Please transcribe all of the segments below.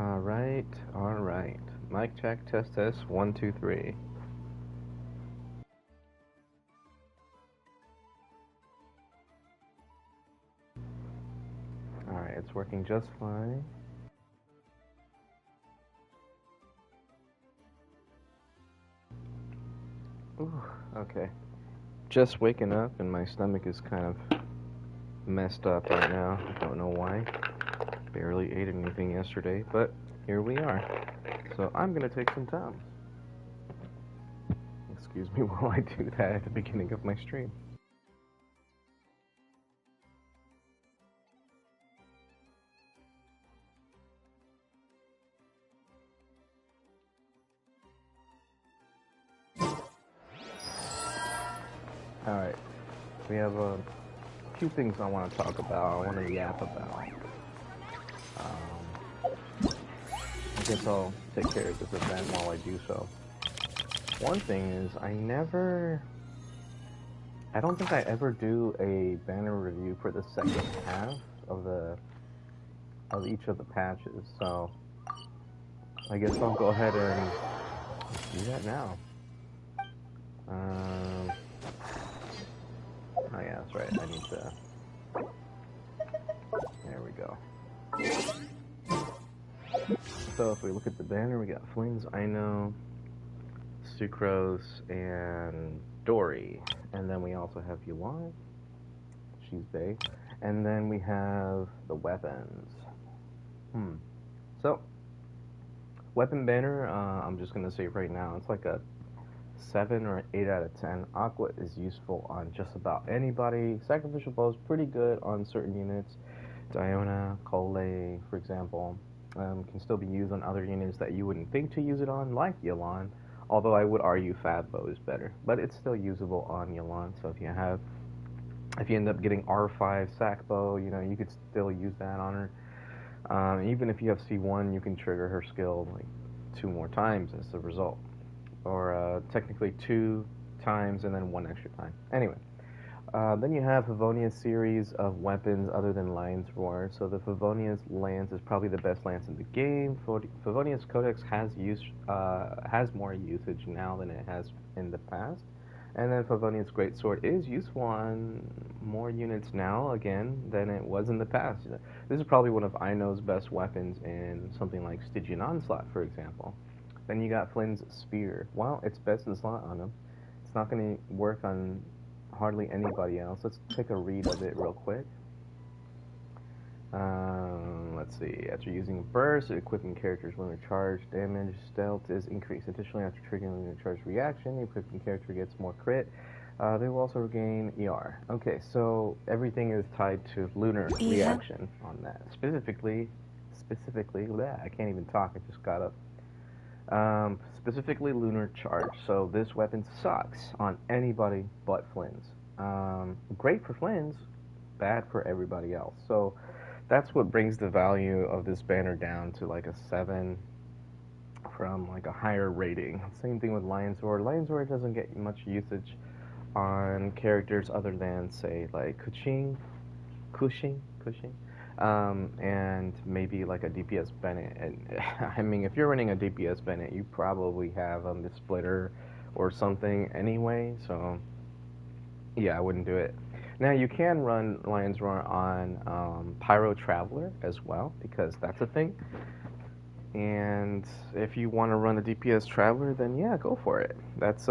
Alright, alright. Mic check, test test, one, two, three. Alright, it's working just fine. Ooh, okay. Just waking up and my stomach is kind of messed up right now. I don't know why. Barely ate anything yesterday, but here we are. So I'm gonna take some time. Excuse me while I do that at the beginning of my stream. Alright, we have a few things I want to talk about, I want to yap about. I guess I'll take care of this event while I do so. One thing is, I don't think I ever do a banner review for the second half of each of the patches, so I guess I'll go ahead and do that now. Oh yeah, that's right, I need to... There we go. So if we look at the banner, we got Flames, Aino, Sucrose, and Dory. And then we also have Yuan. She's Bae. And then we have the weapons. So, weapon banner, I'm just going to say right now, it's like a 7 or 8 out of 10. Aqua is useful on just about anybody. Sacrificial bow is pretty good on certain units. Diona, Cole, for example, can still be used on other units that you wouldn't think to use it on, like Yelan. Although I would argue Fab Bow is better, but it's still usable on Yelan. So if you end up getting R5 Sac Bow, you could still use that on her. Even if you have C1, you can trigger her skill like 2 more times as a result, or technically 2 times and then 1 extra time. Anyway. Then you have Favonia's series of weapons other than Lion's Roar. So the Favonia's lance is probably the best lance in the game. Favonia's Codex has more usage now than it has in the past. And then Favonia's Greatsword is useful on more units now, again, than it was in the past. This is probably one of Aino's best weapons in something like Stygian Onslaught, for example. Then you got Flynn's Spear. Well, it's best in slot on him. It's not going to work on hardly anybody else. Let's take a read of it real quick. Let's see. After using burst, equipping character's lunar charge damage stealth is increased. Additionally, after triggering lunar charge reaction, the equipping character gets more crit. They will also regain ER. Okay, so everything is tied to lunar reaction on that. Specifically, I can't even talk. I just got up. Specifically lunar charge. So this weapon sucks on anybody but Flynn's. Great for Flynn's, bad for everybody else. So that's what brings the value of this banner down to like a 7 from like a higher rating. Same thing with Lion's Roar. Lion's Roar doesn't get much usage on characters other than, say, like Cushing, and maybe like a DPS Bennett. And I mean, if you're running a DPS Bennett, you probably have the splitter or something anyway. So yeah, I wouldn't do it. Now you can run Lion's Roar on Pyro Traveler as well, because that's a thing. And if you want to run a DPS Traveler, then yeah, go for it. It's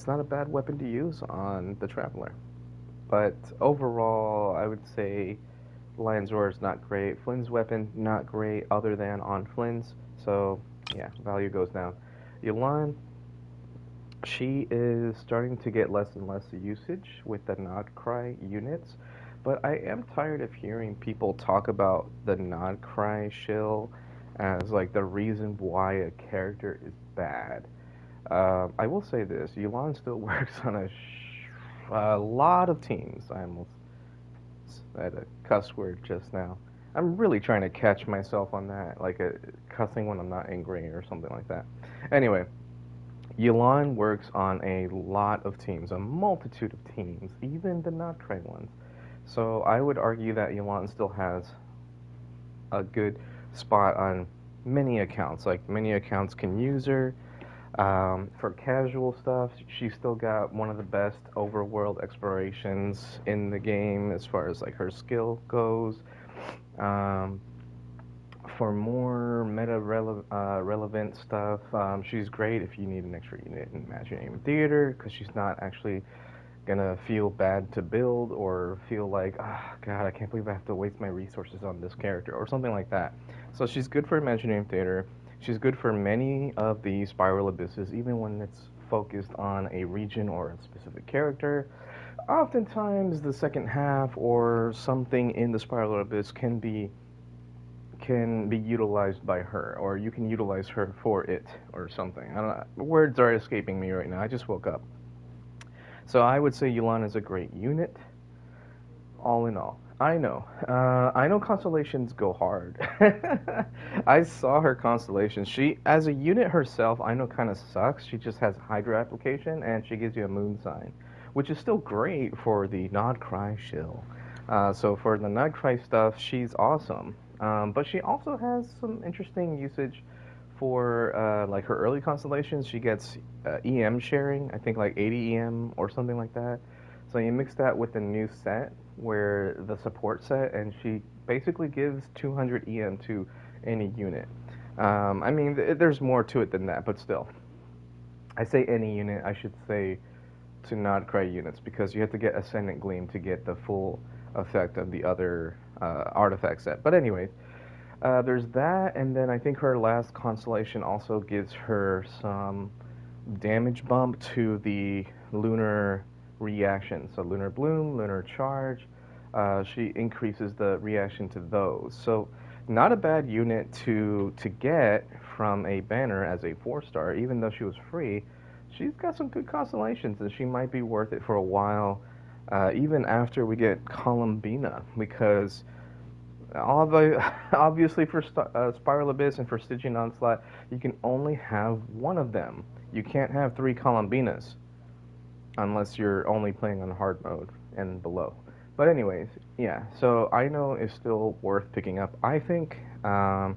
not a bad weapon to use on the Traveler. But overall, I would say Lion's Roar is not great. Flynn's weapon, not great, other than on Flynn's. So, yeah, value goes down. Yelan, she is starting to get less and less usage with the Nod Cry units. But I am tired of hearing people talk about the Nod Cry shill as, like, the reason why a character is bad. I will say this, Yelan still works on a lot of teams. I almost said a cuss word just now. I'm really trying to catch myself on that, like cussing when I'm not angry or something like that. Anyway, Yelan works on a lot of teams, a multitude of teams, even the not Cray ones. So I would argue that Yelan still has a good spot on many accounts. Like many accounts can use her. For casual stuff, she's still got one of the best overworld explorations in the game as far as like her skill goes. Um, for more relevant stuff, she's great if you need an extra unit in Imaginary Theater because she's not actually gonna feel bad to build or feel like, ah, God, I can't believe I have to waste my resources on this character or something like that. So she's good for Imaginary Theater. She's good for many of the Spiral Abysses, even when it's focused on a region or a specific character. Oftentimes, the second half or something in the Spiral Abyss can be utilized by her, or you can utilize her for it or something. I don't know. Words are escaping me right now. I just woke up. So I would say Yulan is a great unit, all in all. I know constellations go hard. I saw her constellations. She, as a unit herself, I know kind of sucks. She just has Hydra application, and she gives you a moon sign, which is still great for the Nod Cry shill. So for the Nod Cry stuff, she's awesome. But she also has some interesting usage for like her early constellations. She gets EM sharing, I think like 80 EM or something like that. So you mix that with the new set where the support set, and she basically gives 200 EM to any unit. I mean, there's more to it than that, but still. I say any unit, I should say to not cry units because you have to get Ascendant Gleam to get the full effect of the other artifact set. But anyways, there's that, and then I think her last constellation also gives her some damage bump to the lunar reaction. So lunar bloom, lunar charge. She increases the reaction to those. So not a bad unit to get from a banner as a 4-star, even though she was free. She's got some good constellations, and she might be worth it for a while, even after we get Columbina, because obviously for Spiral Abyss and for Stygian Onslaught, you can only have one of them. You can't have 3 Columbinas unless you're only playing on hard mode and below. But anyways, yeah. So I know is still worth picking up, I think. And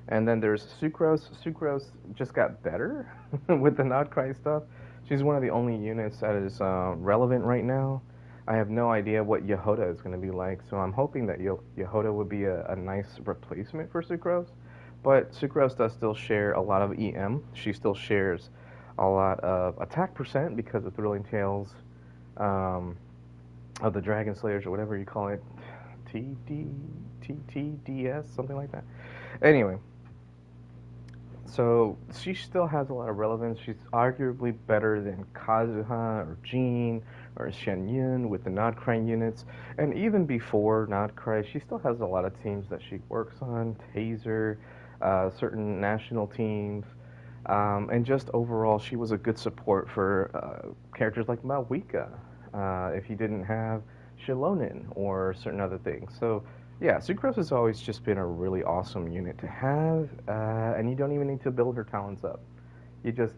then there's Sucrose. Sucrose just got better with the Not Cry stuff. She's one of the only units that is relevant right now. I have no idea what Yehoda is going to be like, so I'm hoping that Yehoda would be a nice replacement for Sucrose. But Sucrose does still share a lot of EM. She still shares a lot of attack percent because of Thrilling Tales of the Dragon Slayers or whatever you call it. TDTTDS, something like that. Anyway, so she still has a lot of relevance. She's arguably better than Kazuha or Jean or Shen Yun with the Nodcry units. And even before Nodcry, she still has a lot of teams that she works on. Taser, certain national teams. And just overall, she was a good support for characters like Malwika, if you didn't have Shilonin or certain other things. So yeah, Sucrose has always just been a really awesome unit to have, and you don't even need to build her talents up. You just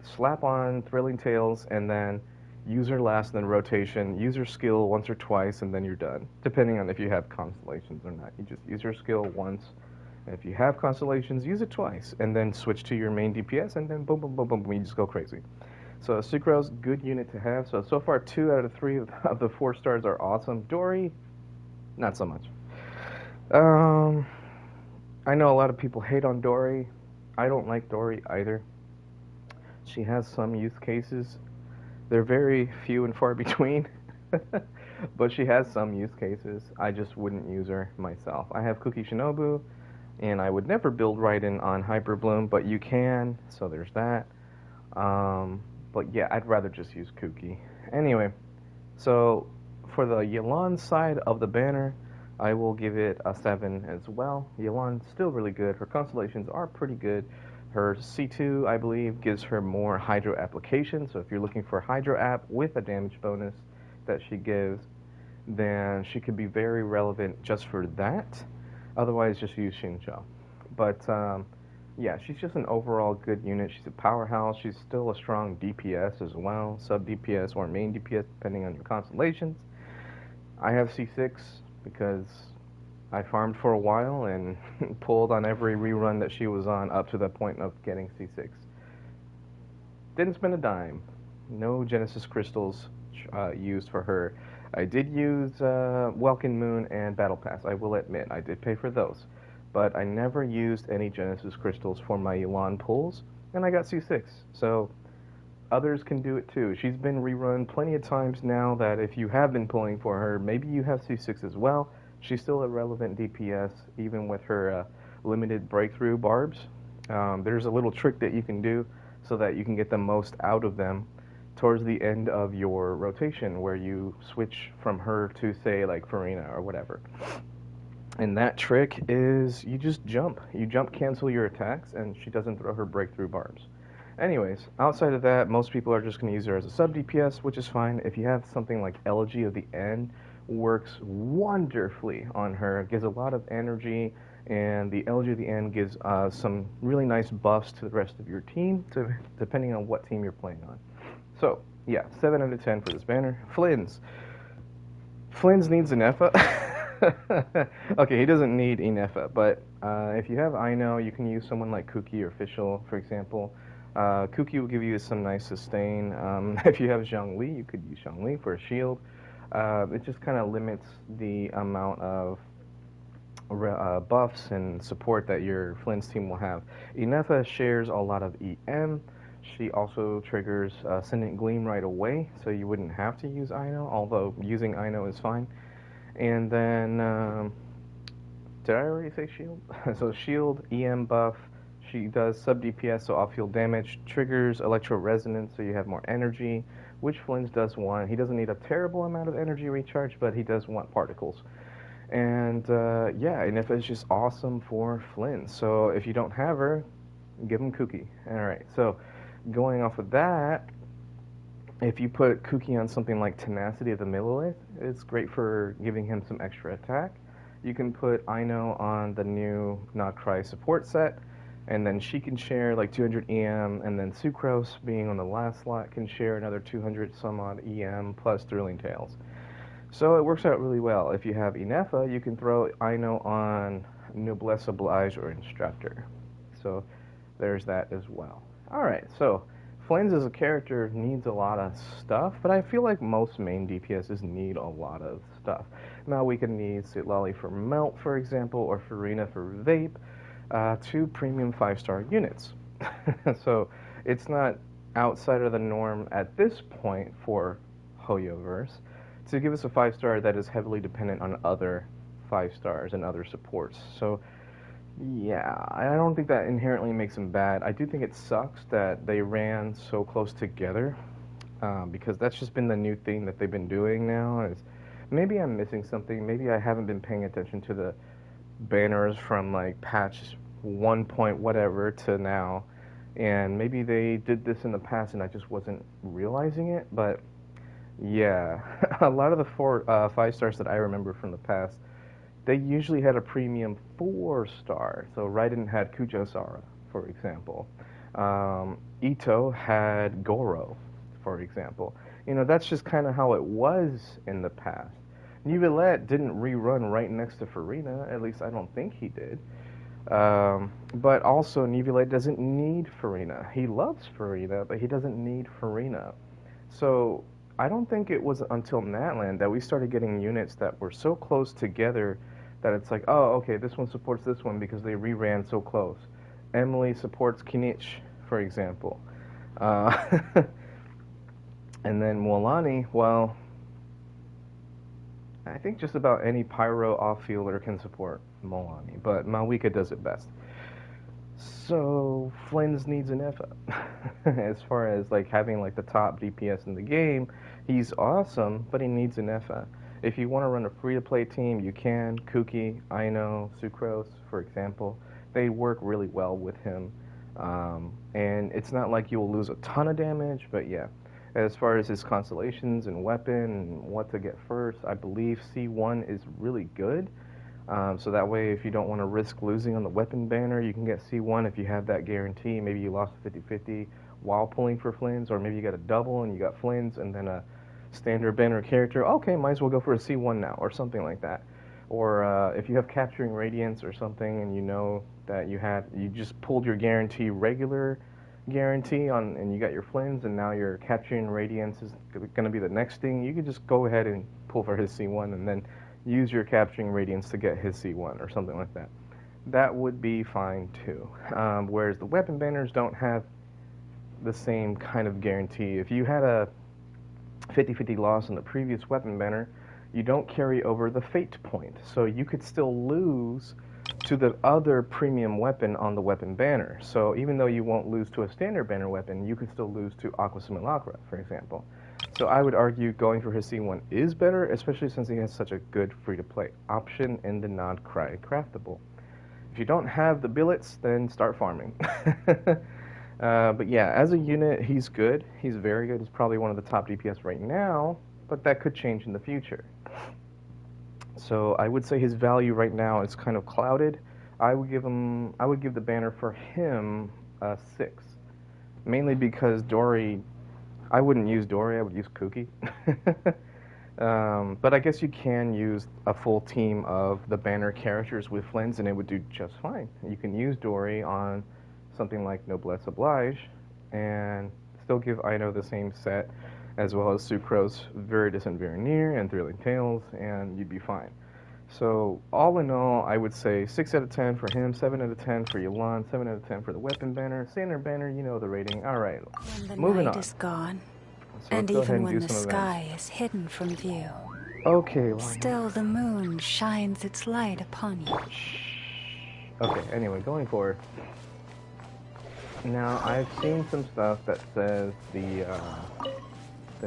slap on Thrilling Tales and then use her last, then rotation, use her skill once or twice, and then you're done. Depending on if you have constellations or not. You just use her skill once, and if you have constellations, use it twice, and then switch to your main DPS, and then boom, boom, boom, boom, you just go crazy. So Sucrose, good unit to have. So far 2 out of 3 of the 4 stars are awesome. Dory, not so much. I know a lot of people hate on Dory. I don't like Dory either. She has some use cases. They're very few and far between. But she has some use cases. I just wouldn't use her myself. I have Cookie Shinobu, and I would never build Raiden on Hyper Bloom, but you can, so there's that. But yeah, I'd rather just use Cookie. Anyway, so for the Yelan side of the banner, I will give it a 7 as well. Yelan's still really good. Her constellations are pretty good. Her C2, I believe, gives her more Hydro application. So if you're looking for Hydro app with a damage bonus that she gives, then she could be very relevant just for that. Otherwise, just use Shinjo. But yeah, she's just an overall good unit. She's a powerhouse. She's still a strong DPS as well, sub DPS or main DPS, depending on your constellations. I have C6 because I farmed for a while and pulled on every rerun that she was on up to the point of getting C6. Didn't spend a dime. No Genesis crystals used for her. I did use Welkin Moon and Battle Pass. I will admit, I did pay for those, but I never used any Genesis crystals for my Elon pulls, and I got C6. So others can do it too. She's been rerun plenty of times now that if you have been pulling for her, maybe you have C6 as well. She's still a relevant DPS, even with her limited breakthrough barbs. There's a little trick that you can do so that you can get the most out of them towards the end of your rotation, where you switch from her to, say, like Farina or whatever. And that trick is you just jump. You jump cancel your attacks, and she doesn't throw her breakthrough barbs. Anyways, outside of that, most people are just going to use her as a sub DPS, which is fine. If you have something like Elegy of the End, works wonderfully on her. It gives a lot of energy, and the Elegy of the End gives some really nice buffs to the rest of your team, depending on what team you're playing on. So, yeah, 7 out of 10 for this banner. Flynn's needs an Effa. Okay, he doesn't need Inefa, but if you have Ino, you can use someone like Kuki or Fischl, for example. Kuki will give you some nice sustain. If you have Zhongli, you could use Zhongli for a shield. It just kind of limits the amount of buffs and support that your Flynn's team will have. Inefa shares a lot of EM. She also triggers Ascendant Gleam right away, so you wouldn't have to use Ino, although using Ino is fine. And then, did I already say shield? So shield, EM buff, she does sub DPS, so off-field damage, triggers Electro Resonance, so you have more energy, which Flynn's does want. He doesn't need a terrible amount of energy recharge, but he does want particles. And yeah, and if it's just awesome for Flynn. So if you don't have her, give him Kuki. Alright, so going off of that, if you put Kuki on something like Tenacity of the Millilith, it's great for giving him some extra attack. You can put Ino on the new Noctri support set, and then she can share like 200 EM, and then Sucrose, being on the last slot, can share another 200 some odd EM plus Thrilling Tales. So it works out really well. If you have Inefa, you can throw Ino on Noblesse Oblige or Instructor. So there's that as well. Alright, so Flames as a character needs a lot of stuff, but I feel like most main DPSs need a lot of stuff. Malwika needs Sitlali for Melt, for example, or Farina for Vape, 2 premium 5-star units. So it's not outside of the norm at this point for Hoyoverse to give us a 5-star that is heavily dependent on other 5-stars and other supports. So yeah, I don't think that inherently makes them bad. I do think it sucks that they ran so close together, because that's just been the new thing that they've been doing now. Is maybe I'm missing something. Maybe I haven't been paying attention to the banners from like patch 1 point whatever to now, and maybe they did this in the past and I just wasn't realizing it. But yeah, a lot of the 5-stars that I remember from the past, they usually had a premium 4-star. So Raiden had Kujosara, for example. Ito had Goro, for example. You know, that's just kind of how it was in the past. Neuvillette didn't rerun right next to Farina, at least I don't think he did. But also, Neuvillette doesn't need Farina. He loves Farina, but he doesn't need Farina. So I don't think it was until Natland that we started getting units that were so close together that it's like, oh, okay, this one supports this one because they reran so close. Emily supports Kinich, for example. And then Mualani, well, I think just about any Pyro off-fielder can support Mualani, but Malwika does it best. So Flynn's needs an Effa. As far as like having like the top DPS in the game, he's awesome, but he needs an Effa. If you want to run a free-to-play team, you can. Kuki, Ino, Sucrose, for example, they work really well with him. And it's not like you'll lose a ton of damage, but yeah. As far as his constellations and weapon and what to get first, I believe C1 is really good. So that way, if you don't want to risk losing on the weapon banner, you can get C1 if you have that guarantee. Maybe you lost 50-50 while pulling for Flynn's, or maybe you got a double and you got Flynn's and then a standard banner character. Okay, might as well go for a C1 now, or something like that. Or if you have capturing radiance or something, and you know that you just pulled your guarantee regular guarantee on, and you got your flames, and now your capturing radiance is going to be the next thing. You could just go ahead and pull for his C1, and then use your capturing radiance to get his C1 or something like that. That would be fine too. Whereas the weapon banners don't have the same kind of guarantee. If you had a 50-50 loss in the previous weapon banner, you don't carry over the fate point. So you could still lose to the other premium weapon on the weapon banner. So even though you won't lose to a standard banner weapon, you could still lose to Aqua Simulacra, for example. So I would argue going for his C1 is better, especially since he has such a good free-to-play option in the non-cry craftable. If you don't have the billets, then start farming. But yeah, as a unit, he's good. He's very good. He's probably one of the top DPS right now, but that could change in the future. So I would say his value right now is kind of clouded. I would give the banner for him a 6, mainly because Dory. I wouldn't use Dory. I would use Kuki. But I guess you can use a full team of the banner characters with Flins, and it would do just fine. You can use Dory on something like Noblesse Oblige, and still give Ino the same set, as well as Sucrose, Viridis and Veneer, and Thrilling Tales, and you'd be fine. So, all in all, I would say 6 out of 10 for him, 7 out of 10 for Yolan, 7 out of 10 for the weapon banner, standard banner, you know the rating. Alright, moving on. Is gone, So and even when the sky is hidden from view, okay, still the moon shines its light upon you. Okay, anyway, going forward. Now, I've seen some stuff that says the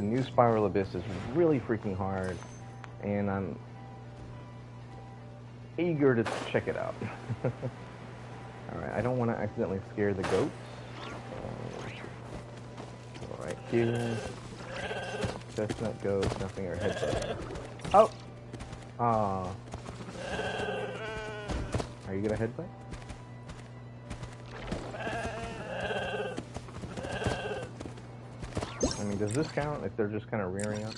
new Spiral Abyss is really freaking hard, and I'm eager to check it out. Alright, I don't want to accidentally scare the goats. Right here. Chestnut goes, nothing or headbutt. Oh! Aw. Are you gonna headbutt? I mean, does this count if they're just kind of rearing up?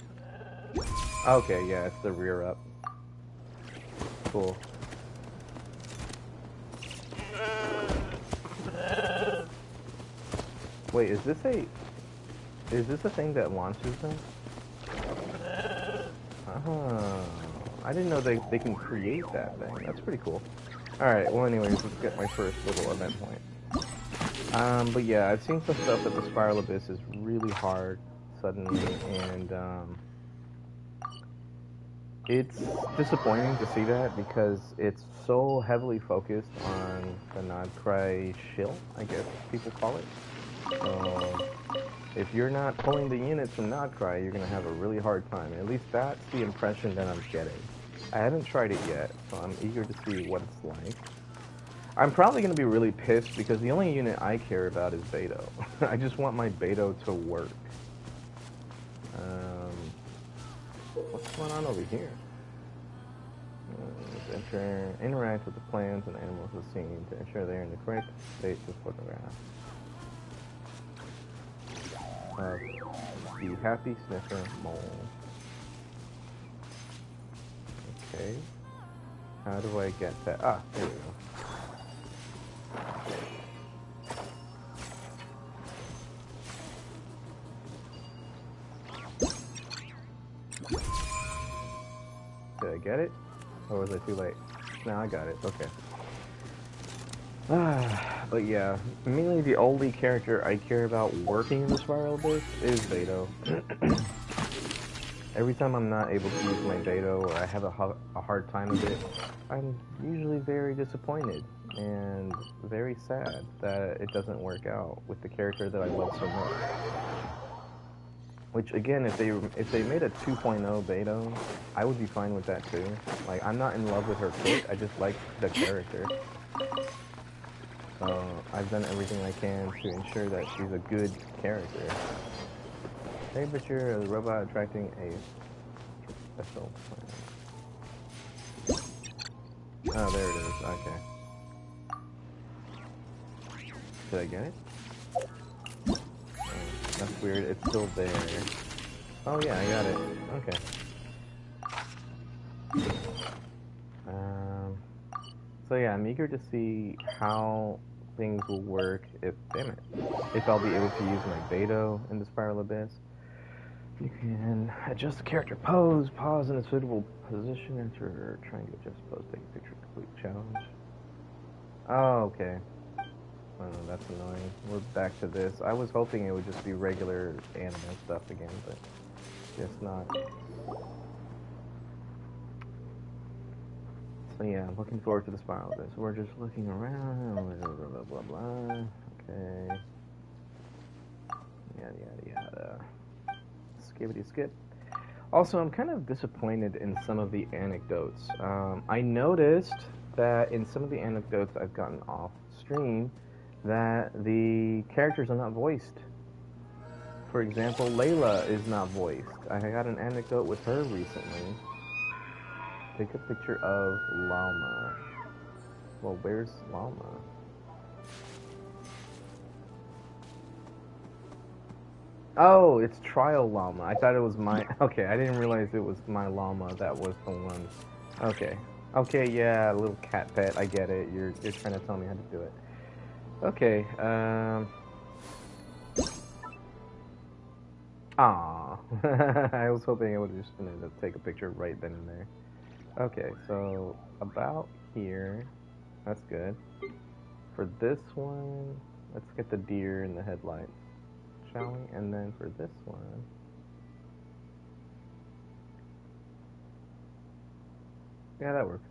Okay, yeah, it's the rear up. Cool. Wait, is this a thing that launches them? Oh, I didn't know they can create that thing. That's pretty cool. Alright, well anyways, let's get my first little event point. But yeah, I've seen some stuff that the Spiral Abyss is really hard suddenly, and it's disappointing to see that because it's so heavily focused on the non-cry shill, I guess people call it. So if you're not pulling the units from non-cry, you're going to have a really hard time. At least that's the impression that I'm getting. I haven't tried it yet, so I'm eager to see what it's like. I'm probably going to be really pissed because the only unit I care about is Beto. I just want my Beto to work. What's going on over here? Interact with the plants and animals of the scene to ensure they are in the correct state to photograph. The Happy Sniffer Mole. Okay. How do I get that? Ah, there we go. Did I get it? Or was I too late? No, I got it. Okay. But yeah, mainly the only character I care about working in the Spiral Abyss is Beto. Every time I'm not able to use my Beto, or I have a hard time with it, I'm usually very disappointed and very sad that it doesn't work out with the character that I love so much. Which again, if they made a 2.0 Beto, I would be fine with that too. Like, I'm not in love with her kit, I just like the character. So I've done everything I can to ensure that she's a good character. Hey, but you're a robot attracting a special plant. Oh, there it is. Okay. Did I get it? That's weird. It's still there. Oh yeah, I got it. Okay. yeah, I'm eager to see how things will work if, damn it, if I'll be able to use my Beto in the Spiral Abyss. You can adjust the character pose, pause in a suitable position after trying to adjust pose, take a picture, complete challenge. Oh, okay. Oh, that's annoying. We're back to this. I was hoping it would just be regular anime stuff again, but guess not. So yeah, I'm looking forward to the Spiral Abyss. We're just looking around, blah, blah, blah, blah. Okay. Yada, yada, yada. Skibbity skip. Also, I'm kind of disappointed in some of the anecdotes. I noticed that in some of the anecdotes I've gotten off stream, that the characters are not voiced. For example, Layla is not voiced. I got an anecdote with her recently. Take a picture of Llama. Well, where's Llama? Oh, it's Trial Llama. I thought it was my... Okay, I didn't realize it was my Llama that was the one. Okay. Okay, yeah, little cat pet. I get it. You're trying to tell me how to do it. Okay, Aw. I was hoping I would have just been able to take a picture right then and there. Okay, so about here. That's good. For this one, let's get the deer in the headlights, shall we? And then for this one, yeah, that works.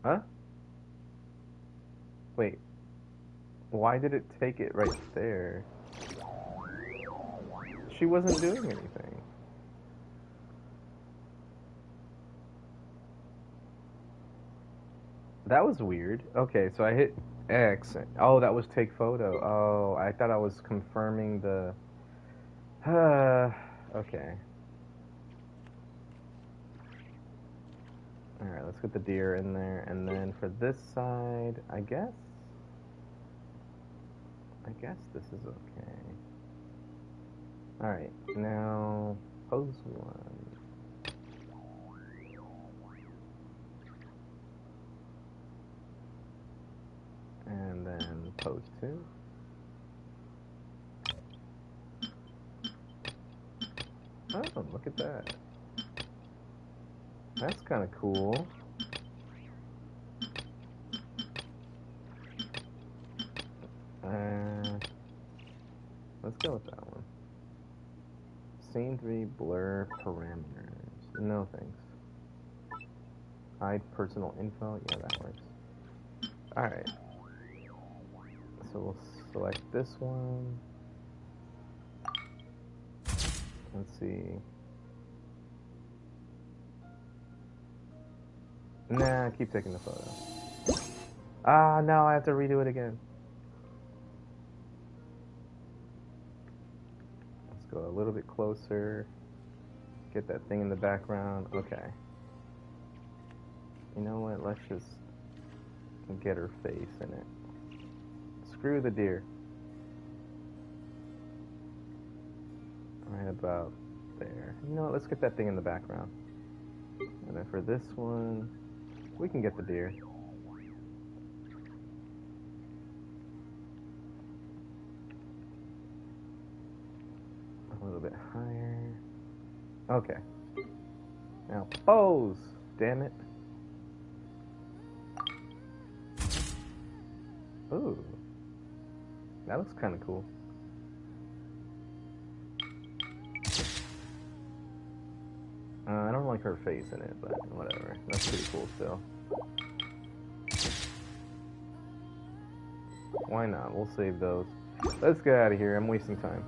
Huh? Wait, why did it take it right there? She wasn't doing anything. That was weird. Okay, so I hit X. Oh, that was take photo. Oh, I thought I was confirming the... okay. Alright, let's get the deer in there. And then for this side, I guess this is okay. Alright, now pose one. And then pose two. Oh, look at that. That's kind of cool. Let's go with that one. Scene 3 blur parameters. No thanks. Hide personal info. Yeah, that works. Alright. So we'll select this one. Let's see. Nah, keep taking the photo. Ah, no, I have to redo it again. Let's go a little bit closer. Get that thing in the background. Okay. You know what? Let's just get her face in it. Screw the deer. Right about there. You know what? Let's get that thing in the background. And then for this one, we can get the deer. A little bit higher. Okay. Now pose! Damn it. Ooh. That looks kind of cool. I don't like her face in it, but whatever. That's pretty cool still. Why not? We'll save those. Let's get out of here. I'm wasting time.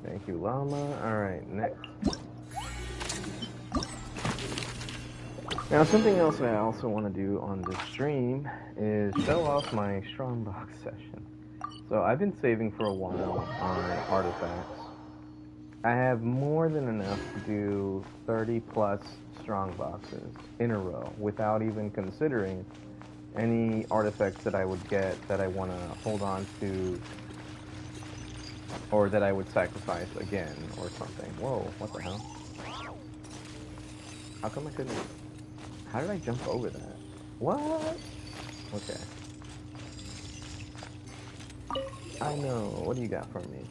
Thank you, Llama. Alright, next. Now, something else that I also want to do on this stream is show off my Strongbox session. So, I've been saving for a while on artifacts. I have more than enough to do 30 plus Strongboxes in a row without even considering any artifacts that I would get that I want to hold on to or that I would sacrifice again or something. Whoa, what the hell? How come I couldn't? How did I jump over that? What? Okay. I know. What do you got for me?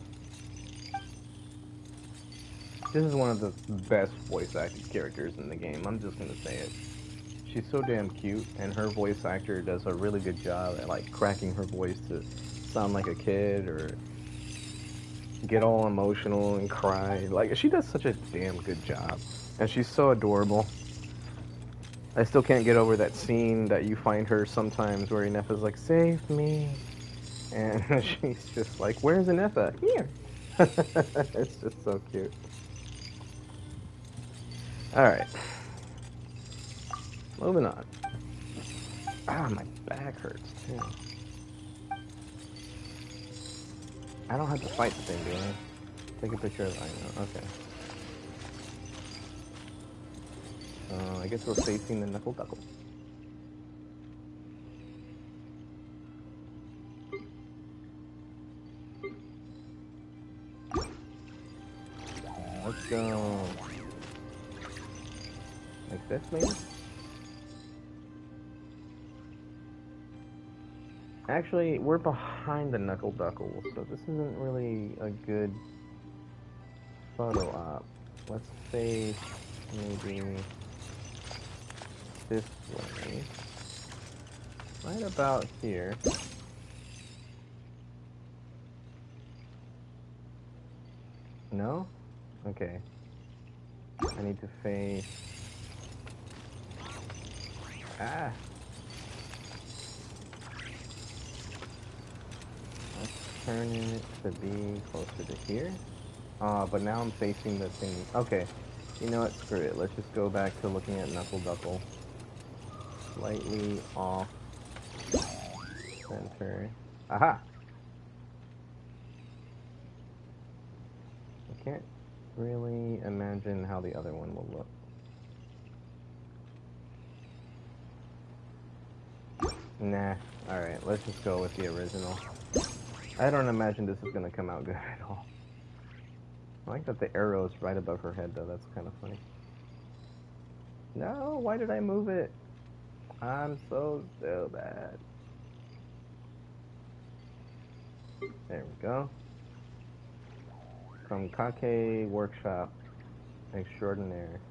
This is one of the best voice acted characters in the game. I'm just gonna say it. She's so damn cute, and her voice actor does a really good job at like cracking her voice to sound like a kid or get all emotional and cry. Like she does such a damn good job, and she's so adorable. I still can't get over that scene that you find her sometimes where Ineffa's like, "Save me," and she's just like, "Where's Ineffa? Here." It's just so cute. All right, moving on. Ah, my back hurts too. I don't have to fight the thing, do I? Take a picture of it. I know. Okay. I guess we're facing the knuckle duckle. Let's go. Like this, maybe? Actually, we're behind the knuckle duckle, so this isn't really a good photo op. Let's face maybe this way. Right about here. No? Okay. I need to face... Ah! Let's turn it to be closer to here. But now I'm facing the thing. Okay. You know what? Screw it. Let's just go back to looking at knuckle duckle. Slightly off center. Aha! I can't really imagine how the other one will look. Nah. Alright, let's just go with the original. I don't imagine this is gonna come out good at all. I like that the arrow is right above her head, though. That's kind of funny. No, why did I move it? I'm so bad. There we go. From Kake Workshop Extraordinaire.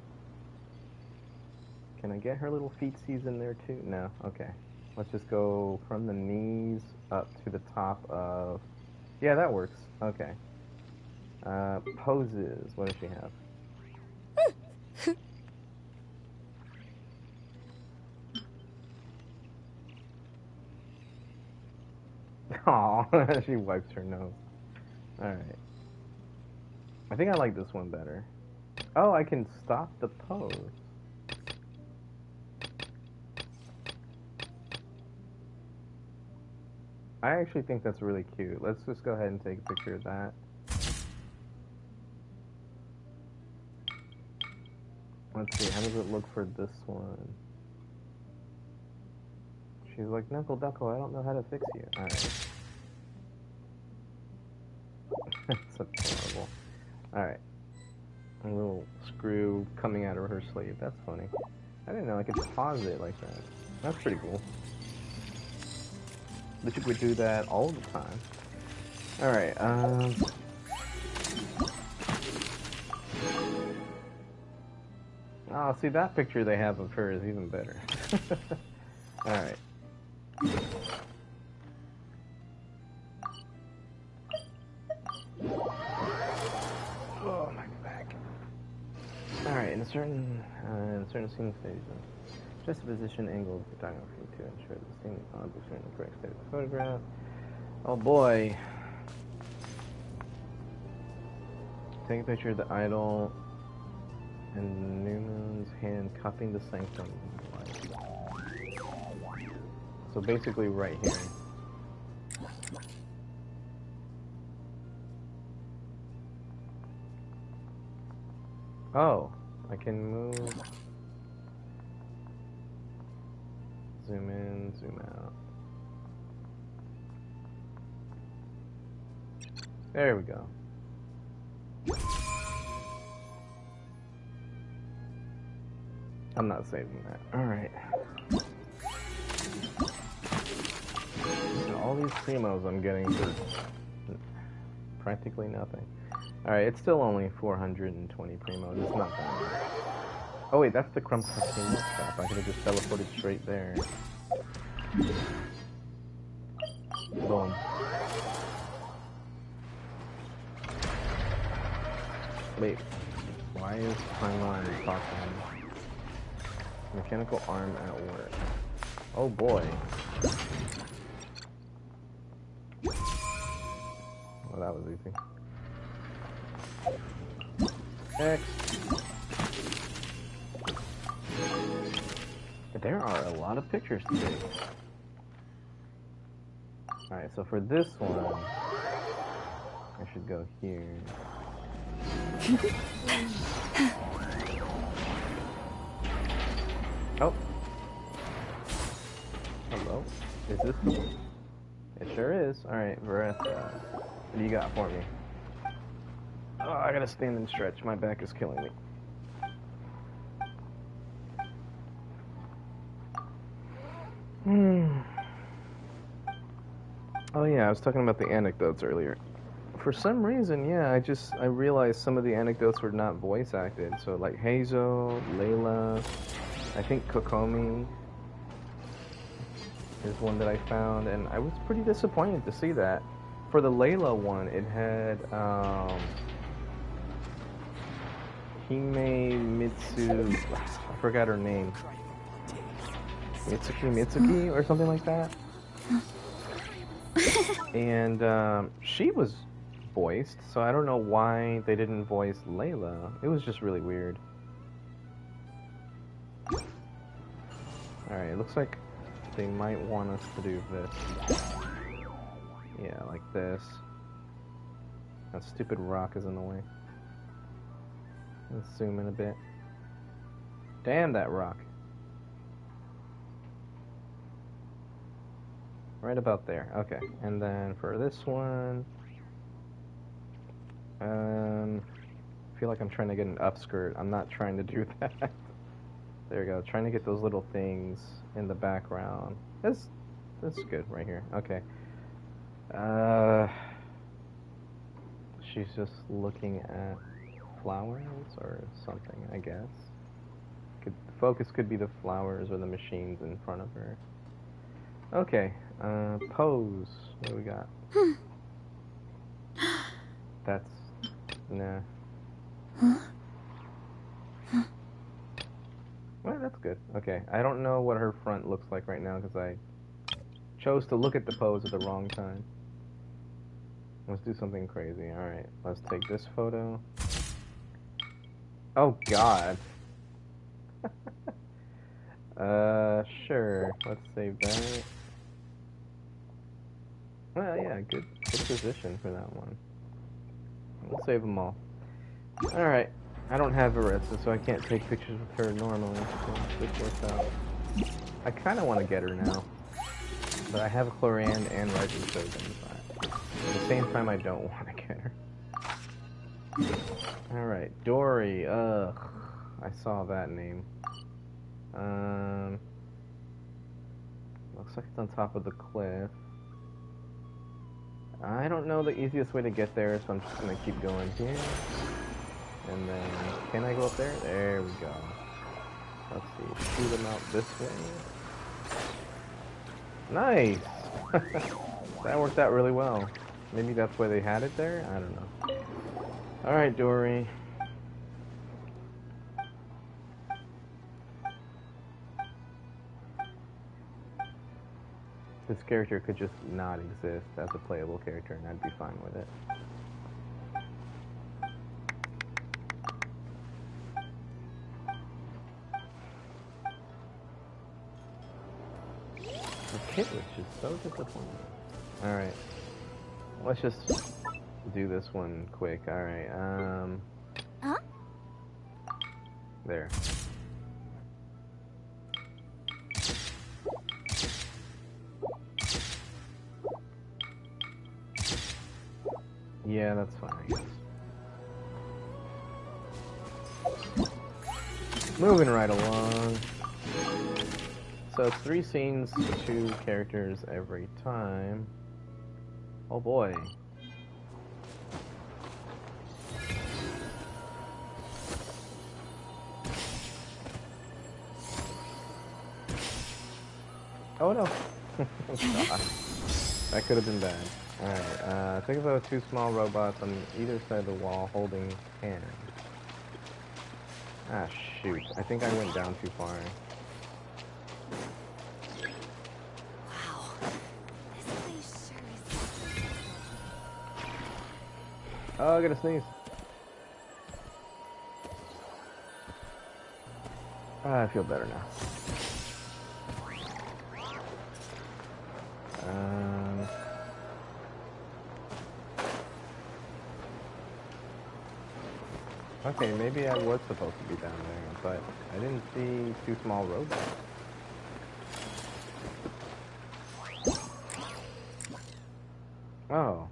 Can I get her little feetsies in there too? No? Okay. Let's just go from the knees up to the top of... Yeah, that works. Okay. Poses. What does she have? Aw, she wipes her nose. Alright. I think I like this one better. Oh, I can stop the pose. I actually think that's really cute. Let's just go ahead and take a picture of that. Let's see, how does it look for this one? She's like, Knuckle Duckle, I don't know how to fix you. Alright. That's adorable. Alright. A little screw coming out of her sleeve. That's funny. I didn't know I could pause it like that. That's pretty cool. But you could do that all the time. Alright, oh, see, that picture they have of her is even better. Alright. Oh, my back. Alright, in a certain scene stages, just a position angle of photography to ensure the scene objects are in the correct state of the photograph. Oh boy. Take a picture of the idol and Newman's hand cupping the sanctum. So basically right here. Oh, I can move. Zoom in, zoom out. There we go. I'm not saving that. Alright. All these primos I'm getting for practically nothing. Alright, it's still only 420 primos. It's not that much. Oh wait, that's the crumb crusting shop. I could have just teleported straight there. Boom. Wait, why is Paimon talking? Mechanical arm at work. Oh boy. Well, that was easy. X. There are a lot of pictures to take. Alright, so for this one, I should go here. Oh. Hello? Is this the one? It sure is. Alright, Vareth, what do you got for me? Oh, I gotta stand and stretch. My back is killing me. Oh yeah, I was talking about the anecdotes earlier. For some reason, yeah, I realized some of the anecdotes were not voice acted. So like Hazel, Layla, I think Kokomi is one that I found, and I was pretty disappointed to see that. For the Layla one, it had Hime Mitsu, I forgot her name. Mitsuki or something like that. And she was voiced, so I don't know why they didn't voice Layla. It was just really weird. Alright, it looks like they might want us to do this. Yeah, like this. That stupid rock is in the way. Let's zoom in a bit. Damn that rock. Right about there. Okay. And then for this one, I feel like I'm trying to get an upskirt. I'm not trying to do that. There we go. Trying to get those little things in the background. This is good right here. Okay. She's just looking at flowers or something, I guess. The focus could be the flowers or the machines in front of her. Okay, pose. What do we got? That's... nah. Well, that's good. Okay, I don't know what her front looks like right now because I chose to look at the pose at the wrong time. Let's do something crazy. Alright, let's take this photo. Oh, God. Sure. Let's save that. Well, yeah, good position for that one. We'll save them all. Alright. I don't have Arista, so I can't take pictures with her normally, so this works out. I kind of want to get her now. But I have Chlorand and Rising Shogun, but at the same time I don't want to get her. Alright, Dory, ugh. I saw that name. Looks like it's on top of the cliff. I don't know the easiest way to get there, so I'm just gonna keep going here. And then, can I go up there? There we go. Let's see, shoot them out this way. Nice! That worked out really well. Maybe that's why they had it there? I don't know. Alright, Dory. This character could just not exist as a playable character, and I'd be fine with it. The kit was just so disappointing. Alright. Let's just do this one quick. Alright, Huh? There. Yeah, that's fine, I guess. Moving right along. So it's 3 scenes, 2 characters every time. Oh boy. Oh no. God. That could have been bad. Alright, think about 2 small robots on either side of the wall holding hands. Ah, shoot. I think I went down too far. Wow. This place sure is. Oh, I gotta sneeze. I feel better now. Okay, maybe I was supposed to be down there, but I didn't see 2 small robots. Oh.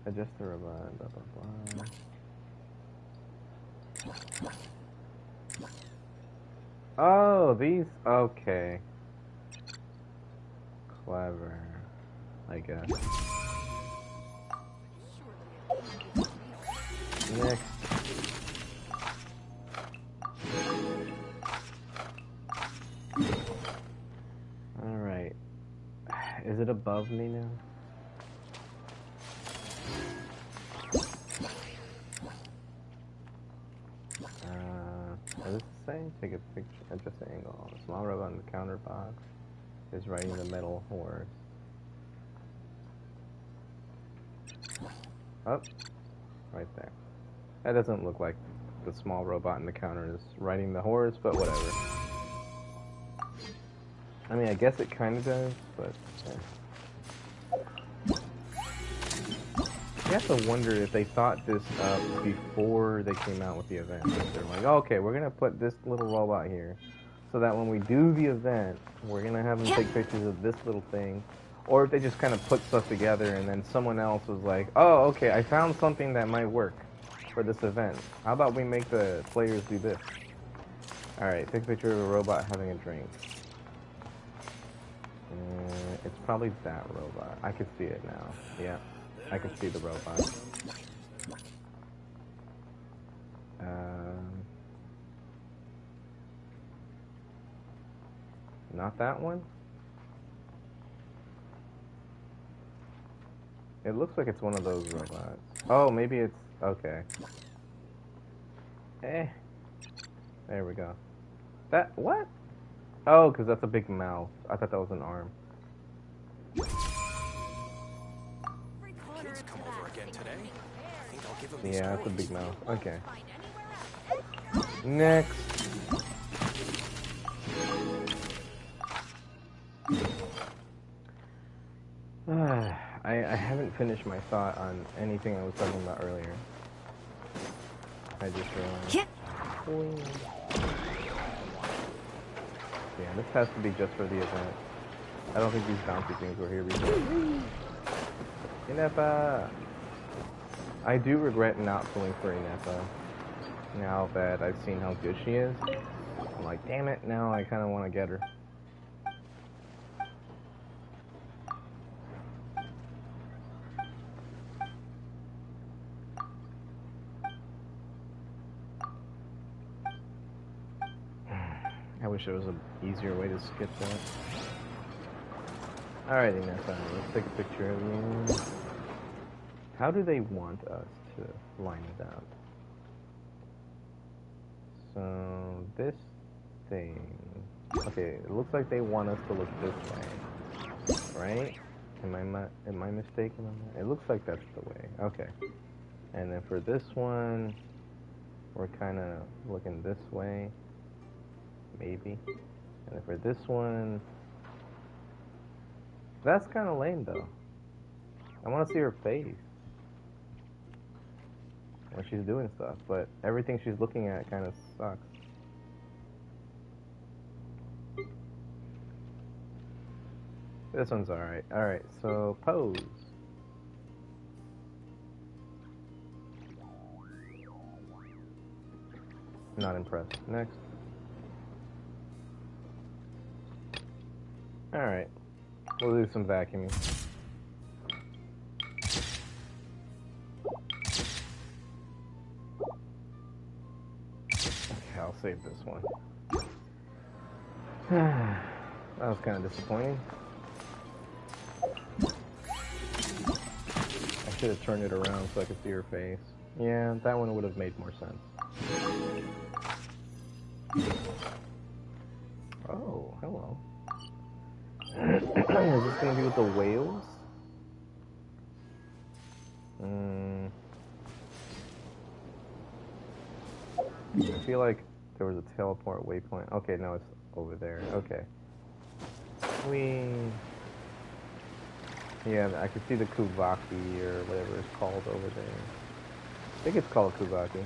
Adjust the robot, blah blah blah. Oh, these, okay. Clever, I guess. Next. Alright. Is it above me now? What does it say? Take a picture, adjust the angle. A small robot in the counter box is riding the metal horse. Oh, right there. That doesn't look like the small robot in the counter is riding the horse, but whatever. I mean, I guess it kind of does, but... You have to wonder if they thought this up before they came out with the event. Like they're like, oh, okay, we're going to put this little robot here so that when we do the event, we're going to have them take pictures of this little thing. Or if they just kind of put stuff together and then someone else was like, oh, okay, I found something that might work for this event. How about we make the players do this? Alright, take a picture of a robot having a drink. It's probably that robot. I can see it now. Yeah. I can see the robot. Not that one? It looks like it's one of those robots. Oh, maybe it's... okay. Eh. There we go. That... what? Oh, because that's a big mouth. I thought that was an arm. Kids come over again today. I think I'll give them these Yeah, that's a toys. big mouth. Okay. Next. I haven't finished my thought on anything I was talking about earlier. I just realized. Yeah, this has to be just for the event. I don't think these bouncy things were here before. Inepa! I do regret not pulling for Inepa. Now that I've seen how good she is. I'm like, damn it, now I kind of want to get her. I wish there was an easier way to skip that. Alrighty, Nessa, let's take a picture of you. How do they want us to line it up? So, this thing... okay, it looks like they want us to look this way. Right? Am I mistaken on that? It looks like that's the way. Okay. And then for this one, we're kind of looking this way. Maybe. And then for this one... that's kind of lame, though. I want to see her face when she's doing stuff, but everything she's looking at kind of sucks. This one's alright. Alright, so pose. Not impressed. Next. Alright. We'll do some vacuuming. Okay, I'll save this one. That was kind of disappointing. I should have turned it around so I could see her face. Yeah, that one would have made more sense. Oh, hello. Is this gonna be with the whales? I feel like there was a teleport waypoint. Okay, no, it's over there. Okay. Yeah, I can see the Kuvaki or whatever it's called over there. I think it's called Kuvaki.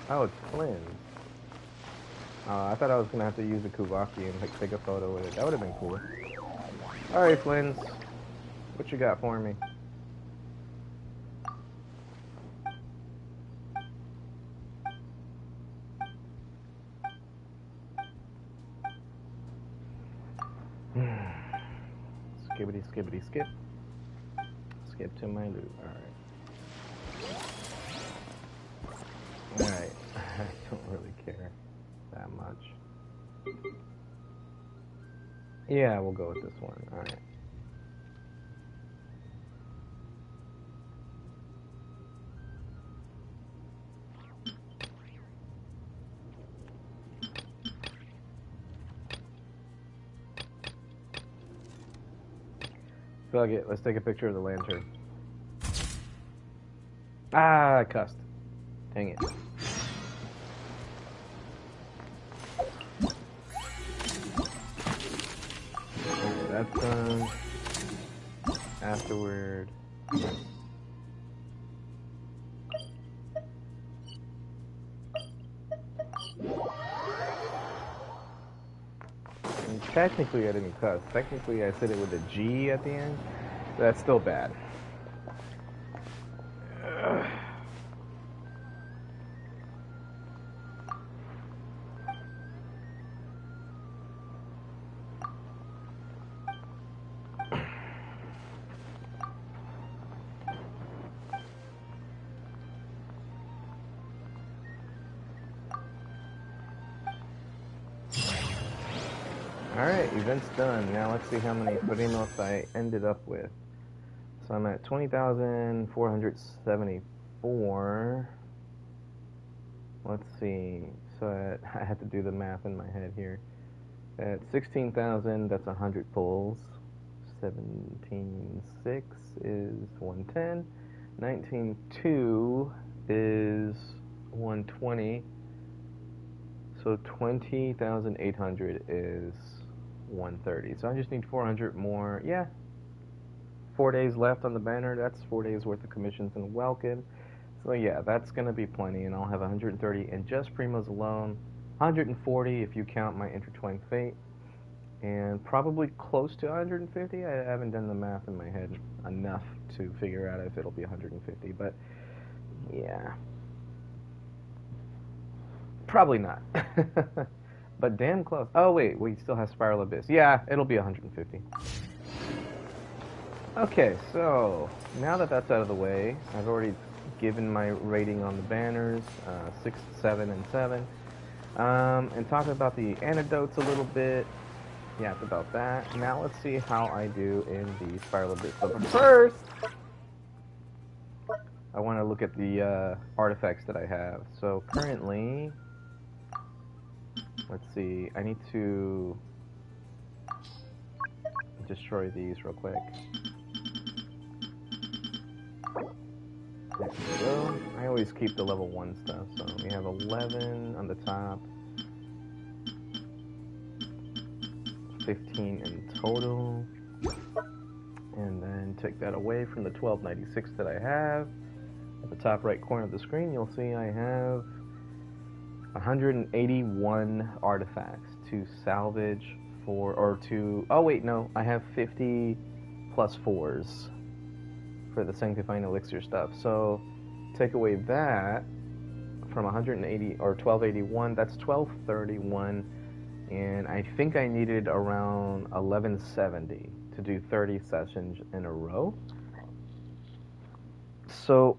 Oh, it's Flynn. I thought I was gonna have to use the Kuvaki and like take a photo with it. That would have been cool. Alright, Flynns. What you got for me? Skibbity, skibbity, skip. Skip to my loot. Alright. Alright. I don't really care that much. Yeah, we'll go with this one. Alright. Fuck it, let's take a picture of the lantern. Ah, I cussed. Dang it. Okay, that's done. Afterward. And technically I didn't cuss. Technically I said it with a G at the end. That's still bad. Alright, event's done. Now let's see how many primos I ended up with. So I'm at 20,474. Let's see. So I had to do the math in my head here. At 16,000, that's 100 pulls. 17.6 is 110. 19.2 is 120. So 20,800 is 130. So I just need 400 more. Yeah. 4 days left on the banner. That's 4 days worth of commissions and welcome. So yeah, that's going to be plenty. And I'll have 130 in just Primos alone. 140 if you count my Intertwined Fate. And probably close to 150. I haven't done the math in my head enough to figure out if it'll be 150. But yeah. Probably not. But damn close. Oh, wait, we still have Spiral Abyss. Yeah, it'll be 150. Okay, so now that that's out of the way, I've already given my rating on the banners, 6, 7, and 7. And talk about the antidotes a little bit. Yeah, it's about that. Now let's see how I do in the Spiral Abyss. But first, I want to look at the artifacts that I have. So currently, let's see, I need to destroy these real quick. There we go. I always keep the level 1 stuff, so we have 11 on the top. 15 in total. And then take that away from the 1296 that I have. At the top right corner of the screen, you'll see I have 181 artifacts to salvage for, or to, oh wait, no, I have 50 plus 4s. for the sanctifying elixir stuff. So take away that from 180 or 1281, that's 1231, and I think I needed around 1170 to do 30 sessions in a row. So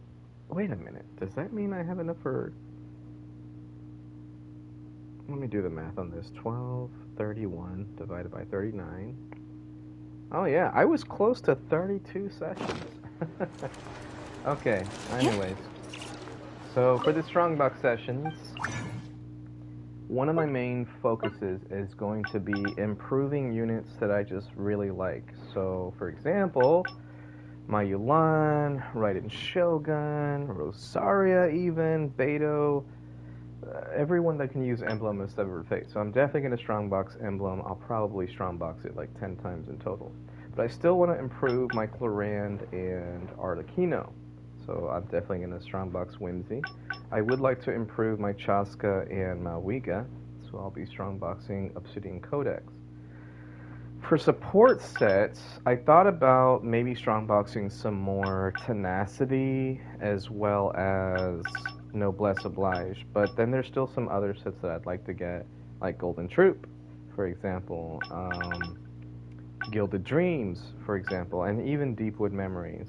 wait a minute, does that mean I have enough for, let me do the math on this. 1231 divided by 39. Oh yeah, I was close to 32 sessions. Okay, anyways. So for the Strongbox sessions, one of my main focuses is going to be improving units that I just really like. So for example, my Yulan, Raiden Shogun, Rosaria even, Beto, everyone that can use Emblem of Severed Fate. So I'm definitely going to Strongbox Emblem. I'll probably Strongbox it like 10 times in total. But I still want to improve my Clorand and Arlecchino. So I'm definitely going to Strongbox Whimsy. I would like to improve my Chaska and Malwiga. So I'll be Strongboxing Obsidian Codex. For support sets, I thought about maybe Strongboxing some more Tenacity as well as Noblesse Oblige, but then there's still some other sets that I'd like to get, like Golden Troop, for example, Gilded Dreams, for example, and even Deepwood Memories.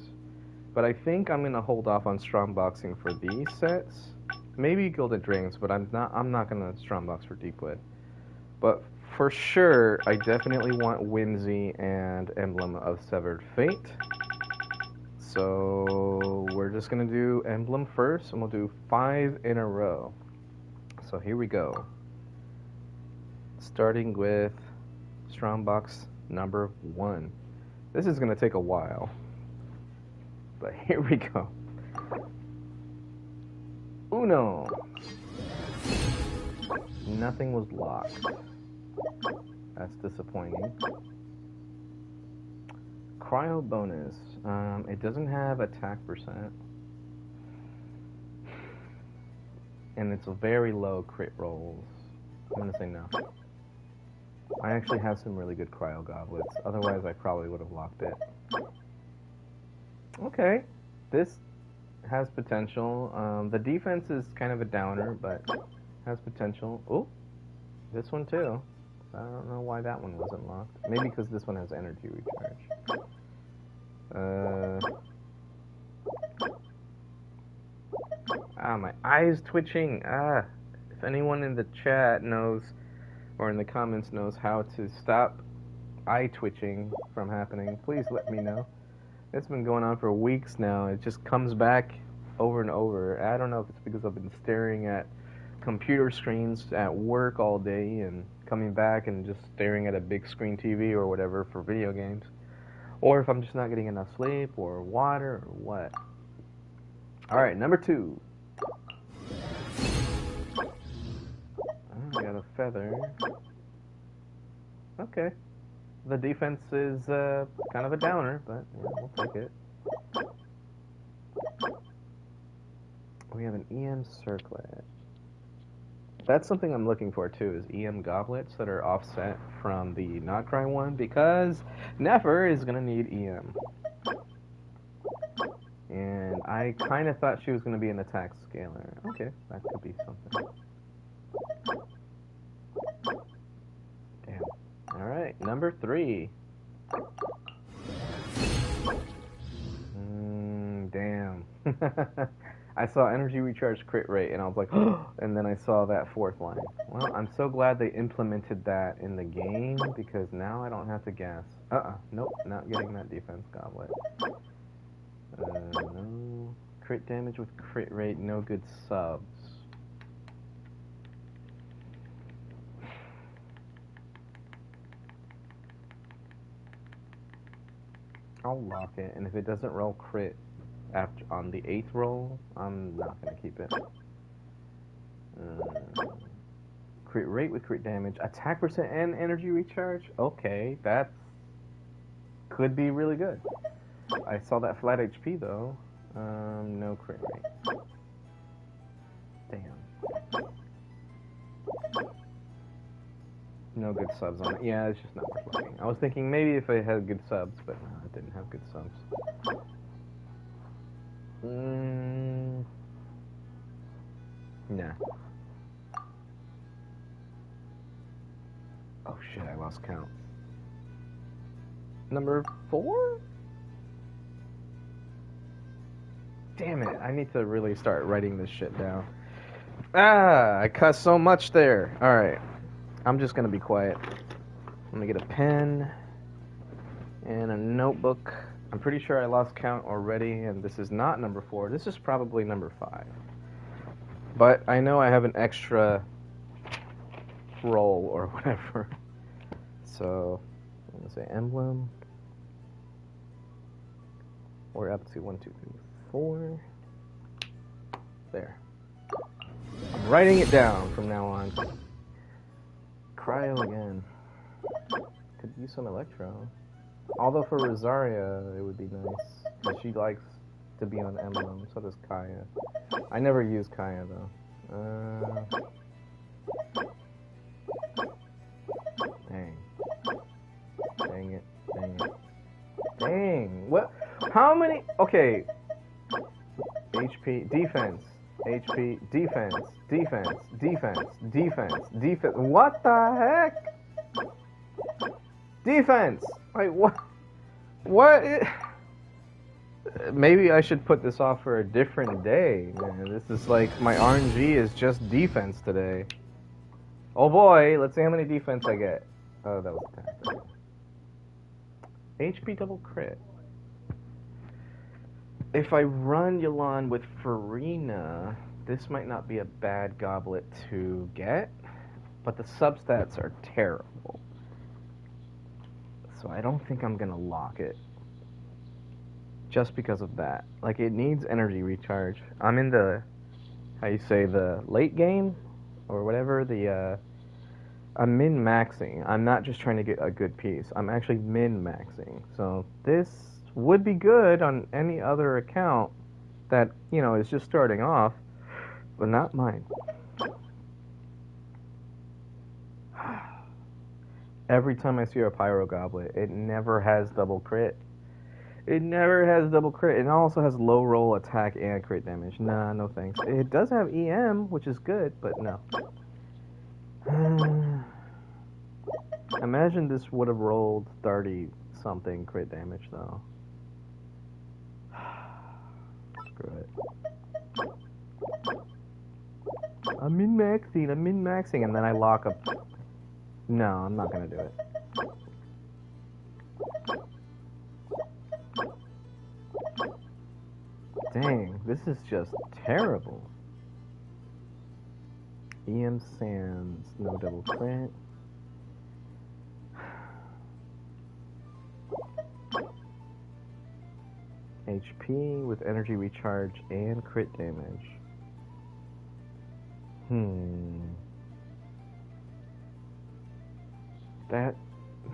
But I think I'm gonna hold off on Strongboxing for these sets. Maybe Gilded Dreams, but I'm not gonna Strongbox for Deepwood. But for sure, I definitely want Whimsy and Emblem of Severed Fate. So we're just gonna do Emblem first, and we'll do 5 in a row. So here we go. Starting with Strongbox number 1. This is gonna take a while, but here we go. Uno. Nothing was locked. That's disappointing. Cryo bonus. It doesn't have attack percent. And it's a very low crit rolls. I'm gonna say no. I actually have some really good cryo goblets. Otherwise, I probably would have locked it. Okay. This has potential. The defense is kind of a downer, but has potential. Oh, this one too. I don't know why that one wasn't locked. Maybe because this one has energy recharge. My eye's twitching. If anyone in the chat knows, or in the comments knows how to stop eye twitching from happening, please let me know. It's been going on for weeks now. It just comes back over and over. I don't know if it's because I've been staring at computer screens at work all day and coming back and just staring at a big screen TV or whatever for video games, or if I'm just not getting enough sleep or water or what. Alright, number 2. I got a feather. Okay. The defense is kind of a downer, but yeah, we'll take it. We have an EM circlet. That's something I'm looking for too, is EM goblets that are offset from the Notcry one, because Nefer is going to need EM. And I kind of thought she was going to be an attack scaler. Okay, that could be something. Damn. Alright, number 3. Damn. I saw energy recharge crit rate, and I was like, oh, and then I saw that 4th line. Well, I'm so glad they implemented that in the game, because now I don't have to guess. Nope, not getting that defense goblet. No. Crit damage with crit rate, no good subs. I'll lock it, and if it doesn't roll crit after on the 8th roll, I'm not gonna keep it. Crit rate with crit damage, attack percent and energy recharge. Okay, that could be really good. I saw that flat HP though. No crit rate. Damn. No good subs on it. Yeah, it's just not worth looking. I was thinking maybe if it had good subs, but no, it didn't have good subs. Nah. Oh shit, I lost count. Number 4? Damn it, I need to really start writing this shit down. Ah, I cussed so much there. Alright, I'm just gonna be quiet. I'm gonna get a pen and a notebook. I'm pretty sure I lost count already, and this is not number 4. This is probably number 5. But I know I have an extra roll or whatever. So, I'm gonna say emblem. We're up to 1, 2, 3, 4. There. I'm writing it down from now on. Cryo again. Could use some electro. Although for Rosaria, it would be nice. Because she likes to be on emblem. So does Kaya. I never use Kaya though. Dang. Dang it. Dang it. Dang. What? How many? Okay. HP. Defense. HP. Defense. Defense. Defense. Defense. Defense. What the heck? Defense. Wait, what? What? Maybe I should put this off for a different day, man. This is like, my RNG is just defense today. Oh boy, let's see how many defense I get. Oh, that was attack. HP double crit. If I run Yelan with Farina, this might not be a bad goblet to get, but the substats are terrible. So I don't think I'm gonna lock it. Just because of that. Like, it needs energy recharge. I'm in the, how you say, the late game? Or whatever, I'm min-maxing. I'm not just trying to get a good piece. I'm actually min-maxing. So this would be good on any other account that, you know, is just starting off, but not mine. Every time I see a Pyro Goblet, it never has double crit. It never has double crit. It also has low roll attack and crit damage. Nah, no thanks. It does have EM, which is good, but no. Imagine this would have rolled 30-something crit damage, though. Screw it. I'm min-maxing, and then I lock up. No, I'm not gonna do it. Dang, this is just terrible. EM Sands, no double crit. HP with energy recharge and crit damage. That,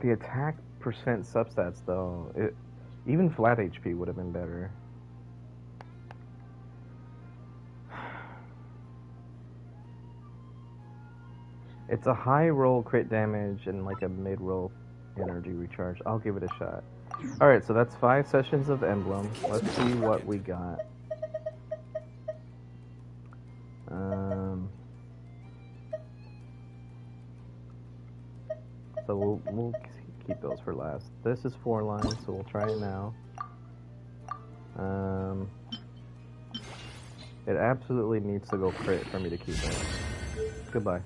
the attack percent substats though, even flat HP would have been better. It's a high roll crit damage and like a mid roll energy recharge. I'll give it a shot. Alright, so that's 5 sessions of Emblem. Let's see what we got. So we'll keep those for last. This is 4 lines, so we'll try it now. It absolutely needs to go crit for me to keep it. Goodbye.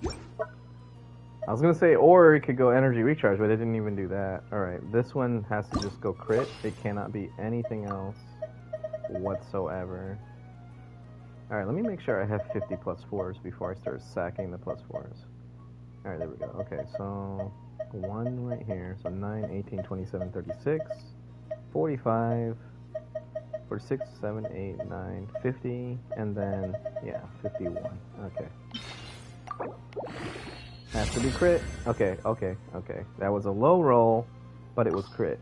I was gonna say, or it could go energy recharge, but it didn't even do that. Alright, this one has to just go crit. It cannot be anything else whatsoever. Alright, let me make sure I have 50 plus 4s before I start sacking the plus 4s. Alright, there we go. Okay, so 1 right here. So 9, 18, 27, 36, 45, 46, 7, 8, 9, 50, and then, yeah, 51. Okay. Has to be crit. Okay, okay, okay. That was a low roll, but it was crit.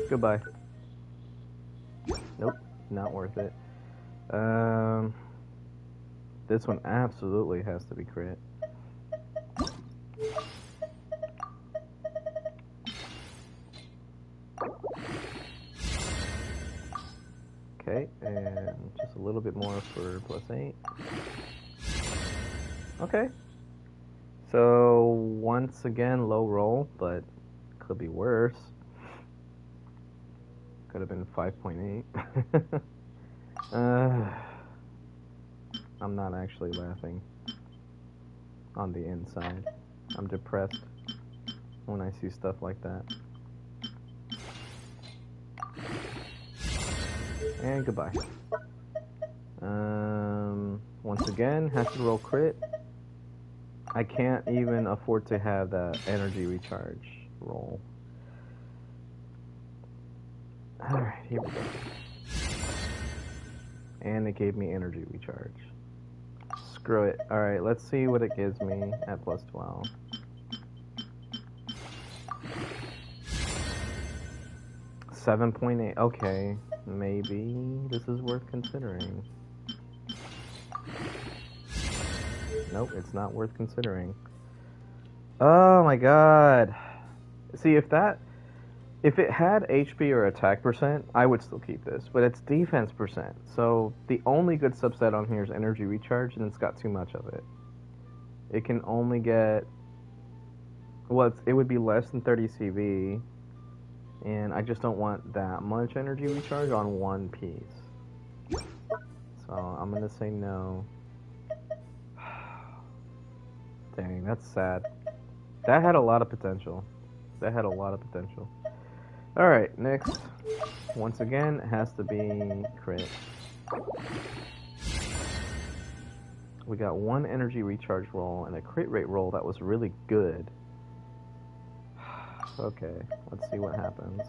Goodbye. Nope, not worth it. This one absolutely has to be crit. a little bit more for +8. Okay. So, once again, low roll, but could be worse. Could have been 5.8. I'm not actually laughing on the inside. I'm depressed when I see stuff like that. And goodbye. Once again, has to roll crit. I can't even afford to have that energy recharge roll. Alright, here we go. And it gave me energy recharge. Screw it. Alright, let's see what it gives me at +12. $7.8. Okay, maybe this is worth considering. Nope, it's not worth considering. Oh my god. See, if it had HP or attack percent, I would still keep this, but it's defense percent. So the only good subset on here is energy recharge, and it's got too much of it. It can only get, well, it would be less than 30 CV, and I just don't want that much energy recharge on one piece. So I'm gonna say no. Dang, that's sad. That had a lot of potential. Alright, next. Once again, it has to be crit. We got one energy recharge roll and a crit rate roll that was really good. Okay, let's see what happens.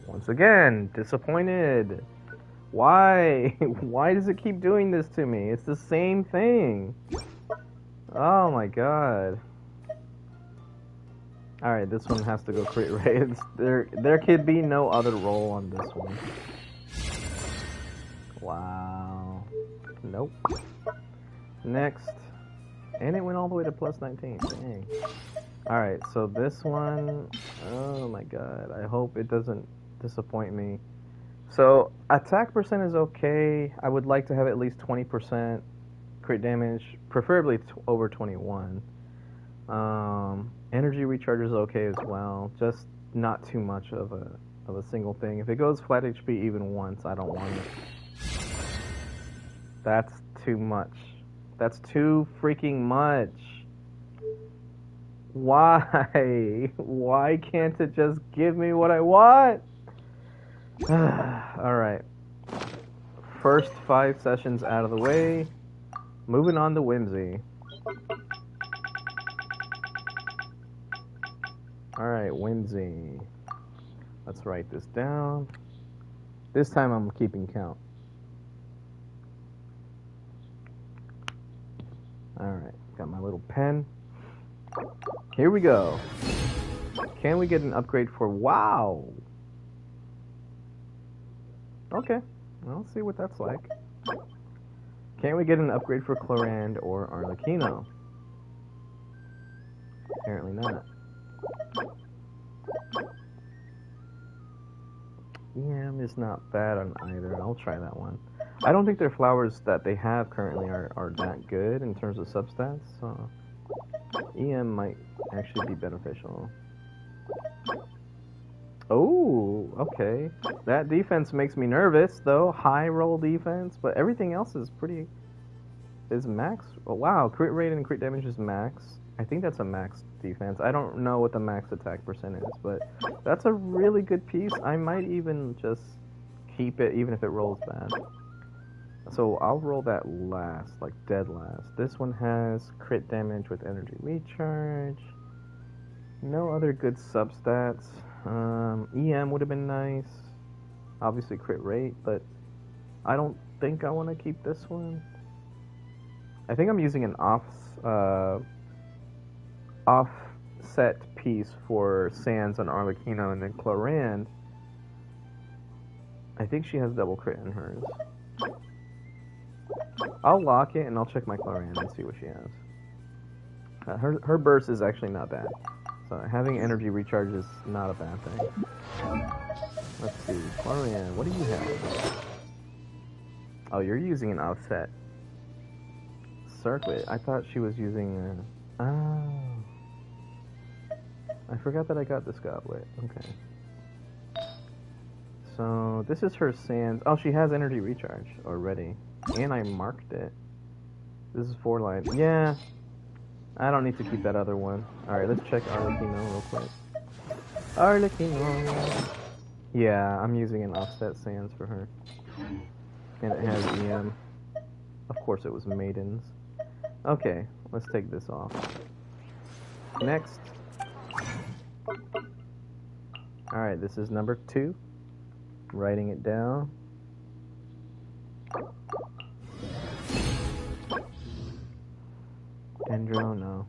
Once again, disappointed. Why? Why does it keep doing this to me? It's the same thing. Oh my god. Alright, this one has to go crit rate. There could be no other roll on this one. Wow. Nope. Next. And it went all the way to +19. Dang. Alright, so this one... Oh my god. I hope it doesn't disappoint me. So, attack percent is okay. I would like to have at least 20% crit damage, preferably over 21. Energy recharge is okay as well, just not too much of a single thing. If it goes flat HP even once, I don't want it. That's too much. That's too freaking much. Why? Why can't it just give me what I want? Alright. First 5 sessions out of the way. Moving on to Whimsy. Alright, Whimsy. Let's write this down. This time I'm keeping count. Alright, got my little pen. Here we go. Can we get an upgrade for... Wow! Okay, well, let's see what that's like. Can we get an upgrade for Clorand or Arlecchino? Apparently not. EM is not bad on either. I'll try that one. I don't think their flowers that they have currently are that good in terms of substats, so EM might actually be beneficial. Oh, okay. That defense makes me nervous, though. High roll defense, but everything else is max. Oh, wow, crit rate and crit damage is max. I think that's a max defense. I don't know what the max attack percent is, but that's a really good piece. I might even just keep it, even if it rolls bad. So I'll roll that last, like dead last. This one has crit damage with energy recharge. No other good substats. EM would have been nice. Obviously crit rate, but I don't think I want to keep this one. I think I'm using an offset piece for Sans on Arlecchino, and then Clorand. I think she has double crit in hers. I'll lock it and I'll check my Clorand and see what she has. Her burst is actually not bad. So having energy recharge is not a bad thing. Let's see. Florian, what do you have? Oh, you're using an offset circlet. I thought she was using a... Oh. I forgot that I got this goblet. Okay. So, this is her sands. Oh, she has energy recharge already. And I marked it. This is 4 line. Yeah. I don't need to keep that other one. Alright, let's check Arlecchino real quick. Arlecchino. Yeah, I'm using an offset sands for her. And it has EM. Of course it was maidens. Okay, let's take this off. Next. Alright, this is number 2. Writing it down. Dendro, no.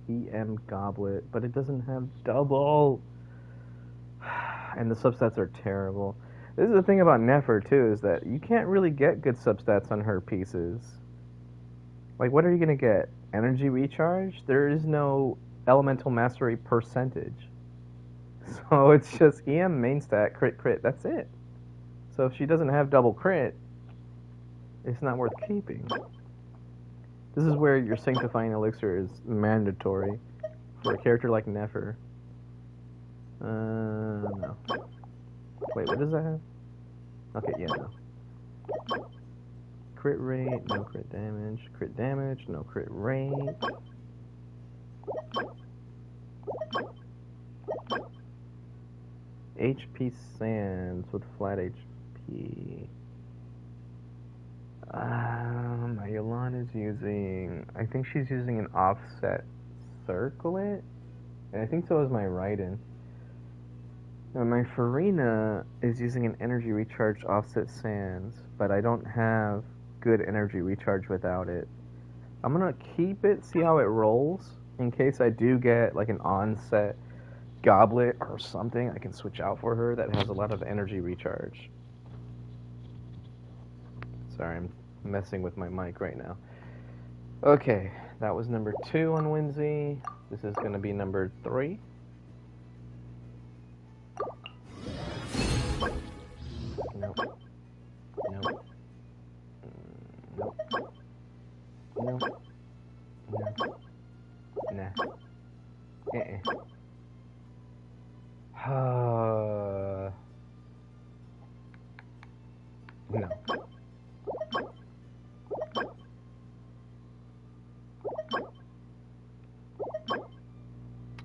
EM goblet, but it doesn't have double. And the substats are terrible. This is the thing about Nefer too, is that you can't really get good substats on her pieces. Like, what are you gonna get? Energy recharge? There is no elemental mastery percentage. So it's just EM main stat, crit, crit, that's it. So if she doesn't have double crit, it's not worth keeping. This is where your sanctifying elixir is mandatory for a character like Nefer. No. Wait, what does that have? Okay, yeah, no. Crit rate, no crit damage, no crit rate. HP Sands with flat HP. My Yolanda is using... I think she's using an offset circlet? And I think so is my Raiden. Now my Farina is using an energy recharge offset sands, but I don't have good energy recharge without it. I'm gonna keep it, see how it rolls, in case I do get like an onset goblet or something I can switch out for her that has a lot of energy recharge. Sorry, I'm messing with my mic right now. Okay, that was number 2 on Whimsy. This is gonna be number 3. Nope. Nope. Nope. Nope. No. Nah. No.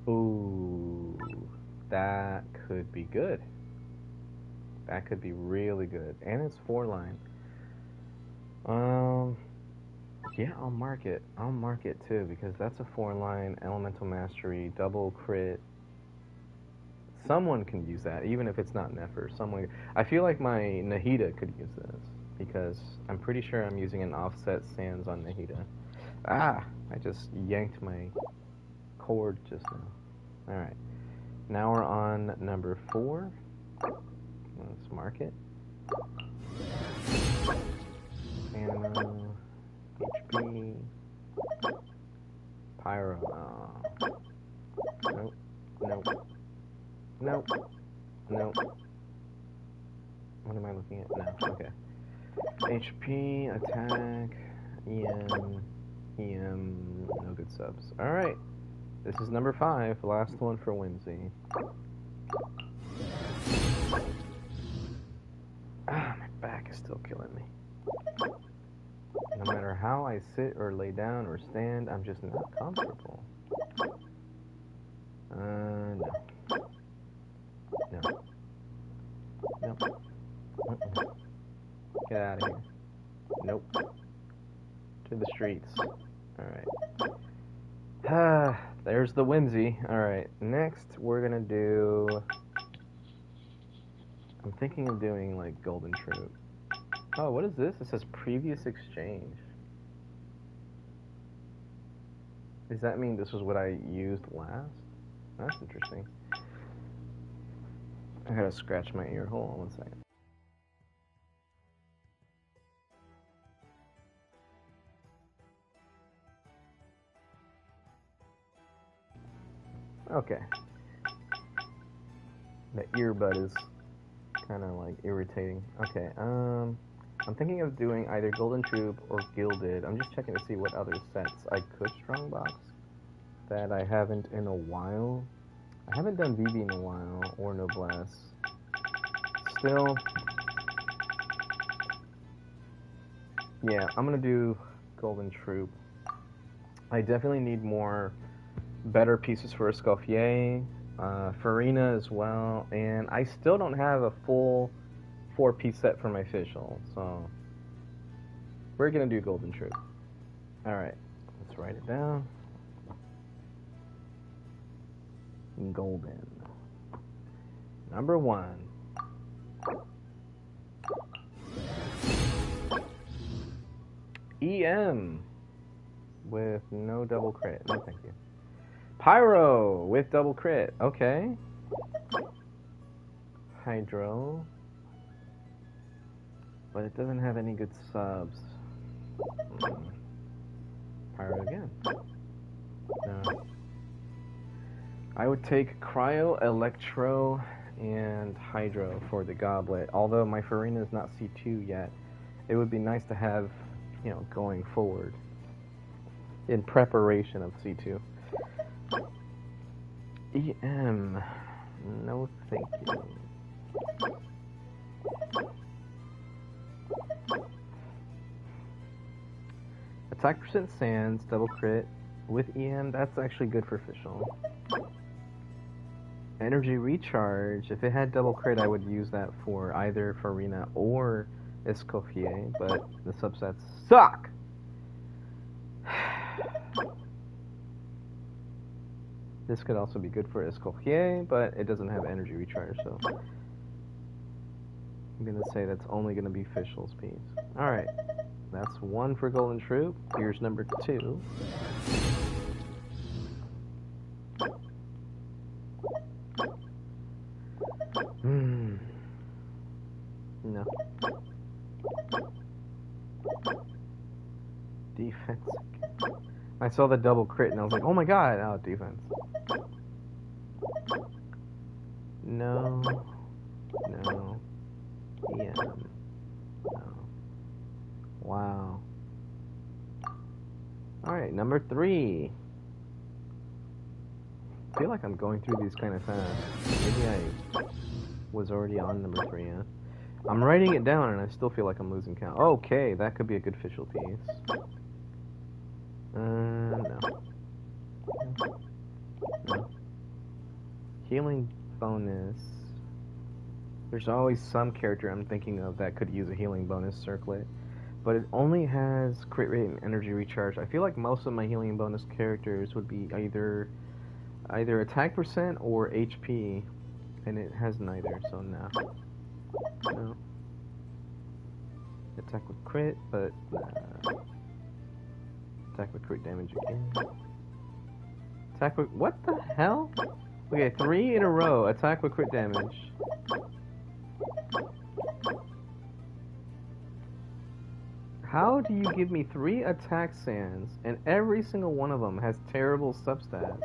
Ooh, that could be good. That could be really good. And it's 4 line. Yeah, I'll mark it. I'll mark it too, because that's a 4 line elemental mastery, double crit. Someone can use that, even if it's not Nefer. Someone. I feel like my Nahida could use this, because I'm pretty sure I'm using an offset sands on Nahida. Ah, I just yanked my cord just now. Alright. Now we're on number 4. Let's mark it. Anima, HP, Pyro. Oh. Nope. Nope. Nope. Nope. What am I looking at? No. Okay. HP, attack, EM, no good subs. Alright. This is number 5, last one for Whimsy. Ah, my back is still killing me. No matter how I sit or lay down or stand, I'm just not comfortable. No. No. Nope. Get out of here. Nope. To the streets. Alright. Ah, there's the Whimsy. Alright, next we're gonna do... I'm thinking of doing, like, Golden Troop. Oh, what is this? It says previous exchange. Does that mean this was what I used last? That's interesting. I gotta scratch my ear. Hold on one second. Okay. The earbud is kind of like irritating. Okay, I'm thinking of doing either Golden Troop or Gilded. I'm just checking to see what other sets I could Strongbox that I haven't in a while. I haven't done VV in a while, or Noblesse. Still, yeah, I'm gonna do Golden Troop. I definitely need more better pieces for Escoffier, Farina as well, and I still don't have a full 4-piece set for my official, so we're gonna do Golden Troop. Alright, let's write it down. Golden. Number 1. EM with no double crit. No, thank you. Pyro with double crit. Okay. Hydro. But it doesn't have any good subs. Pyro again. No. I would take Cryo, Electro, and Hydro for the Goblet. Although my Farina is not C2 yet, it would be nice to have, you know, going forward in preparation of C2. EM. No, thank you. Attack percent Sands, double crit with EM. That's actually good for official. Energy recharge. If it had double crit, I would use that for either Farina or Escoffier, but the subsets suck! This could also be good for Escoffier, but it doesn't have energy recharge, so I'm gonna say that's only gonna be official's piece. Alright, that's 1 for Golden Troop. Here's number 2. No. Defense. I saw the double crit and I was like, oh my god, oh, defense. No. No. Yeah. No. Wow. Alright, number 3. I feel like I'm going through these kind of fast. Maybe I was already on number 3, yeah? I'm writing it down and I still feel like I'm losing count. Okay, that could be a good official piece. No. No. Healing bonus. There's always some character I'm thinking of that could use a healing bonus circlet, but it only has crit rate and energy recharge. I feel like most of my healing bonus characters would be either attack percent or HP, and it has neither, so no. No. Attack with crit, but nah. Attack with crit damage again. Attack with... What the hell? Okay, 3 in a row. Attack with crit damage. How do you give me 3 attack sands, and every single one of them has terrible substats?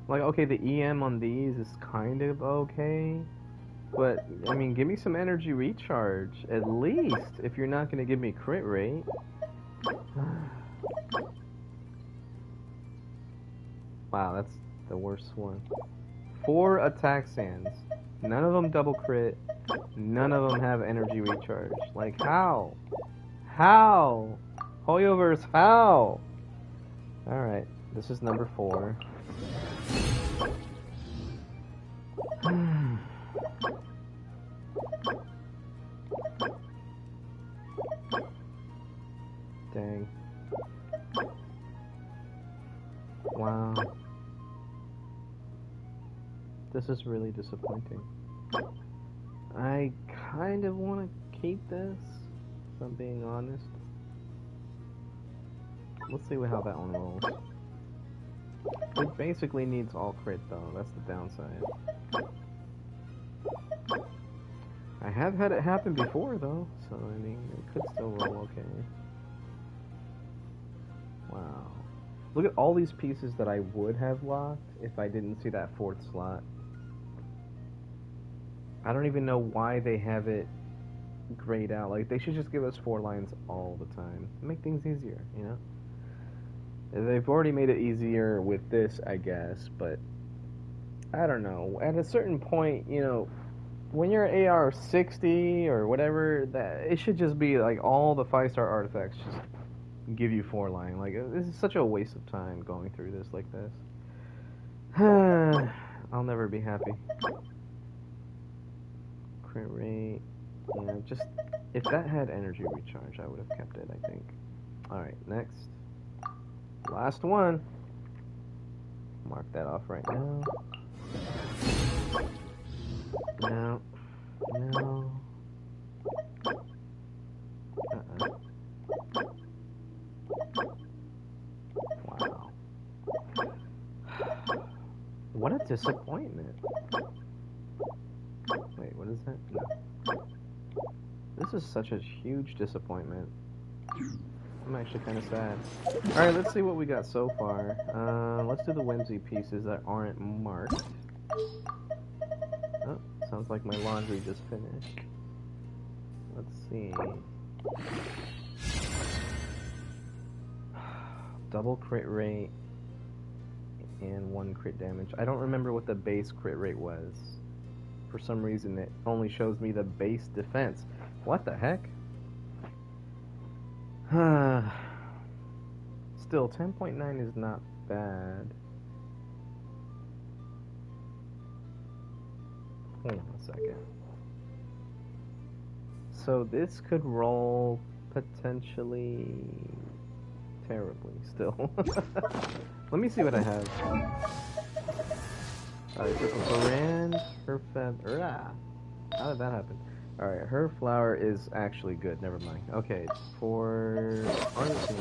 Like, okay, the EM on these is kind of okay, but, I mean, give me some energy recharge, at least, if you're not going to give me crit rate. Wow, that's the worst one. 4 attack sands. None of them double crit. None of them have energy recharge. Like, how? How? Hoyoverse, how? Alright, this is number 4. Dang. Wow. This is really disappointing. I kind of want to keep this, if I'm being honest. Let's see how that one rolls. It basically needs all crit though, that's the downside. I have had it happen before though, so I mean, it could still roll okay. Wow. Look at all these pieces that I would have locked if I didn't see that 4th slot. I don't even know why they have it grayed out. Like, they should just give us 4 lines all the time. Make things easier, you know? They've already made it easier with this, I guess, but I don't know. At a certain point, you know, when you're AR 60 or whatever, that it should just be like all the 5-star artifacts just give you 4 line. Like, this is such a waste of time going through this like this. I'll never be happy. Crit rate, you know, just if that had energy recharge, I would have kept it, I think. Alright, next. Last one. Mark that off right now. No. No. Wow. What a disappointment. Wait, what is that? No. This is such a huge disappointment. I'm actually kind of sad. Alright, let's see what we got so far. Let's do the whimsy pieces that aren't marked. Oh, sounds like my laundry just finished. Let's see. Double crit rate and 1 crit damage. I don't remember what the base crit rate was. For some reason, it only shows me the base defense. What the heck? Still, 10.9 is not bad. Hold on a second. So this could roll potentially terribly still. Let me see what I have. Alright, so Baran, her feather. How did that happen? Alright, her flower is actually good. Never mind. Okay, for Artisan,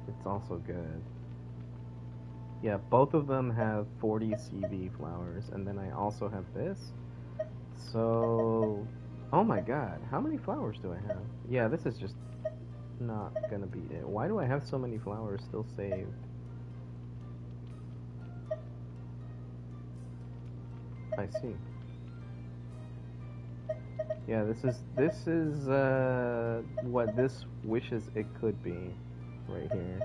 it's also good. Yeah, both of them have 40 CV flowers, and then I also have this. So, oh my god, how many flowers do I have? Yeah, this is just not gonna beat it. Why do I have so many flowers still saved? I see. Yeah, this is what this wishes it could be right here.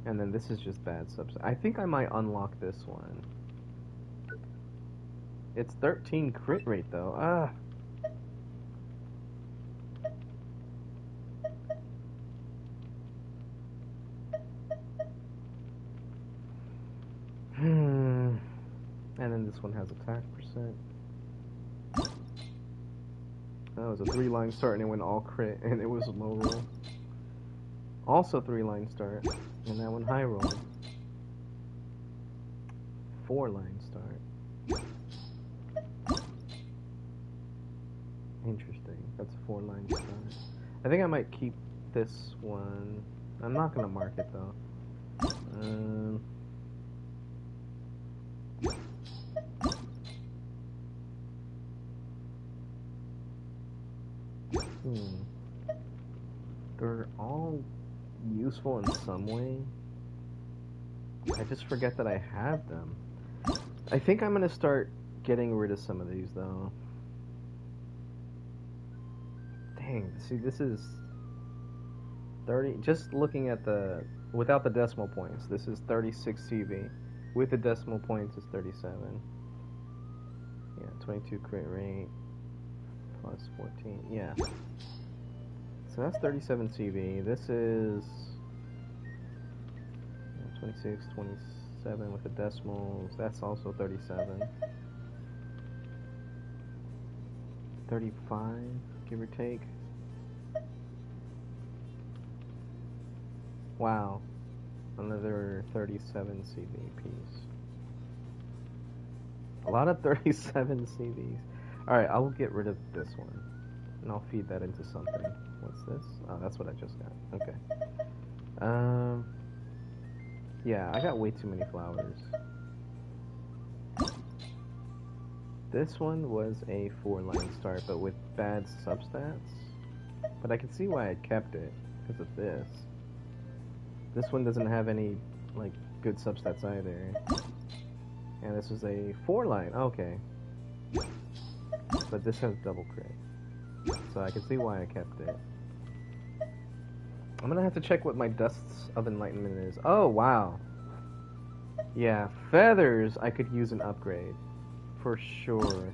And then this is just bad subs. I think I might unlock this one. It's 13 crit rate though. Ah. And then this one has attack percent. That was a 3-line start and it went all crit and it was low roll. Also 3-line start and that one high roll. 4-line start. Interesting. That's a 4-line start. I think I might keep this one. I'm not gonna mark it though. They're all useful in some way. I just forget that I have them. I think I'm gonna start getting rid of some of these though. Dang, see this is 30, just looking at the, without the decimal points, this is 36 CV. With the decimal points, it's 37. Yeah, 22 crit rate, plus 14, yeah. So that's 37 CV. This is 26, 27 with the decimals. That's also 37. 35, give or take. Wow. Another 37 CV piece. A lot of 37 CVs. Alright, I will get rid of this one. And I'll feed that into something. What's this? Oh, that's what I just got. Okay. Yeah, I got way too many flowers. This one was a 4-line start, but with bad substats. But I can see why I kept it, because of this. This one doesn't have any, like, good substats either. And this is a 4-line. Okay. But this has double crit. So I can see why I kept it. I'm gonna have to check what my Dusts of Enlightenment is. Oh, wow. Yeah, feathers I could use an upgrade. For sure.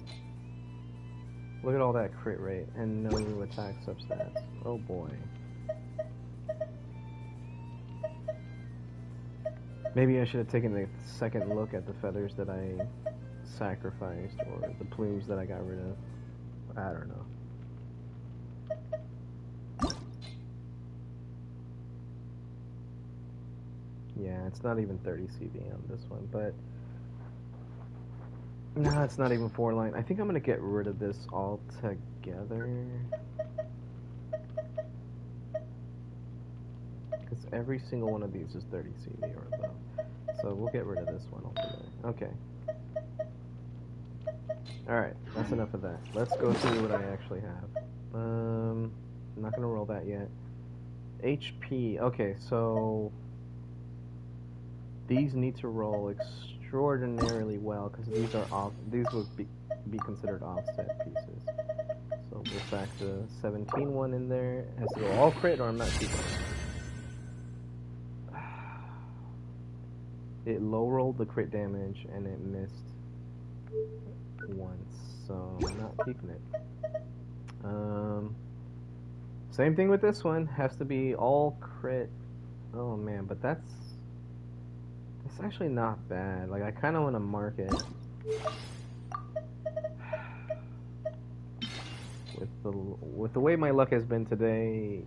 Look at all that crit rate and no attack substats. Oh boy. Maybe I should have taken a second look at the feathers that I sacrificed or the plumes that I got rid of. I don't know. Yeah, it's not even 30 CV on this one, but no, it's not even 4-line. I think I'm gonna get rid of this altogether. Because every single one of these is 30 CV or above. So we'll get rid of this one altogether. Okay. Alright, that's enough of that. Let's go through what I actually have. I'm not gonna roll that yet. HP. Okay, so these need to roll extraordinarily well because these are off. These would be considered offset pieces. So we'll sack the 17 one in there. It has to go all crit, or I'm not keeping it. It low rolled the crit damage and it missed once, so I'm not keeping it. Same thing with this one. Has to be all crit. Oh man, but that's actually not bad. Like, I kind of want to mark it with the way my luck has been today.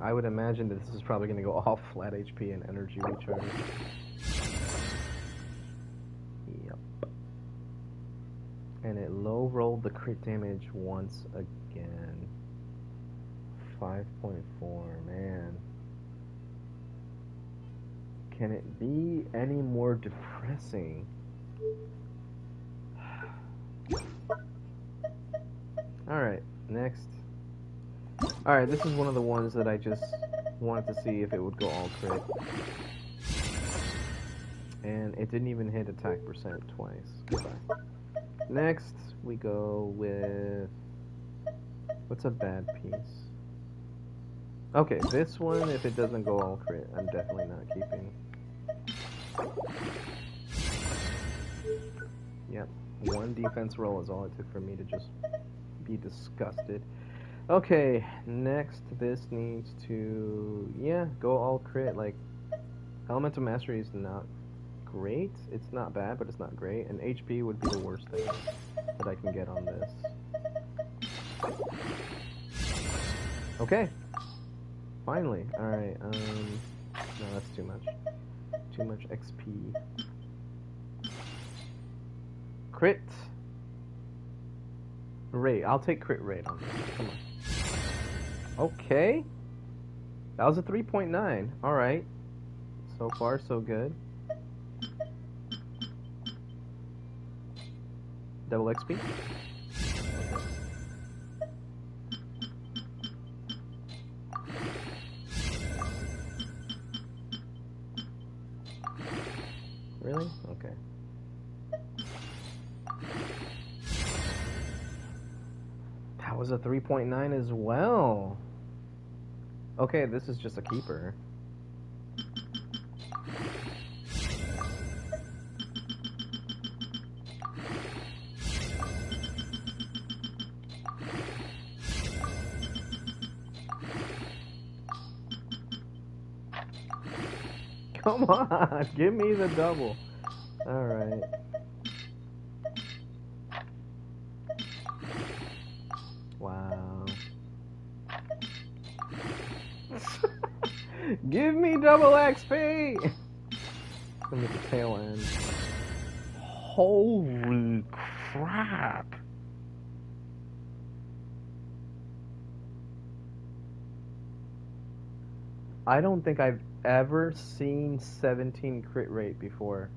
I would imagine that this is probably going to go all flat HP and energy recharge. Yep. And it low rolled the crit damage once again. 5.4, man. Can it be any more depressing? Alright, next. Alright, this is one of the ones that I just wanted to see if it would go all crit. And it didn't even hit attack percent twice. Goodbye. Next, we go with... what's a bad piece? Okay, this one, if it doesn't go all crit, I'm definitely not keeping. Yep, one defense roll is all it took for me to just be disgusted. Okay, next, this needs to, yeah, go all crit. Like, Elemental Mastery is not great. It's not bad, but it's not great. And HP would be the worst thing that I can get on this. Okay. Finally. Alright, no, that's too much. Too much XP. Crit rate. I'll take crit rate on this. Come on. Okay. That was a 3.9. Alright. So far, so good. Double XP. Really? Okay. That was a 3.9 as well. Okay, this is just a keeper. Come on, give me the double. Alright. Wow. Give me double XP! Let me get the tail end. Holy crap! I don't think I've ever seen 17 crit rate before.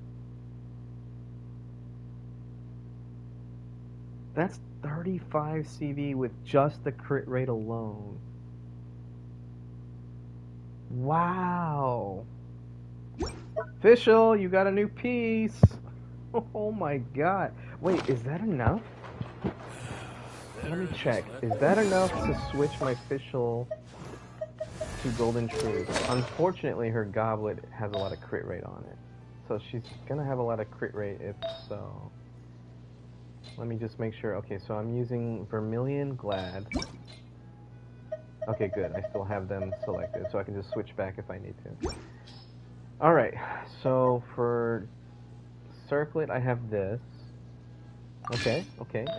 That's 35 CV with just the crit rate alone. Wow. Official, you got a new piece. Oh my god. Wait, is that enough? Let me check. Is that enough to switch my official to Golden Truth? Unfortunately, her goblet has a lot of crit rate on it. So she's gonna have a lot of crit rate if so. Let me just make sure. Okay, so I'm using Vermilion Glad. Okay, good. I still have them selected, so I can just switch back if I need to. Alright, so for Circlet, I have this. Okay.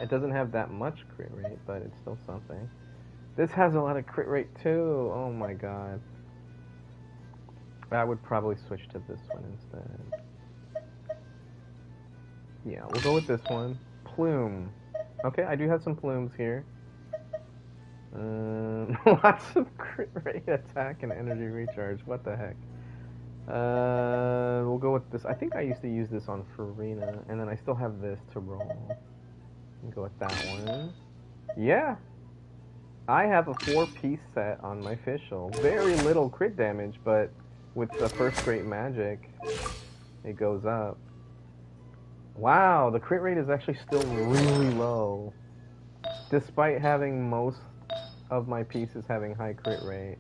It doesn't have that much crit rate, but it's still something. This has a lot of crit rate too. Oh my god. I would probably switch to this one instead. Yeah, we'll go with this one. Plume. Okay, I do have some plumes here. Lots of crit rate attack and energy recharge. What the heck? We'll go with this. I think I used to use this on Farina, and then I still have this to roll. We'll go with that one. Yeah! I have a 4-piece set on my official. Very little crit damage, but with the first great magic, it goes up. Wow, the crit rate is actually still really low. Despite having most of my pieces having high crit rate.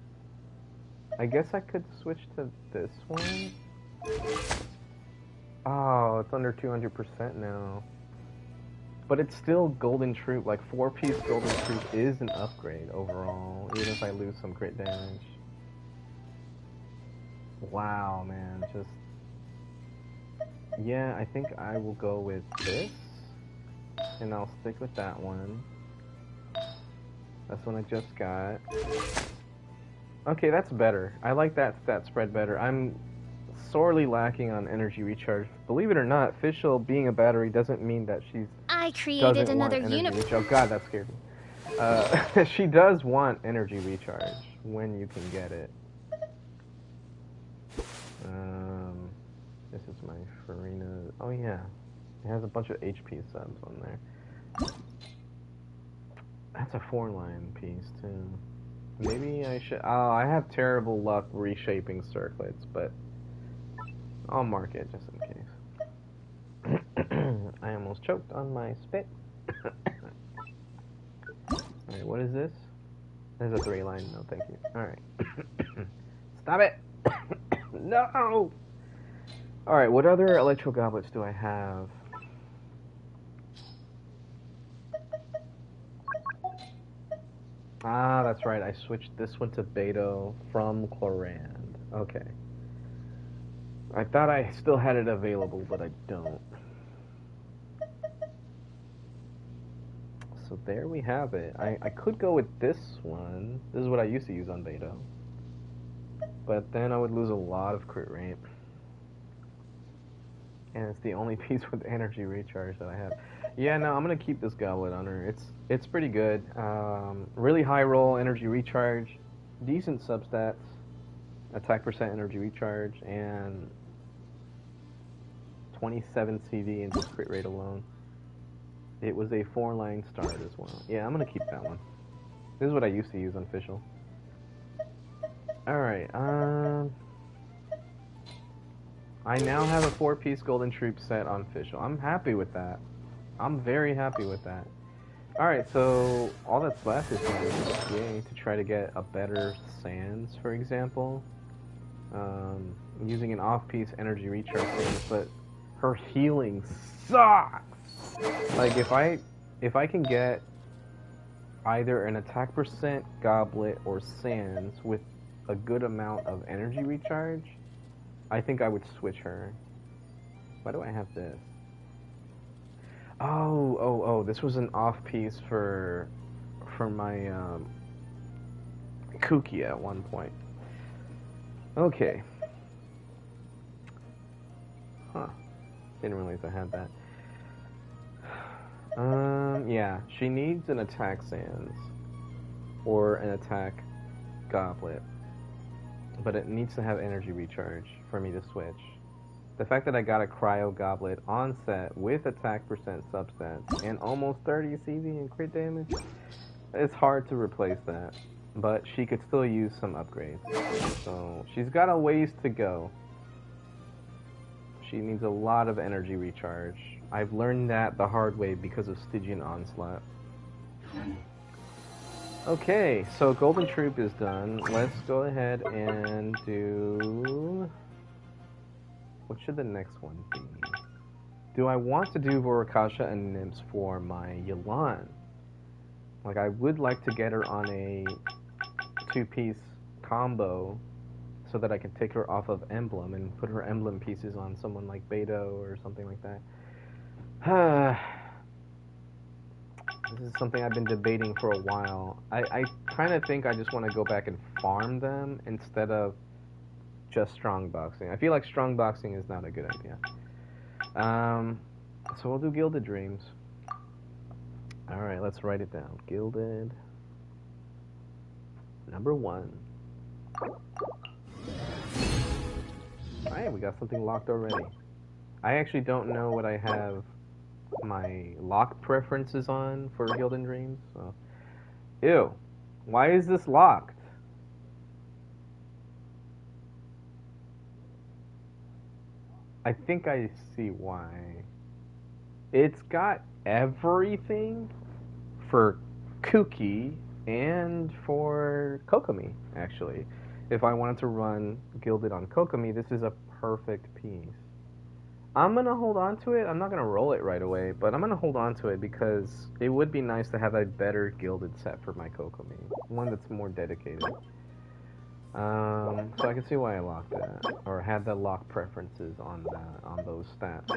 I guess I could switch to this one. Oh, it's under 200% now. But it's still Golden Troop. Like 4-piece Golden Troop is an upgrade overall, even if I lose some crit damage. Wow, man, just... Yeah, I think I will go with this. And I'll stick with that one. That's one I just got. Okay, that's better. I like that stat spread better. I'm sorely lacking on energy recharge. Believe it or not, official being a battery doesn't mean that she's I created another universe. Oh god, that scared me. She does want energy recharge when you can get it. This is my Farina. Oh yeah, it has a bunch of HP subs on there. That's a 4-line piece too. Maybe I should... Oh, I have terrible luck reshaping circlets, but I'll mark it just in case. I almost choked on my spit. Alright, what is this? There's a 3-line. No, thank you. Alright. Stop it! No! Alright, what other electro goblets do I have? Ah, that's right. I switched this one to Beto from Chlorand. Okay. I thought I still had it available, but I don't. So there we have it. I could go with this one. This is what I used to use on Beto. But then I would lose a lot of crit rate. And it's the only piece with energy recharge that I have. Yeah, no, I'm gonna keep this goblet on her. It's pretty good. Really high roll, energy recharge, decent substats, attack percent, energy recharge, and 27 CV and just crit rate alone. It was a 4-line start as well. Yeah, I'm gonna keep that one. This is what I used to use on official. All right. I now have a 4-piece Golden Troop set on official. I'm happy with that. I'm very happy with that. Alright, so all that's left is to try to get a better Sands, for example. Using an off-piece energy recharge Sands, but her healing sucks! Like, if I can get either an attack percent goblet or Sands with a good amount of energy recharge, I think I would switch her. Why do I have this? Oh, this was an off piece for my Kuki at one point. Okay. Huh. Didn't realize I had that. Yeah, she needs an attack Sands or an attack goblet. But it needs to have energy recharge for me to switch. The fact that I got a cryo goblet on set with attack percent substats and almost 30 CV and crit damage, it's hard to replace that. But she could still use some upgrades. So she's got a ways to go. She needs a lot of energy recharge. I've learned that the hard way because of Stygian Onslaught. Okay, so Golden Troop is done. Let's go ahead and do... What should the next one be? Do I want to do Vorakasha and Nymphs for my Yelan? Like, I would like to get her on a two-piece combo so that I can take her off of Emblem and put her Emblem pieces on someone like Beto or something like that. This is something I've been debating for a while. I kind of think I just want to go back and farm them instead of just strongboxing. I feel like strongboxing is not a good idea. So we'll do Gilded Dreams. Alright, let's write it down. Gilded. Number 1. Alright, we got something locked already. I actually don't know what I have my lock preferences on for Gilded Dreams. So. Ew. Why is this locked? I think I see why. It's got everything for Kuki and for Kokomi, actually. If I wanted to run Gilded on Kokomi, this is a perfect piece. I'm going to hold on to it. I'm not going to roll it right away, but I'm going to hold on to it because it would be nice to have a better Gilded set for my Kokomi. One that's more dedicated. So I can see why I locked that, or had the lock preferences on that, on those stats.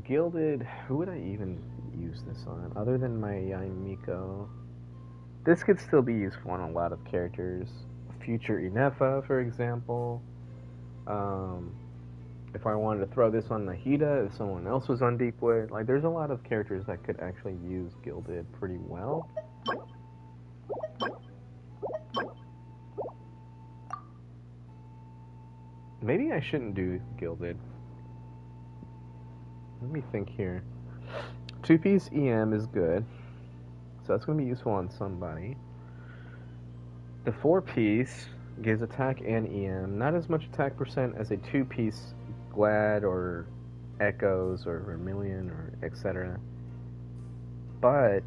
Gilded, who would I even use this on, other than my Yaimiko? This could still be useful on a lot of characters. Future Inefa, for example. If I wanted to throw this on Nahida, if someone else was on Deepwood, like there's a lot of characters that could actually use Gilded pretty well. Maybe I shouldn't do Gilded. Let me think here. 2-piece EM is good, so that's going to be useful on somebody. The 4-piece gives attack and EM, not as much attack percent as a 2-piece Glad or Echoes or Vermilion or etc. But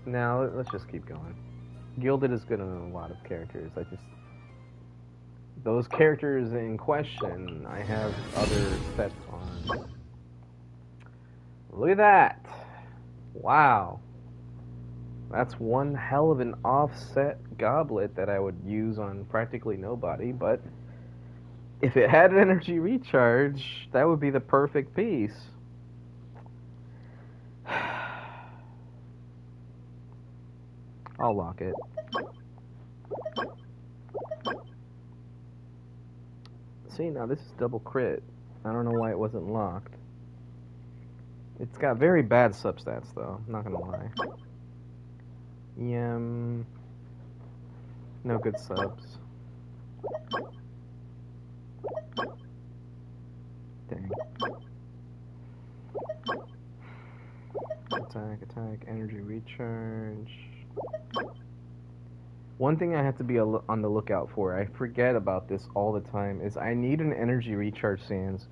now let's just keep going. Gilded is good on a lot of characters. Those characters in question, I have other sets on. Look at that! Wow. That's one hell of an offset goblet that I would use on practically nobody, but if it had an energy recharge, that would be the perfect piece. I'll lock it. See, now this is double crit. I don't know why it wasn't locked. It's got very bad substats, though. I'm not gonna lie. No good subs. Dang. Attack, energy recharge. One thing I have to be on the lookout for, I forget about this all the time, is I need an energy recharge sands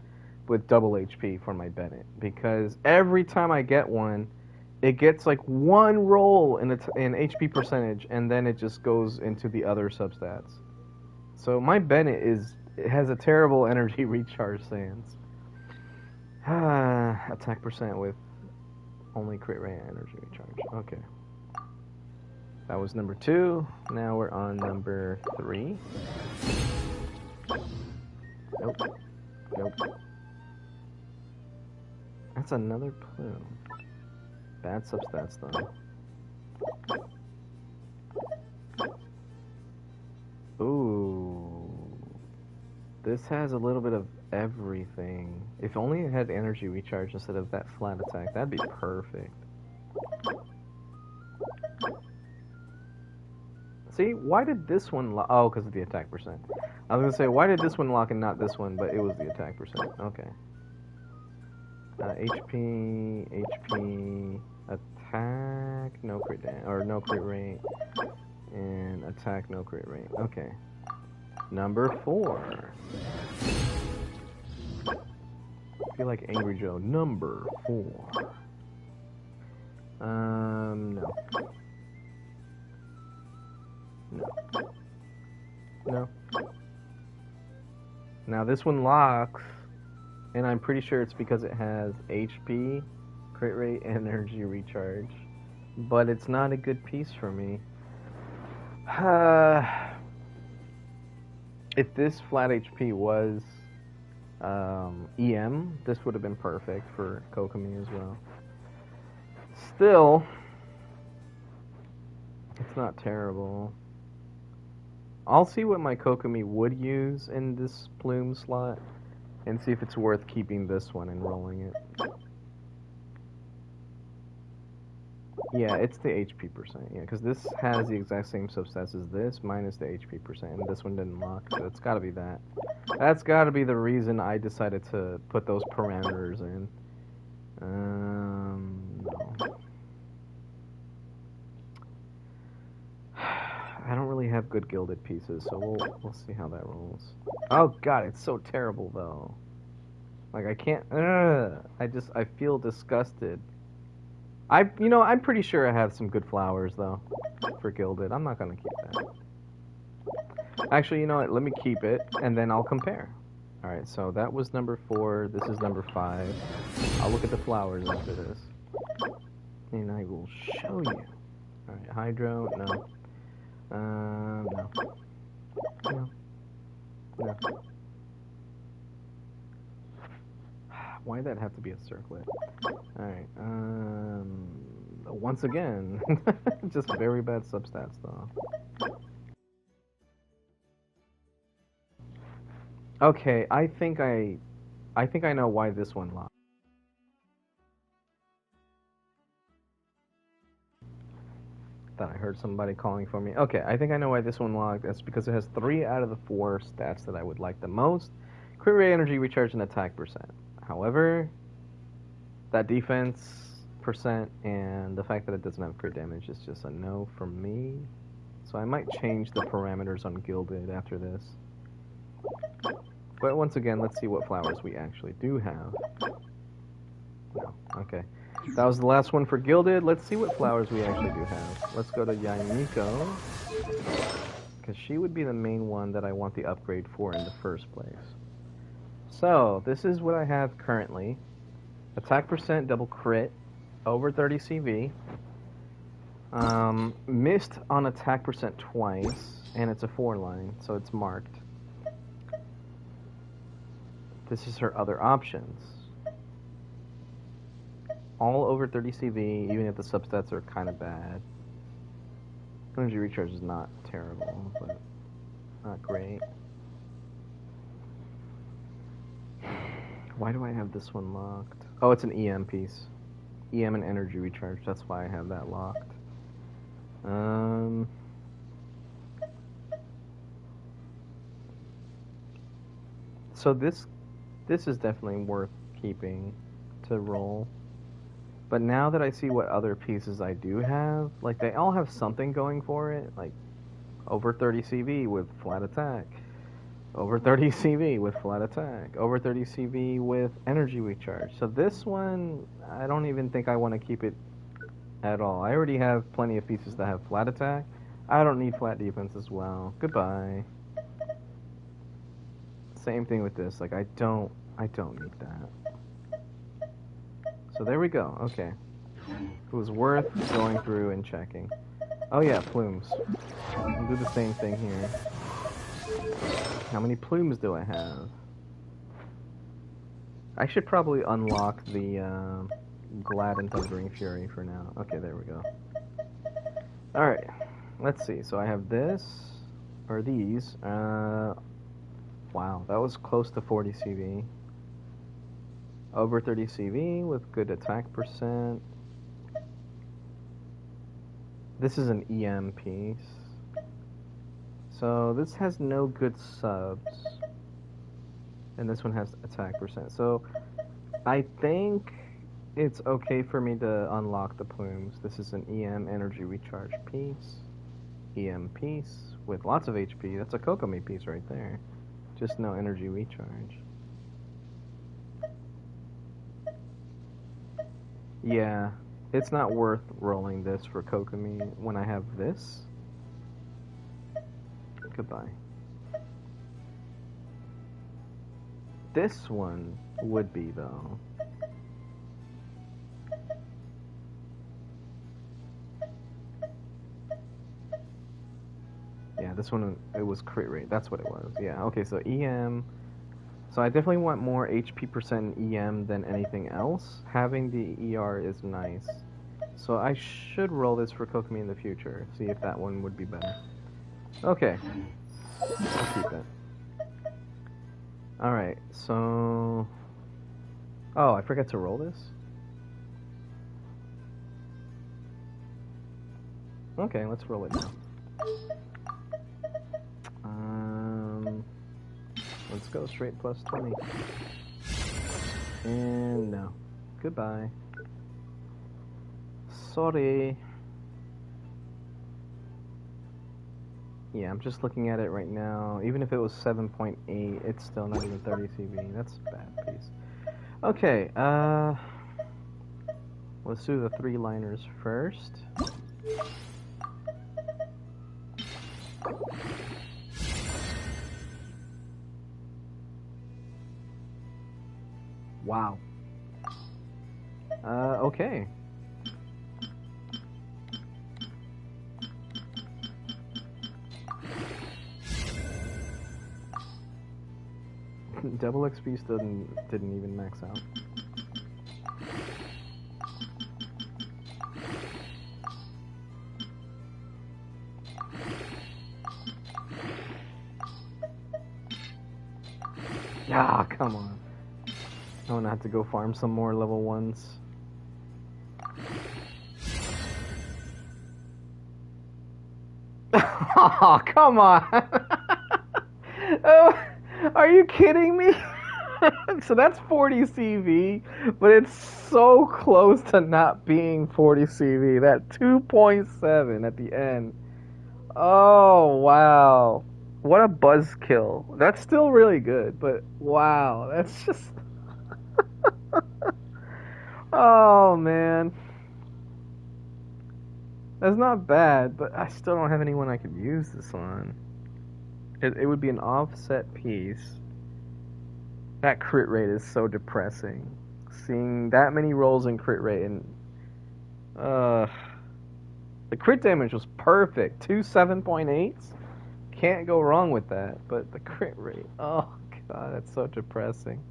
with double HP for my Bennett, because every time I get one, it gets like one roll in HP percentage, and then it just goes into the other substats. So my Bennett has a terrible energy recharge sands. Attack percent with only crit rate energy recharge. Okay. That was number 2. Now we're on number 3. Nope. That's another plume. Bad substats though. Ooh. This has a little bit of everything. If only it had energy recharge instead of that flat attack, that'd be perfect. See, why did this one lock? Oh, because of the attack percent. I was gonna say, why did this one lock and not this one? But it was the attack percent. Okay. HP, attack, no crit or no crit rate, and attack, no crit rate. Okay. Number 4. I feel like Angry Joe. Number 4. No. No. No. Now this one locks, and I'm pretty sure it's because it has HP, crit rate, and energy recharge. But it's not a good piece for me. If this flat HP was EM, this would have been perfect for Kokomi as well. Still, it's not terrible. I'll see what my Kokomi would use in this plume slot and see if it's worth keeping this one and rolling it. Yeah, it's the HP percent. Yeah, because this has the exact same substats as this, minus the HP percent, and this one didn't lock, so it's got to be that. That's got to be the reason I decided to put those parameters in. No. I don't really have good gilded pieces, so we'll see how that rolls. Oh god, it's so terrible though. Like I can't. I feel disgusted. I'm pretty sure I have some good flowers though for gilded. I'm not gonna keep that. Actually, you know what? Let me keep it, and then I'll compare. All right, so that was number 4. This is number 5. I'll look at the flowers after this, and I will show you. All right, hydro, no. No. No. No. Why'd that have to be a circlet? Alright, once again, just very bad substats though. Okay, I think I know why this one locked. Thought I heard somebody calling for me. Okay, I think I know why this one locked. That's because it has 3 out of the 4 stats that I would like the most. Crit rate, energy recharge, and attack percent. However, that defense percent and the fact that it doesn't have crit damage is just a no from me. So I might change the parameters on Gilded after this. But once again, let's see what flowers we actually do have. No, okay. That was the last one for Gilded. Let's see what flowers we actually do have. Let's go to Yaimiko, because she would be the main one that I want the upgrade for in the first place. So, this is what I have currently. Attack percent, double crit, over 30 CV. Missed on attack percent twice, and it's a 4-line, so it's marked. This is her other options. All over 30 CV, even if the substats are kind of bad. Energy recharge is not terrible, but not great. Why do I have this one locked? Oh, it's an EM piece. EM and energy recharge, that's why I have that locked. So this is definitely worth keeping to roll. But now that I see what other pieces I do have, like they all have something going for it, like over 30 CV with flat attack, over 30 CV with flat attack, over 30 CV with energy recharge. So this one, I don't even think I want to keep it at all. I already have plenty of pieces that have flat attack. I don't need flat defense as well. Goodbye. Same thing with this. Like I don't need that. So there we go. Okay. It was worth going through and checking. Oh yeah, plumes. I'll do the same thing here. How many plumes do I have? I should probably unlock the Glad and Thundering Fury for now. Okay, there we go. Alright. Let's see. So I have this, or these. Wow, that was close to 40 CV. Over 30 CV with good attack percent. This is an EM piece. So this has no good subs. And this one has attack percent. So I think it's okay for me to unlock the plumes. This is an EM energy recharge piece. EM piece with lots of HP. That's a Kokomi piece right there. Just no energy recharge. Yeah, it's not worth rolling this for Kokomi when I have this. Goodbye. This one would be, though. Yeah, this one, it was crit rate. That's what it was. Yeah, okay, so EM. So I definitely want more HP percent in EM than anything else. Having the ER is nice. So I should roll this for Kokomi in the future. See if that one would be better. Okay. I'll keep it. Alright, so... Oh, I forgot to roll this? Okay, let's roll it now. Let's go straight plus 20. And no. Goodbye. Sorry. Yeah, I'm just looking at it right now. Even if it was 7.8, it's still not even 30 CV. That's a bad piece. Okay, let's do the 3-liners first. Wow. Okay. Double XP didn't even max out. Ah, come on. I'm gonna have to go farm some more level 1s. Oh, come on! Oh, are you kidding me? So that's 40 CV, but it's so close to not being 40 CV. That 2.7 at the end. Oh, wow. What a buzzkill. That's still really good, but wow, that's just... Oh, man. That's not bad, but I still don't have anyone I could use this on. It would be an offset piece. That crit rate is so depressing. Seeing that many rolls in crit rate and... the crit damage was perfect. 2 7.8s. Can't go wrong with that. But the crit rate... Oh, God, that's so depressing.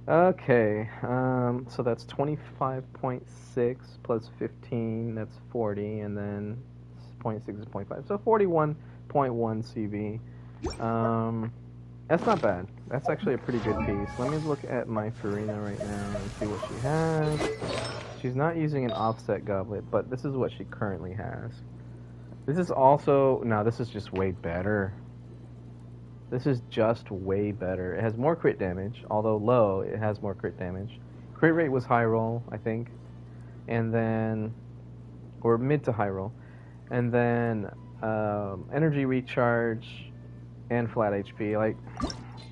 Okay, so that's 25.6 plus 15, that's 40, and then 0.6 is 0.5, so 41.1 CV. That's not bad. That's actually a pretty good piece. Let me look at my Farina right now and see what she has. She's not using an offset goblet, but this is what she currently has. This is also... No, this is just way better. This is just way better. It has more crit damage, although low, it has more crit damage. Crit rate was high roll, I think. And then... Or mid to high roll. And then... energy recharge and flat HP. Like...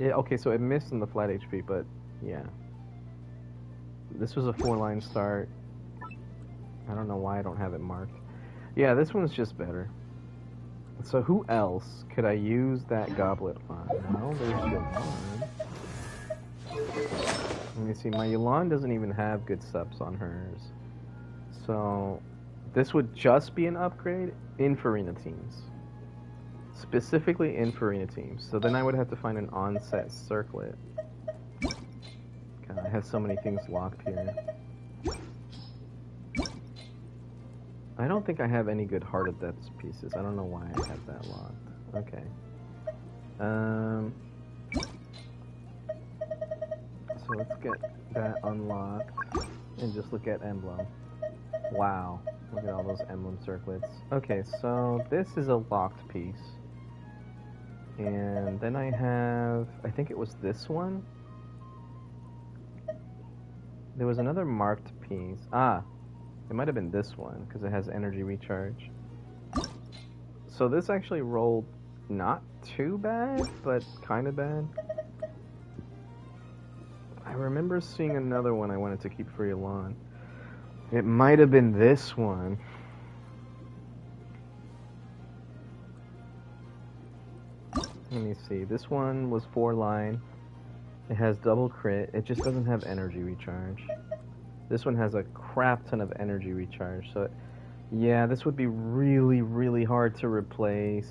okay, so it missed in the flat HP, but... Yeah. This was a 4-line start. I don't know why I don't have it marked. Yeah, this one's just better. So who else could I use that goblet on? Well, there's Yolan. Let me see, my Yolan doesn't even have good subs on hers. So this would just be an upgrade in Farina teams. Specifically in Farina teams. So then I would have to find an onset circlet. God, I have so many things locked here. I don't think I have any good Heart of Deaths pieces. I don't know why I have that locked. Okay. So let's get that unlocked and just look at emblem. Wow. Look at all those emblem circlets. Okay, so this is a locked piece. And then I have, I think it was this one. There was another marked piece. Ah, it might have been this one because it has energy recharge. So this actually rolled not too bad, but kind of bad. I remember seeing another one I wanted to keep for Elon. It might have been this one. Let me see. This one was 4-line. It has double crit. It just doesn't have energy recharge. This one has a crap ton of energy recharge. So, yeah, this would be really, really hard to replace.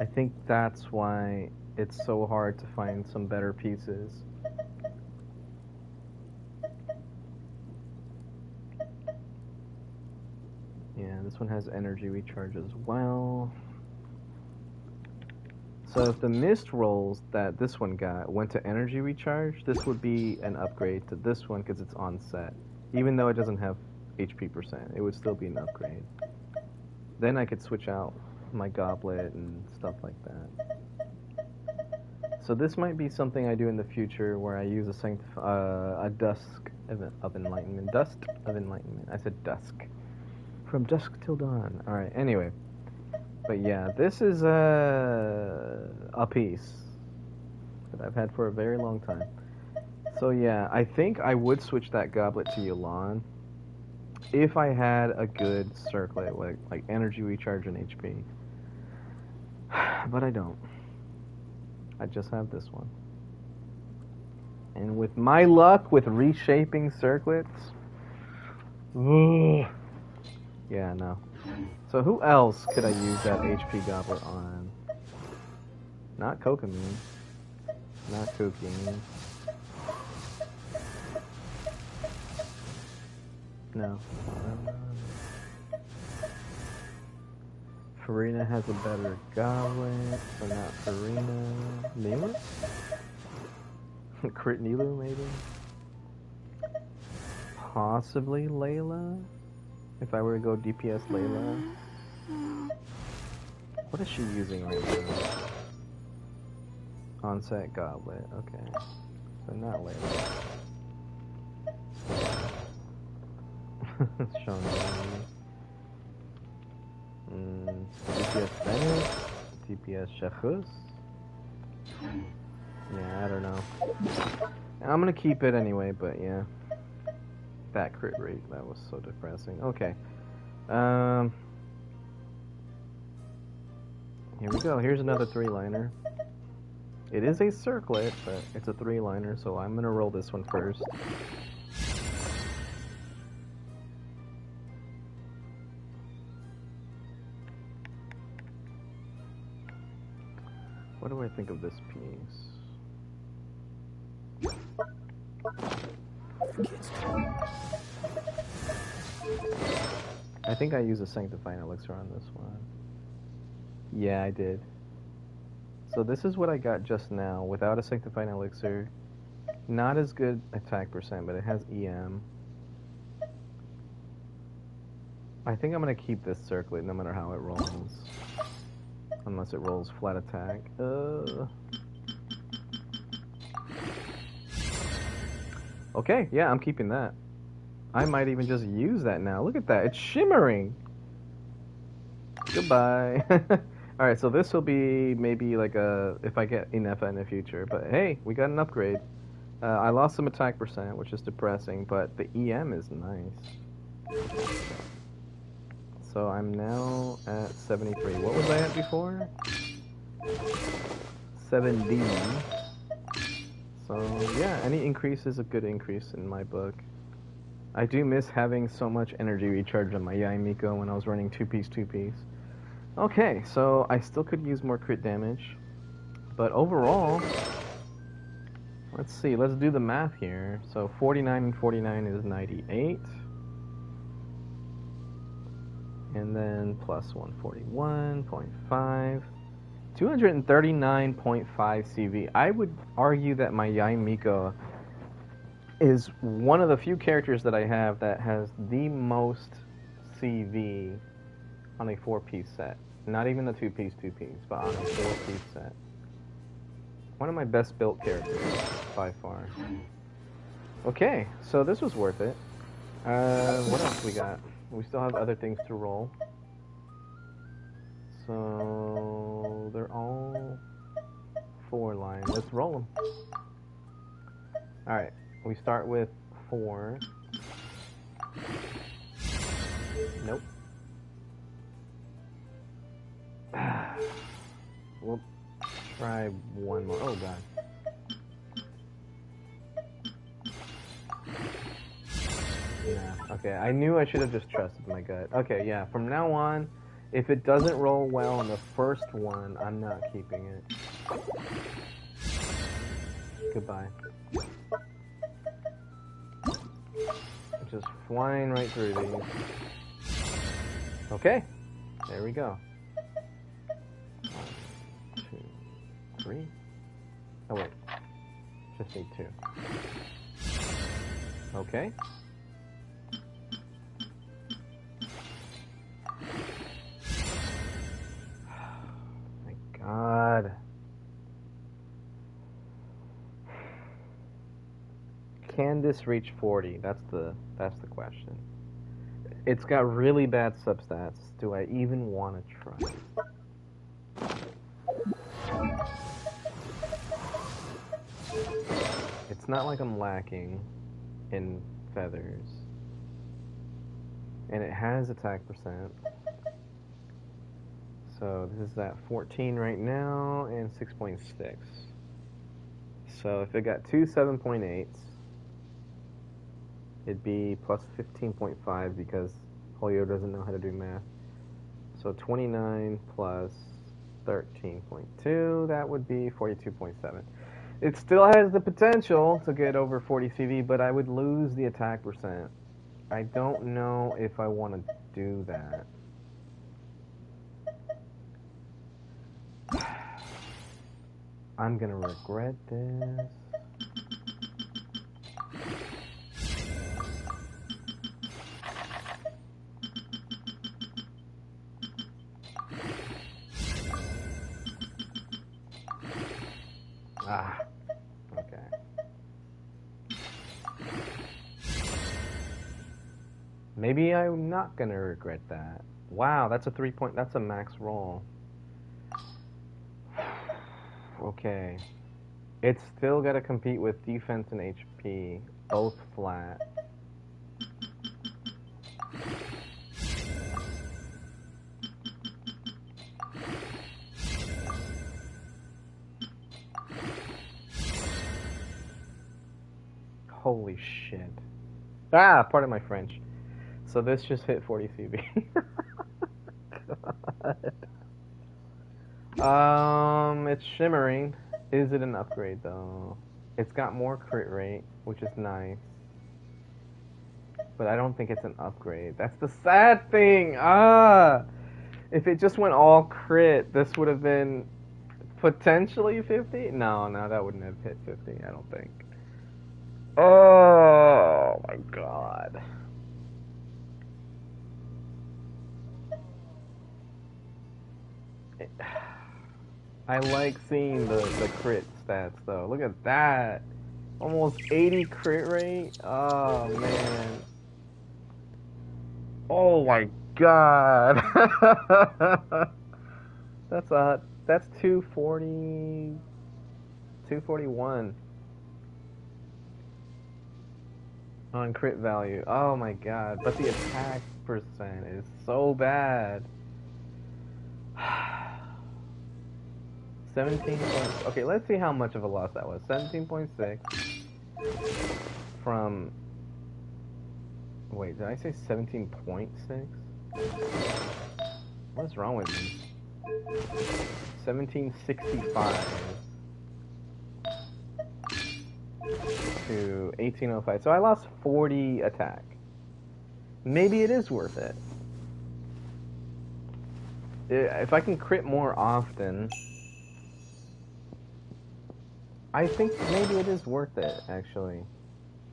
I think that's why it's so hard to find some better pieces. Yeah, this one has energy recharge as well. So if the mist rolls that this one got went to energy recharge, this would be an upgrade to this one because it's on set. Even though it doesn't have HP percent, it would still be an upgrade. Then I could switch out my goblet and stuff like that. So this might be something I do in the future where I use a dusk of enlightenment. Dust of enlightenment. I said dusk. From dusk till dawn. Alright, anyway. But yeah, this is a piece that I've had for a very long time. So yeah, I think I would switch that goblet to Yulan if I had a good circlet, like energy recharge and HP. But I don't. I just have this one. And with my luck with reshaping circlets, yeah, no. So who else could I use that HP goblet on? Not Kokamine. Not Kokamine. No. Farina has a better goblet, so not Farina. Nilu? Crit Nilu, maybe? Possibly Layla? If I were to go DPS Layla. What is she using right now? Onset Goblet, okay. So not Layla. Sean DPS Bennett? DPS Shechus? Yeah, I don't know. I'm gonna keep it anyway, but yeah. That crit rate, that was so depressing. Okay. Here we go. Here's another 3-liner. It is a circlet, but it's a 3-liner, so I'm gonna roll this one first. What do I think of this piece? I think I used a Sanctifying Elixir on this one. Yeah, I did. So this is what I got just now, without a Sanctifying Elixir. Not as good attack percent, but it has EM. I think I'm going to keep this circlet no matter how it rolls. Unless it rolls flat attack. Okay, yeah, I'm keeping that. I might even just use that now. Look at that. It's shimmering. Goodbye. Alright, so this will be maybe like a... if I get enough in the future. But hey, we got an upgrade. I lost some attack percent, which is depressing, but the EM is nice. So I'm now at 73. What was I at before? 70. So yeah, any increase is a good increase in my book. I do miss having so much energy recharge on my Yai Miko when I was running 2-piece, 2-piece. Okay, so I still could use more crit damage. But overall, let's see, let's do the math here. So 49 and 49 is 98. And then plus 141.5. 239.5 CV. I would argue that my Yai Miko is one of the few characters that I have that has the most CV on a 4-piece set. Not even a two-piece, but on a four-piece set. One of my best built characters, by far. Okay, so this was worth it. What else we got? We still have other things to roll. So they're all 4 line. Let's roll them. Alright, we start with 4. Nope. We'll try one more. Oh god. Yeah, okay. I knew I should have just trusted my gut. Okay, yeah, from now on, if it doesn't roll well on the first one, I'm not keeping it. Goodbye. Just flying right through these. Okay, there we go. 1, 2, 3. Oh wait, just need 2. Okay. My God. Can this reach 40? That's the question. It's got really bad substats. Do I even want to try? It's not like I'm lacking in feathers. And it has attack percent. So this is at 14 right now and 6.6. So if it got 2 7.8s, it'd be plus 15.5 because Julio doesn't know how to do math. So 29 plus 13.2, that would be 42.7. It still has the potential to get over 40 CV, but I would lose the attack percent. I don't know if I want to do that. I'm gonna regret this. Ah, okay. Maybe I'm not gonna regret that. Wow, that's a 3-point, that's a max roll. Okay. It's still gotta compete with defense and HP, both flat. Holy shit. Ah, pardon my French. So this just hit 40 CV. God. It's shimmering. Is it an upgrade though? It's got more crit rate, which is nice. But I don't think it's an upgrade. That's the sad thing. Ah! If it just went all crit, this would have been potentially 50? No, that wouldn't have hit 50, I don't think. Oh my god. I like seeing the crit stats though. Look at that. Almost 80 crit rate. Oh man. Oh my god. That's 240 241 on crit value. Oh my god. But the attack percent is so bad. 17 points. Okay, let's see how much of a loss that was. 17.6 from... Wait, did I say 17.6? What's wrong with me? 1765 to 1805. So I lost 40 attack. Maybe it is worth it. If I can crit more often... I think maybe it is worth it, actually.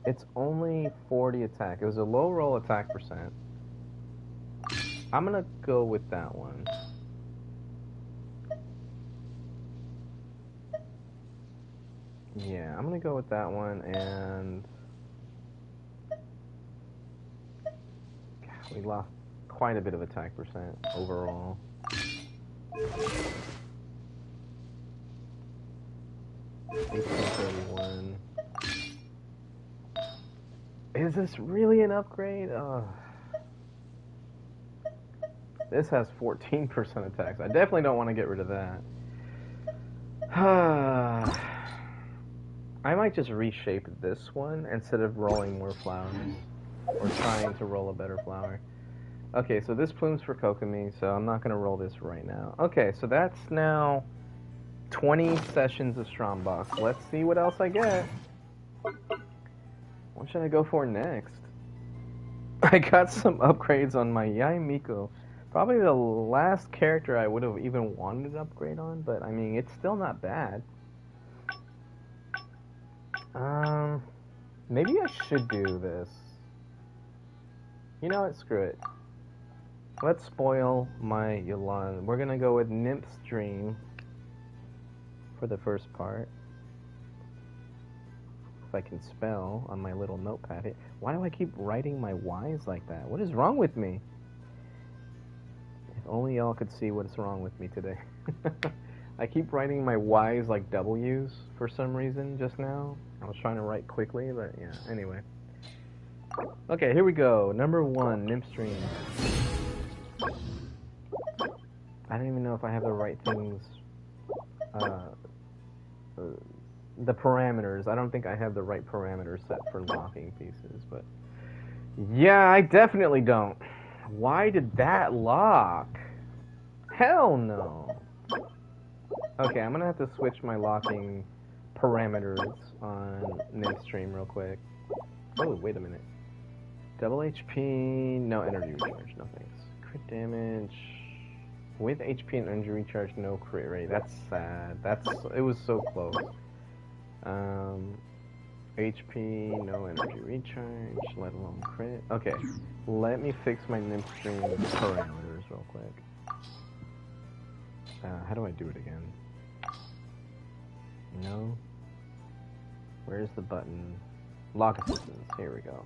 It's only 40 attack. It was a low roll attack percent. I'm gonna go with that one. Yeah, I'm gonna go with that one, and we lost quite a bit of attack percent overall. 1831. Is this really an upgrade? This has 14% attacks. I definitely don't want to get rid of that. I might just reshape this one instead of rolling more flowers. Or trying to roll a better flower. Okay, so this plume's for Kokomi, so I'm not going to roll this right now. Okay, so that's now 20 sessions of Strongbox. Let's see what else I get. What should I go for next? I got some upgrades on my Yai Miko. Probably the last character I would have even wanted an upgrade on, but I mean, it's still not bad. Maybe I should do this. You know what? Screw it. Let's spoil my Yolan. We're gonna go with Nymph's Dream for the first part. If I can spell on my little notepad here. Why do I keep writing my Y's like that? What is wrong with me? If only y'all could see what's wrong with me today. I keep writing my Y's like W's for some reason just now. I was trying to write quickly, but yeah, anyway. Okay, here we go. Number 1, Nymph's Dream. I don't even know if I have the right things. The parameters. I don't think I have the right parameters set for locking pieces, but yeah, I definitely don't. Why did that lock? Hell no. Okay, I'm gonna have to switch my locking parameters on Nymph's Dream real quick. Oh, wait a minute. Double HP, no energy recharge, no thanks. Crit damage. With HP and energy recharge, no crit rate. That's sad. It was so close. HP, no energy recharge, let alone crit. Okay, let me fix my Nymph's Dream parameters real quick. How do I do it again? No. Where's the button? Lock assistance. Here we go.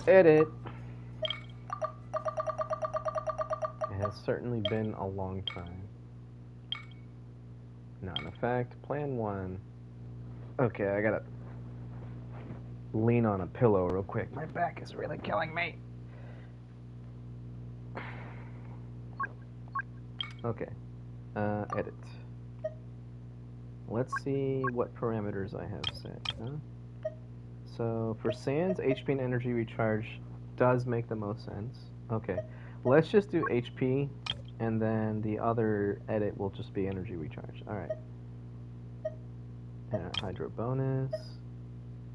Edit. It has certainly been a long time. Not in effect. Plan 1. Okay, I gotta lean on a pillow real quick. My back is really killing me. Okay. Edit. Let's see what parameters I have set. Huh? So for Sans, HP and energy recharge does make the most sense. Okay. Let's just do HP, and then the other edit will just be energy recharge. Alright. Hydro bonus.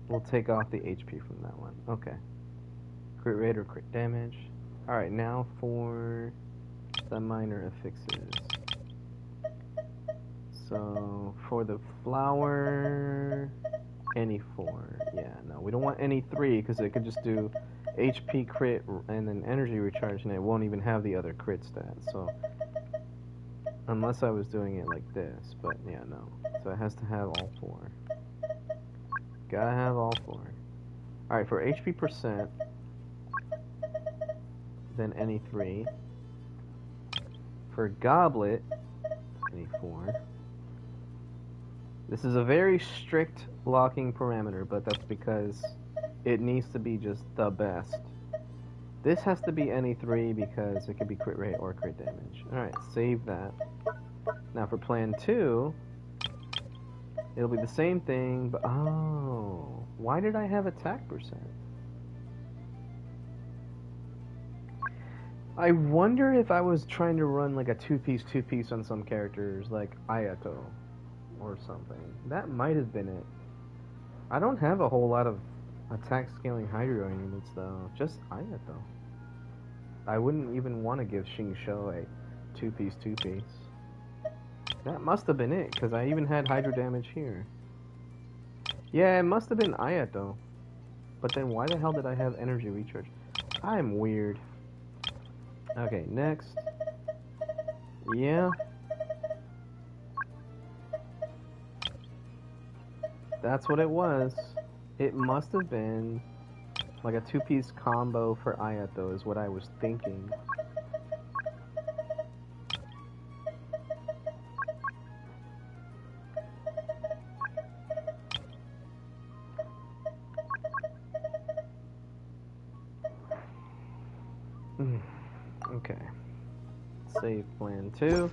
We'll take off the HP from that one. Okay. Crit rate or crit damage. Alright, now for the minor affixes. So, for the flower, any 4. Yeah, no, we don't want any 3 because it could just do HP crit and then energy recharge and it won't even have the other crit stats. So, unless I was doing it like this, but yeah, no. So it has to have all 4. Gotta have all 4. Alright, for HP percent, then any 3. For goblet, any 4. This is a very strict locking parameter, but that's because it needs to be just the best. This has to be any 3 because it could be crit rate or crit damage. Alright, save that. Now for plan 2, it'll be the same thing, but oh, why did I have attack percent? I wonder if I was trying to run like a two-piece on some characters, like Ayato or something. That might have been it. I don't have a whole lot of attack scaling Hydro units though, just Ayato. I wouldn't even want to give Xingqiu a two-piece. That must have been it, because I even had Hydro damage here. Yeah, it must have been Ayato. But then why the hell did I have energy recharge? I'm weird. Okay, next. Yeah. That's what it was. It must have been like a two-piece combo for Ayato is what I was thinking. Okay. Save plan 2.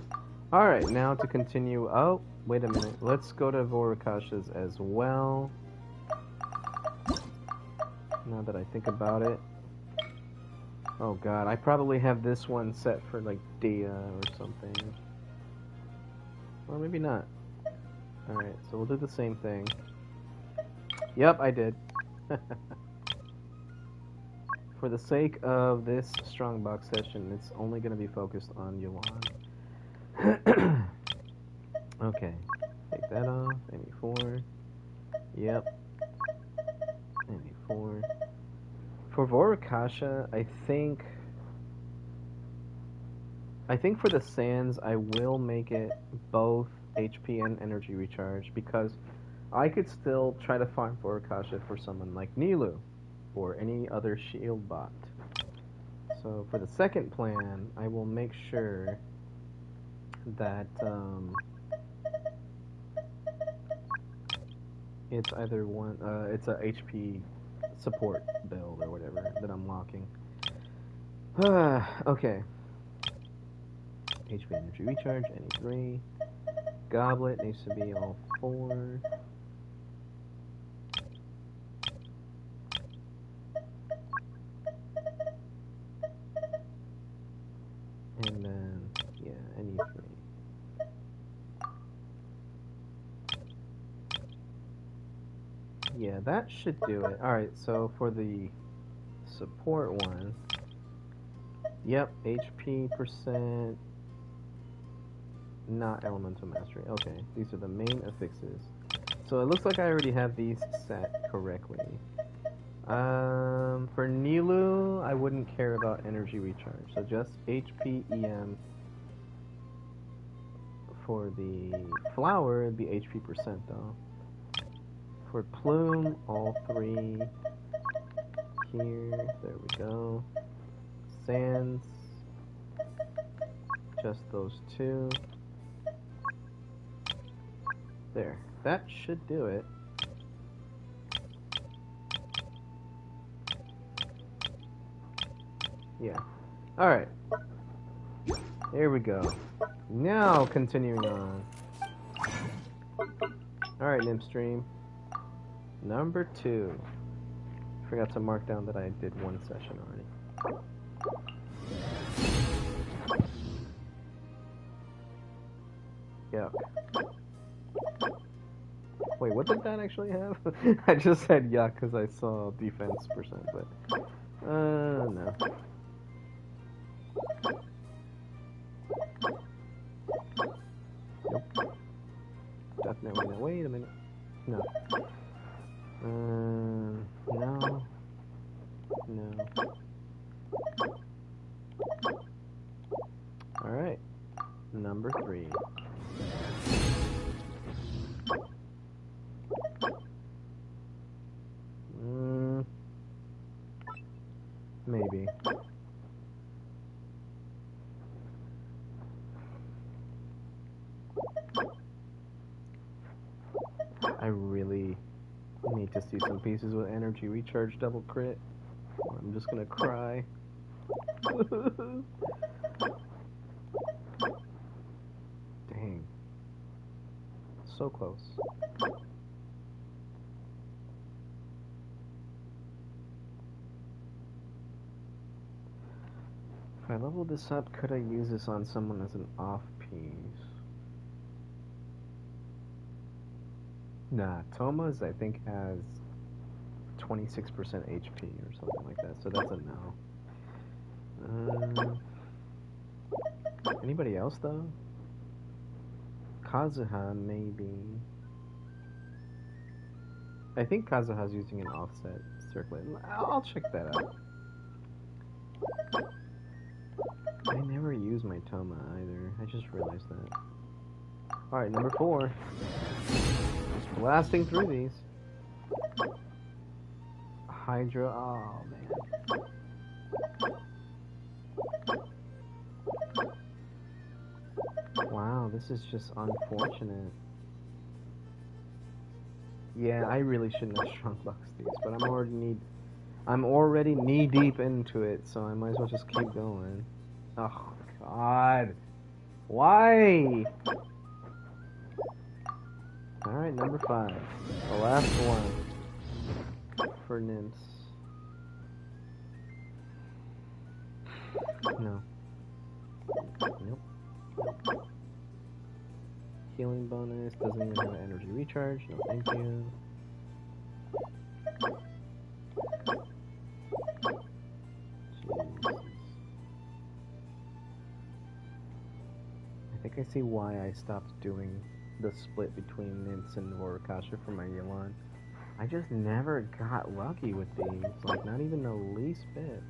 Alright, now to continue. Oh, wait a minute. Let's go to Vorikasha's as well. Now that I think about it. Oh god, I probably have this one set for like Dia or something. Or maybe not. Alright, so we'll do the same thing. Yep, I did. For the sake of this Strongbox session, it's only going to be focused on Yuan. Okay, take that off. NE4. Yep. NE4. For Vorikasha, I think for the sands, I will make it both HP and energy recharge because I could still try to farm Vorikasha for someone like Nilu or any other shield bot. So for the second plan, I will make sure that it's either one, it's a HP support build or whatever that I'm locking. Okay. HP energy recharge, any 3. Goblet needs to be all 4. And then, yeah, any 3. Yeah, that should do it. Alright, so for the support one, yep, HP percent, not elemental mastery. Okay, these are the main affixes. So it looks like I already have these set correctly. For Nilu, I wouldn't care about energy recharge, so just HP EM. For the flower, it'd be HP percent though. For Plume, all 3 here. There we go. Sands, just those 2. There. That should do it. Yeah. Alright. There we go. Now, continuing on. Alright, Nympstream. Number 2. Forgot to mark down that I did 1 session already. Yuck. Wait, what did that actually have? I just said yuck because I saw defense percent, but... no. Nope. Definitely no. Wait a minute. No. No. No. Alright. Number 3. Maybe. I really need to see some pieces with energy recharge double crit. Or I'm just gonna cry. Dang. So close. If I level this up, could I use this on someone as an off piece? Nah, Toma's I think has 26% HP or something like that, so that's a no. Anybody else though? Kazuha maybe. I think Kazuha's using an offset circlet. I'll check that out. I never use my Toma either. I just realized that. Alright, number 4. Blasting through these. Hydro. Oh, man. Wow, this is just unfortunate. Yeah, I really shouldn't have strongbox these, but I'm already knee deep into it, so I might as well just keep going. Oh God, why? All right, number 5, the last one for nymphs. No. Nope. Healing bonus, doesn't even have an energy recharge. No, thank you. Jesus. I think I see why I stopped doing the split between nymphs and Vorikasha for my Yelan. I just never got lucky with these, like not even the least bit.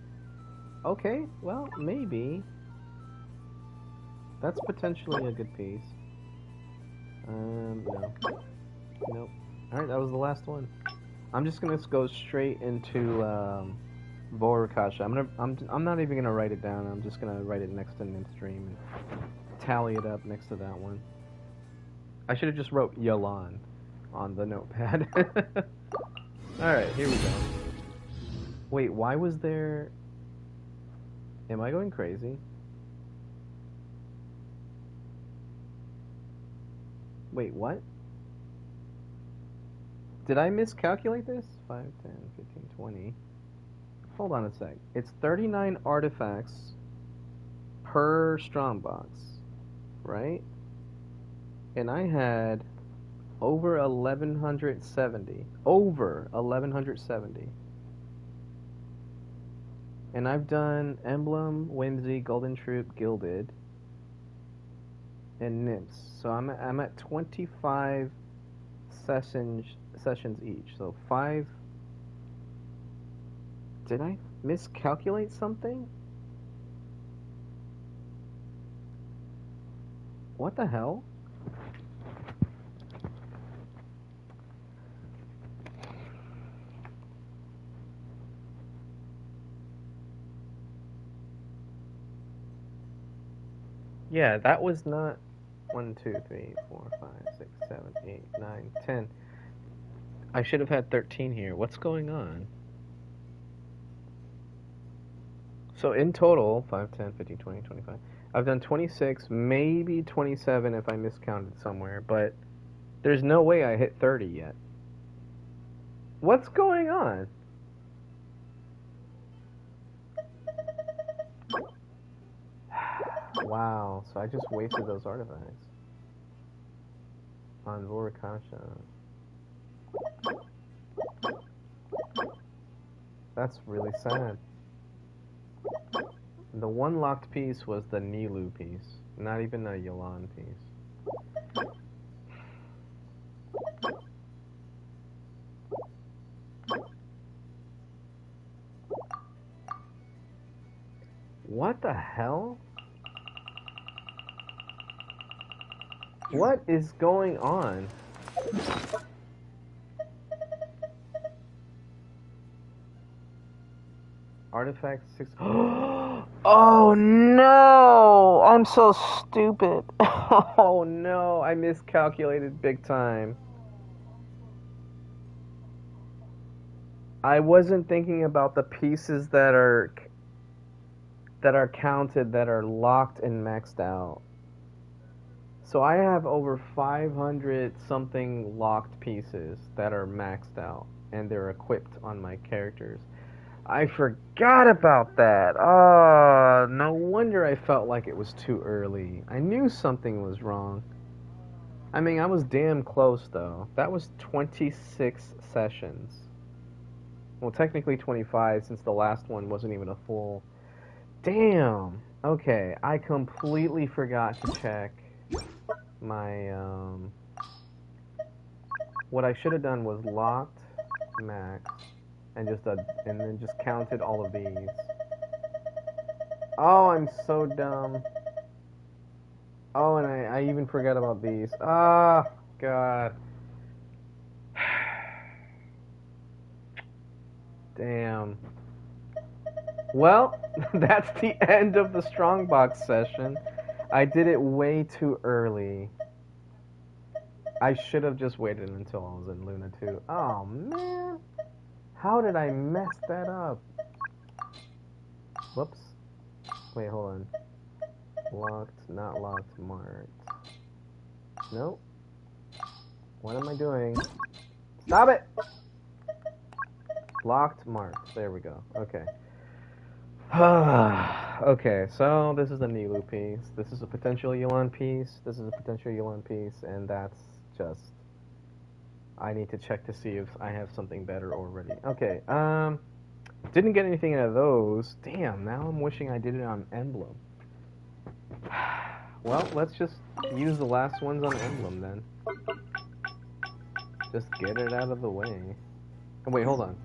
Okay, well, maybe. That's potentially a good piece. No. Nope. Alright, that was the last one. I'm just gonna go straight into Vorikasha. I'm not even gonna write it down. I'm just gonna write it next to Nymph's Dream and tally it up next to that one. I should have just wrote Yalan on the notepad. Alright, here we go. Wait, why was there... Am I going crazy? Wait, what? Did I miscalculate this? 5, 10, 15, 20. Hold on a sec. It's 39 artifacts per strongbox, right? And I had over 1170. Over 1170. And I've done Emblem, Whimsy, Golden Troop, Gilded, and Nymphs. So I'm at 25 sessions each. So 5. Did I miscalculate something? What the hell? Yeah, that was not 1, 2, 3, 4, 5, 6, 7, 8, 9, 10. I should have had 13 here. What's going on? So in total, 5, 10, 15, 20, 25. I've done 26, maybe 27 if I miscounted somewhere, but there's no way I hit 30 yet. What's going on? Wow, so I just wasted those artifacts on Vorikasha. That's really sad. The one locked piece was the Nilu piece, not even a Yelan piece. What the hell? What is going on? Artifact 6. Oh no! I'm so stupid. Oh no, I miscalculated big time. I wasn't thinking about the pieces that are counted that are locked and maxed out. So I have over 500 something locked pieces that are maxed out and they're equipped on my characters. I forgot about that. Oh, no wonder I felt like it was too early. I knew something was wrong. I mean, I was damn close though. That was 26 sessions. Well, technically 25 since the last one wasn't even a full. Damn. Okay, I completely forgot to check my what I should have done was locked max and then just counted all of these. Oh, I'm so dumb. Oh, and I even forgot about these. Ah, God. Damn. Well, that's the end of the Strongbox session. I did it way too early. I should have just waited until I was in Luna 2. Oh, man. How did I mess that up? Whoops. Wait, hold on. Locked, not locked, marked. Nope. What am I doing? Stop it! Locked, marked. There we go. Okay. Okay, so this is a Nilu piece. This is a potential Yuan piece. This is a potential Yuan piece, and that's just... I need to check to see if I have something better already. Okay, didn't get anything out of those. Damn, now I'm wishing I did it on Emblem. Well, let's just use the last ones on Emblem then. Just get it out of the way. Oh, wait, hold on.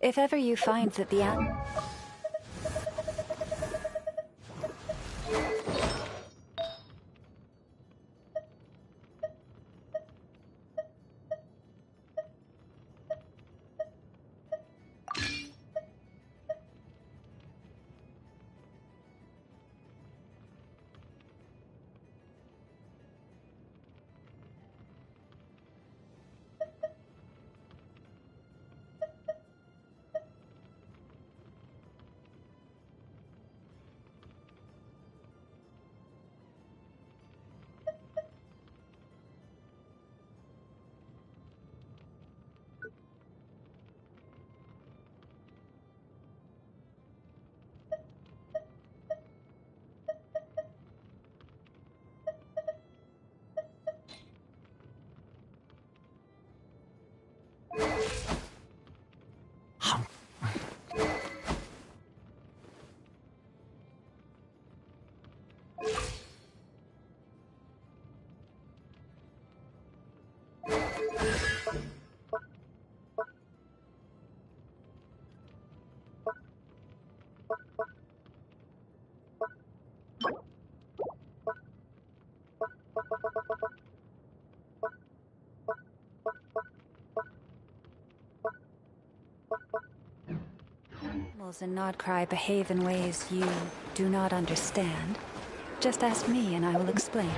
If ever you find that the Elves in Nodcry behave in ways you do not understand, just ask me and I will explain.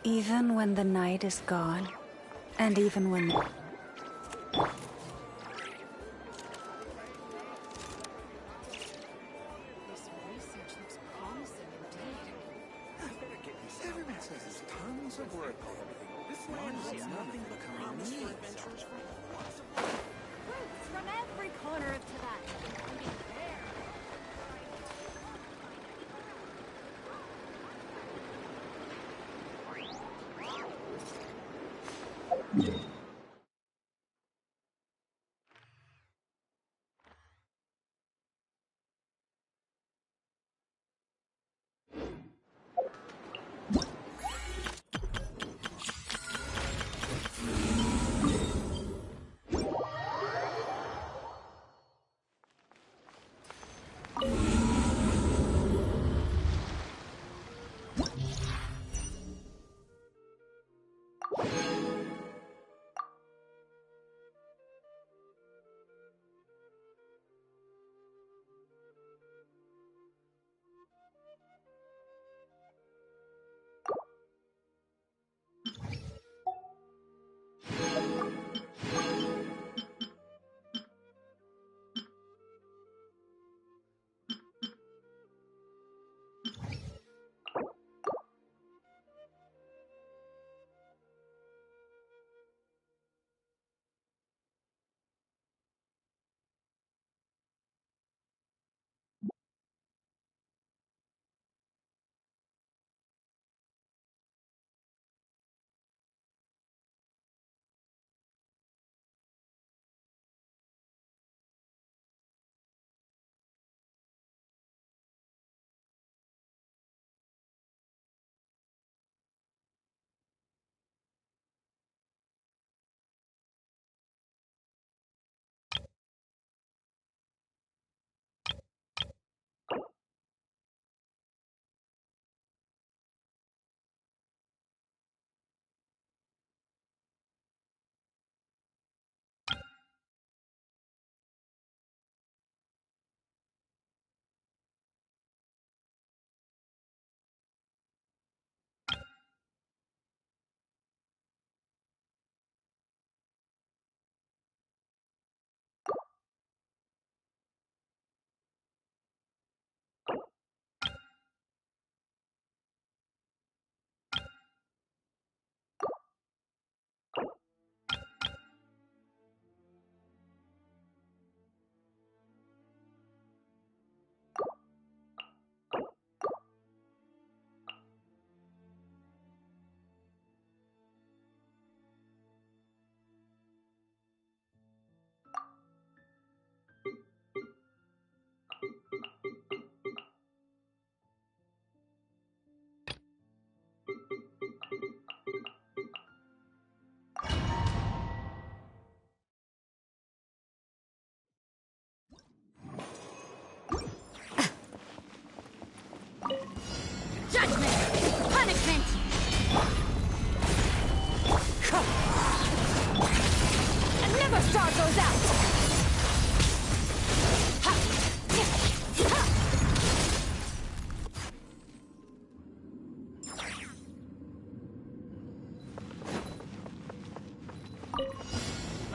Even when the night is gone, and even when... This research looks promising indeed. Everyone says there's tons of work there. This land has nothing but promise for adventurers from all walks of life. Fruits from every corner of Tibet, including pear. Judgment! Punishment! And never star goes out!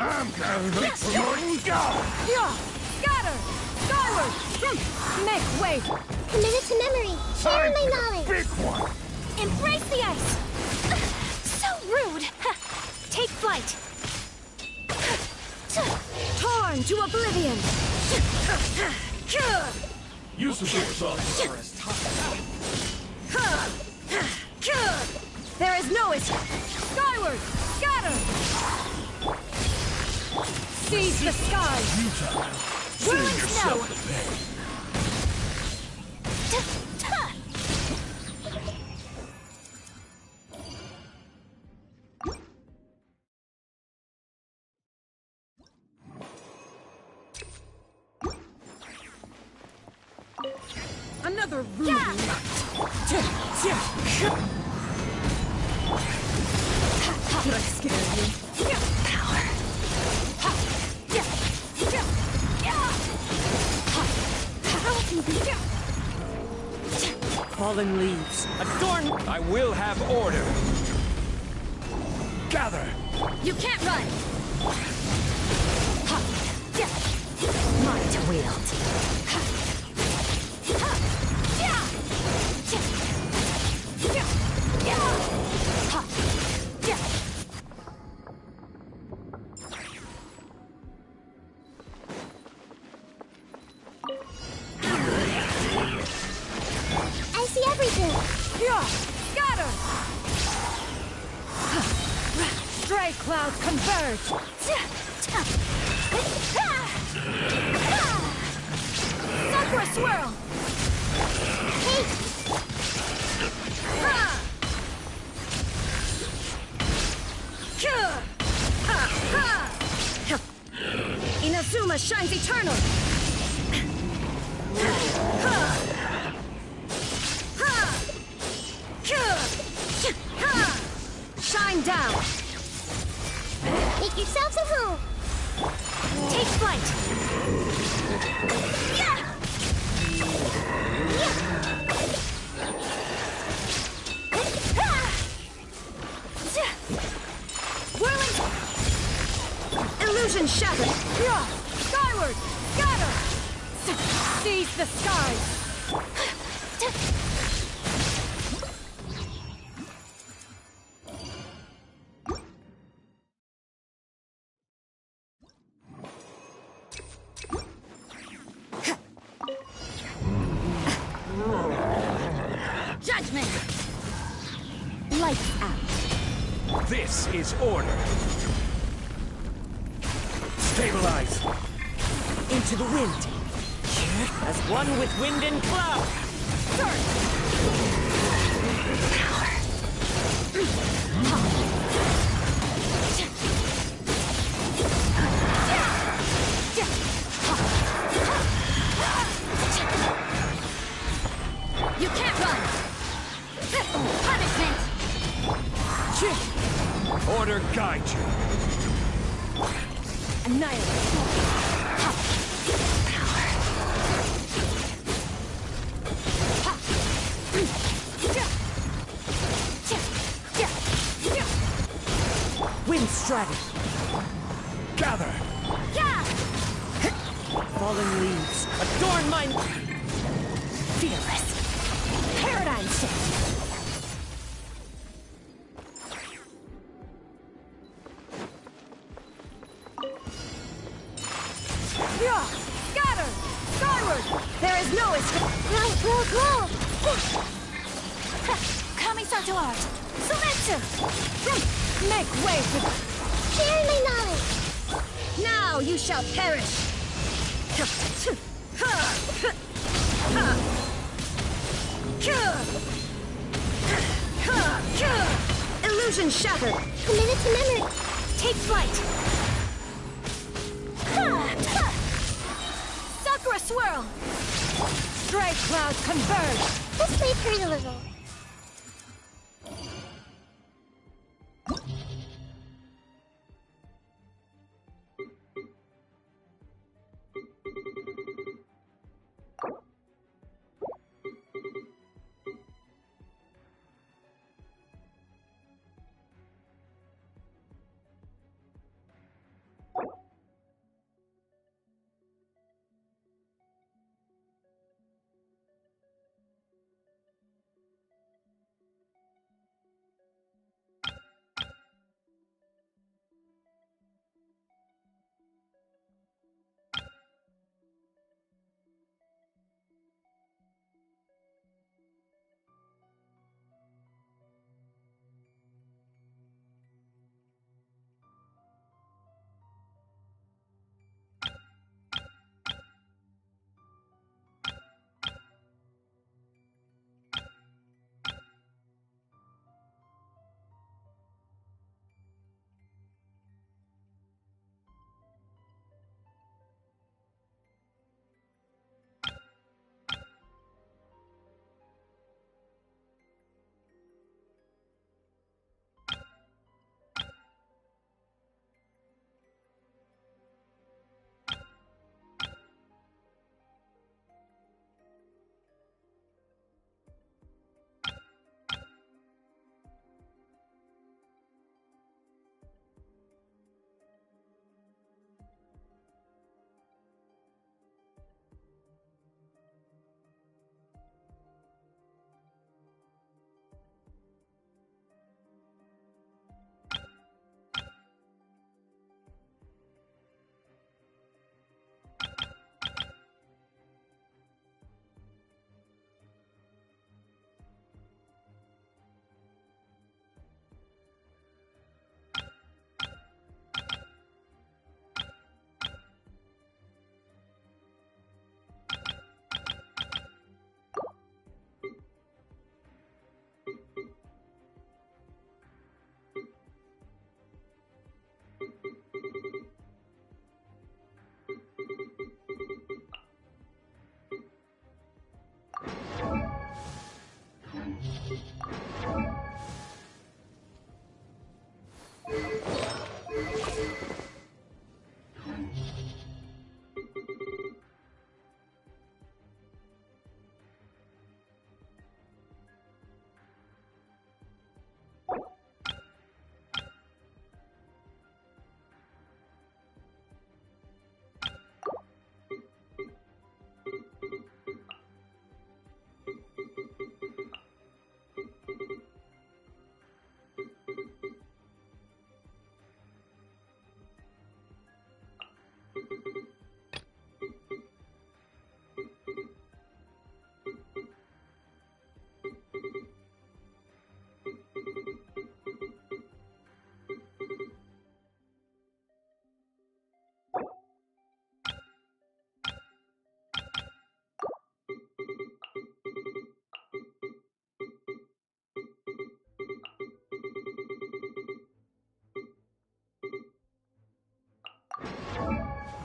I'm going to look for Morton God! Scatter! Skyward! Make way! Committed to memory. Share my knowledge. Big one! Embrace the ice! So rude! Take flight! Torn to oblivion! Use the doors There is no escape! Skyward! Scatter! Seize the sky! Whirling snow! Another rude. Did I scare you? Power. Fallen leaves. Adorn. I will have order. Gather! You can't run! Mine to wield. I see everything. Scatter! Stray clouds converge! Sakura swirl! Hey, Inazuma shines eternal! Shine down! make yourselves at home. Take flight! Whirling! Illusion shattered! Skyward! Scatter! Seize the skies! Judgment! Lights out! This is order. Stabilize. Into the wind! As one with wind and cloud! You can't run! Punishment! Order guide you. Annihilate! Wind strategy! Gather. Fallen leaves adorn my... Fearless! Paradigm shift! Scatter! Skyward! There is no escape! Grow. Kami-sato art! Sumetsu! Make way for... Share my knowledge. Now you shall perish! Illusion shattered! Committed to memory. Take flight! Sakura swirl! Stray clouds converge! This may hurt a little.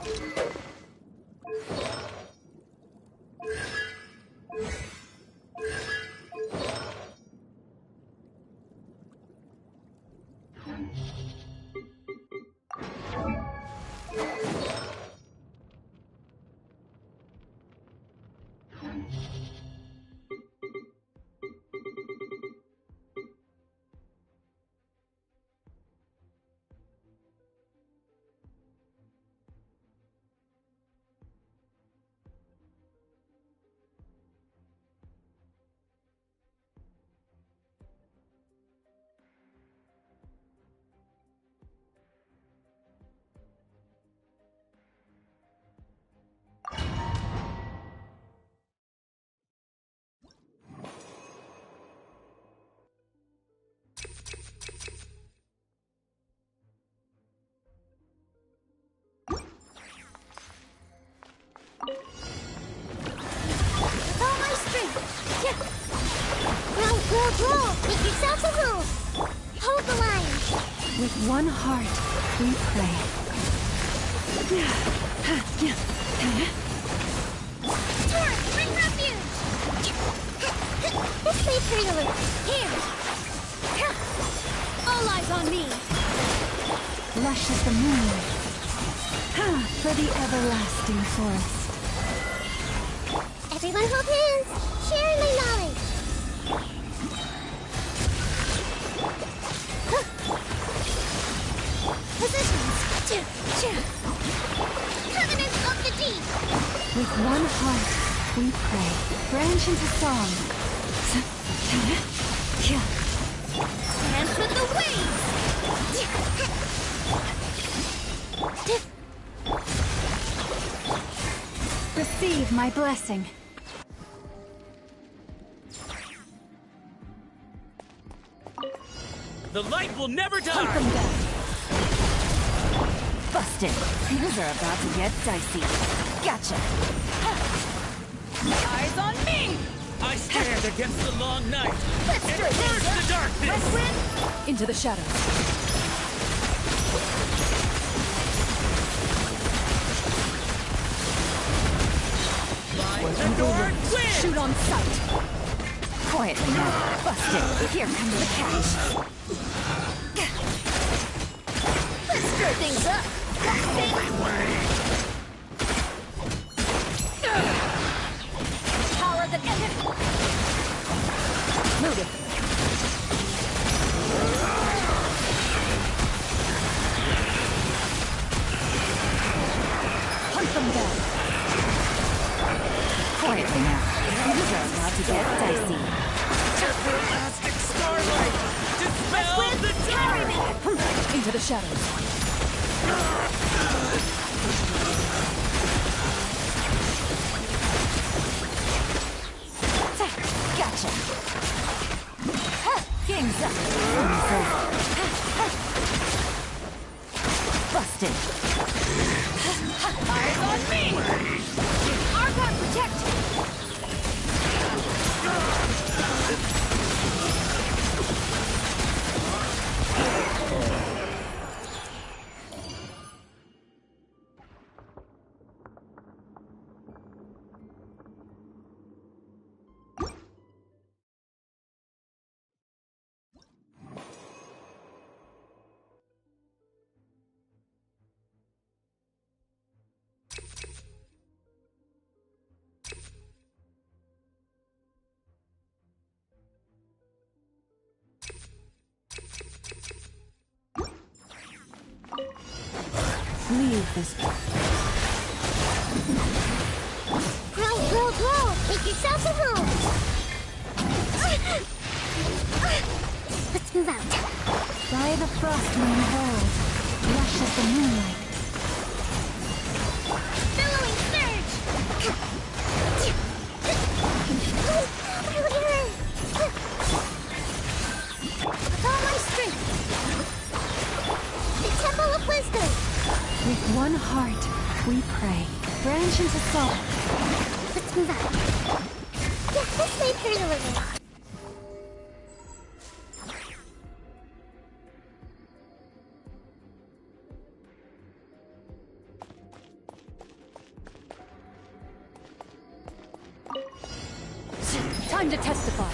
With all my strength. Yeah. Grow. Make yourself a home. Hold the line. With one heart, we pray. Turret, bring refuge. This way, Trailer. Here. All eyes on me. Lush as the moonlight. For the everlasting forest. Everyone hold hands. Share my knowledge. Positions. Covenants of the deep. With one heart, we pray. Branch into song. Dance with the waves. Receive my blessing. The light will never Hunt die! them down. Busted. Things are about to get dicey. Gotcha. Eyes on me. I stand against the long night Let's and do it. burst the darkness! West wind. Into the shadows. The Nord wins! Shoot on sight. Quietly now. Busted. Here comes the catch. Let's stir things up. Power that ended. Move it. Hunt them down. Quietly now. Things are about to get dicey. Everlasting starlight! Dispel the dark! Into the shadows. Gotcha. Game's up. Game's over. Busted. Eyes on me. Argon protect. Leave this. Grow. Make yourself a home. Let's move out. By the frost moon hold. Lush as the moonlight. Billowing surge. With all my strength. The Temple of Wisdom. With one heart, we pray. Branch into song. Let's move out. Yeah, this way, pretty little. Time to testify.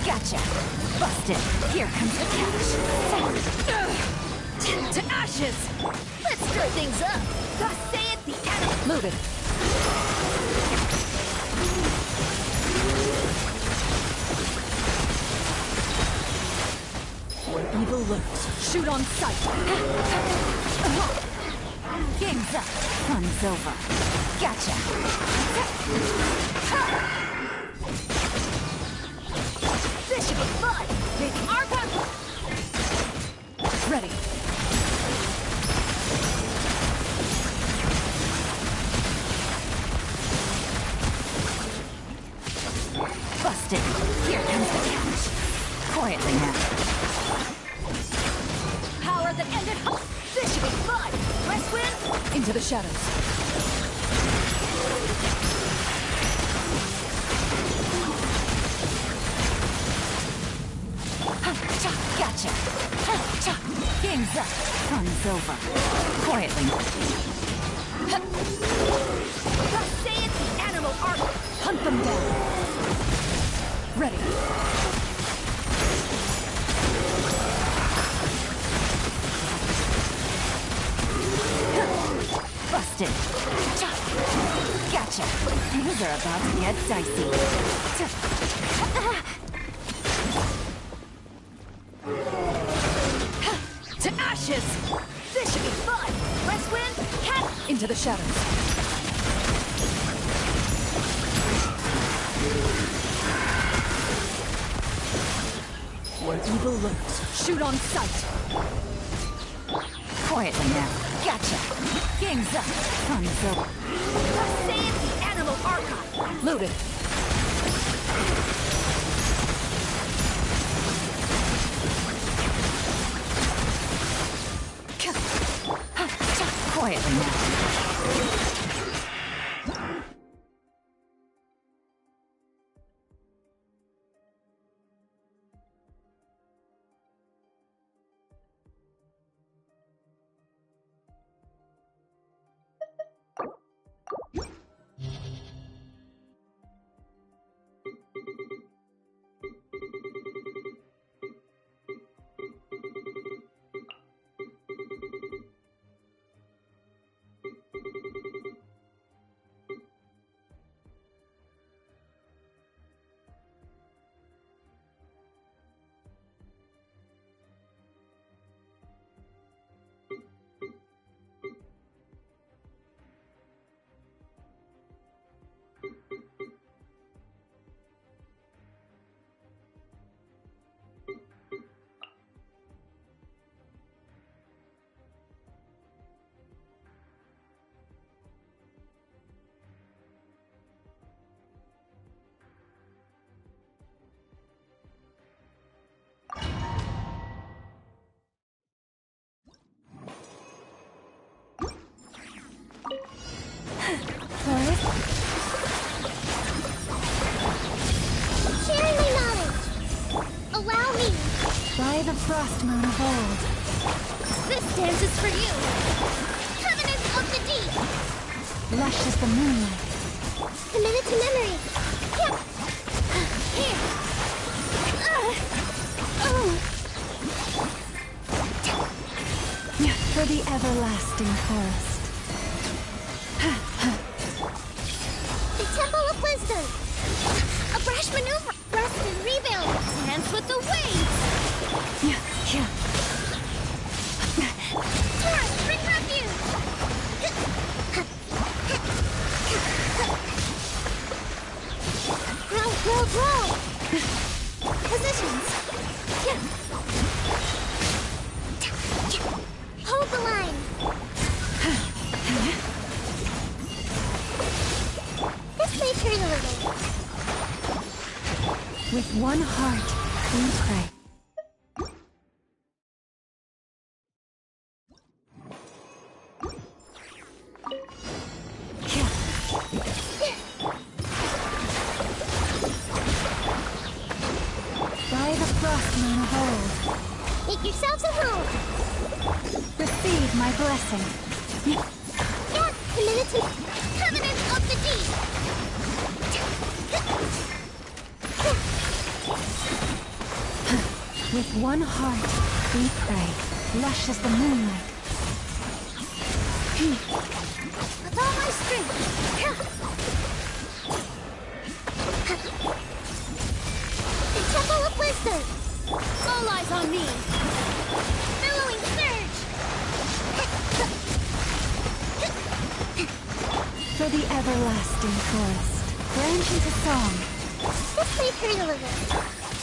Gotcha. Busted. Here comes the catch. To ashes. Let's stir things up. Thus saith the animal. Looted. Where evil lurks, shoot on sight. Game's up. Fun's over. Gotcha. This should be fun. Taking our gun. Ready. Busted. Here comes the catch. Quietly now. Power that ended. This should be fun. West wind. Into the shadows. Gotcha. Game's up. Fun's over. Quietly. Thus saith the animal art. Hunt them down. Ready. Busted. Gotcha. Things are about to get dicey. To ashes! This should be fun! West wind, cat! Into the shadows. Where evil lurks, shoot on sight! Quietly now. Gotcha! Game's up. Fun's over. Thus saith the animal archive. Looted. Quietly now. Sharing my knowledge. Allow me. By the frost moon of old. This dance is for you. Covenant of the deep. Lush as the moonlight. Committed to memory. Yep. Here. For the everlasting forest. The Temple of Wisdom. A brash maneuver. Rest and rebuild. Dance with the waves. Taurus, bring refuge. Grow. Positions. Hold the line. This may turn a little. With one heart, we pray. By the frost moon of old. Make yourselves at home. Receive my blessing. Yes, committed to Covenant of the Deep. With one heart, we pray, lush as the moonlight. With all my strength. The Temple of Wisdom. All eyes on me. Billowing surge. For the everlasting forest, branch into song. This may hurt a little.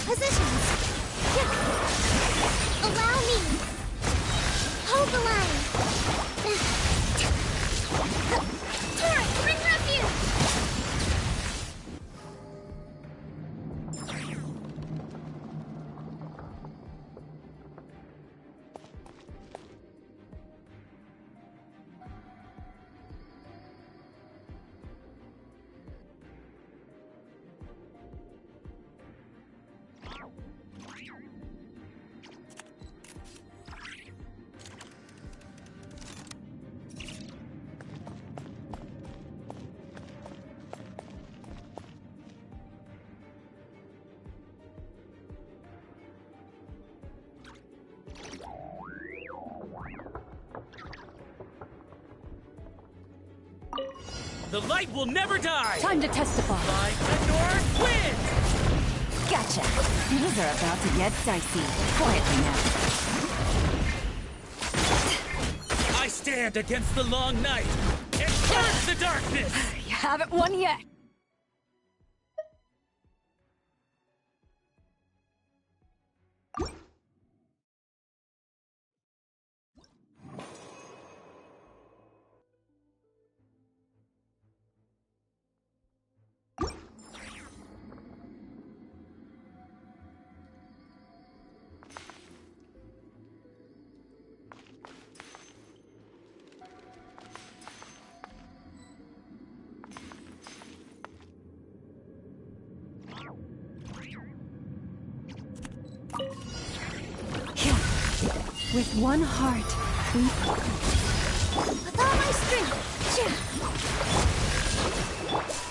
Positions. Allow me. Hold the line. Turret, bring refuge. The light will never die! Time to testify. By the North Wind! Gotcha. Things are about to get dicey. Quietly now. I stand against the long night and purge the darkness! You haven't won yet. With one heart, we... With all my strength.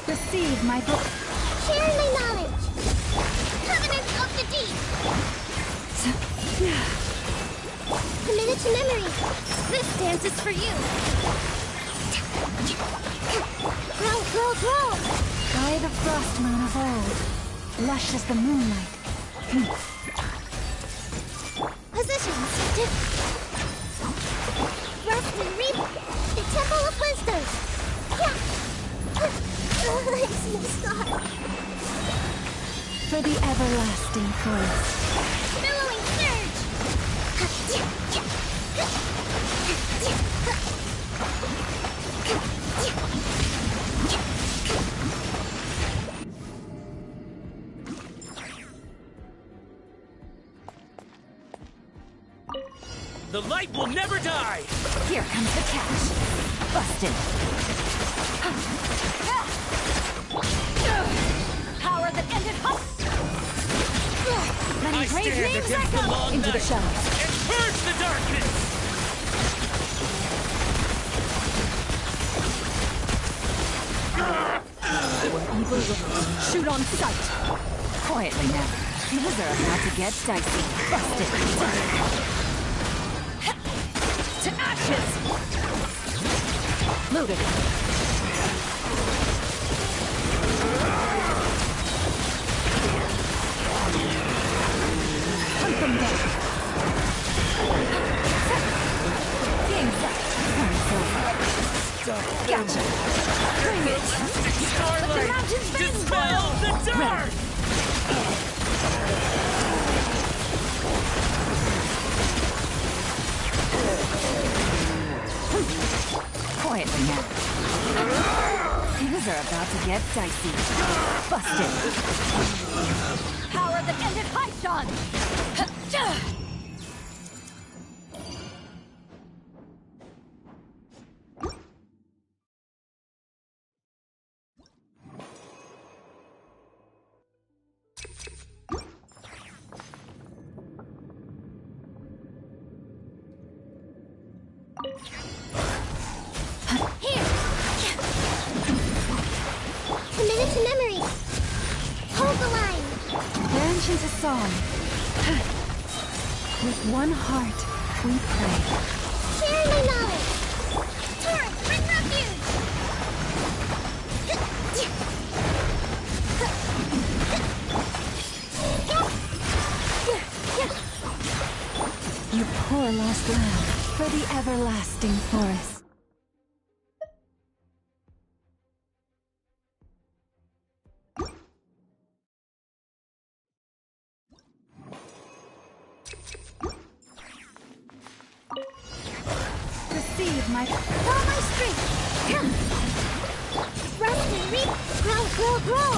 Receive my book. Share my knowledge. Covenant of the deep. Committed to memory. This dance is for you. Grow, grow, grow. By the frost moon of old, lush as the moonlight. Positions. Rest and reap. The Temple of Wisdom. Yeah. It's no scar. For the everlasting forest. Billowing surge. The light will never die! Here comes the catch. Busted. Power that ended us. Many I brave stand names against the echo long into the night shadows. and purge the darkness! Where evil lurks, shoot on sight. Quietly now. Things are about to get dicey. Busted. To ashes. Loaded. Hunt them down. Game's up. Time's over. Gotcha. Bring it. Let the mountains bend. Dispel the dark! Quietly now. Things are about to get dicey. Busted. Power that ended Python. Here. Committed to memory. Branch into song. With one heart, we pray. Share my knowledge! Torrent, bring refuge! You poor lost lamb for the everlasting forest. Receive my Follow my strength! Rest and reap! Grow, grow, grow!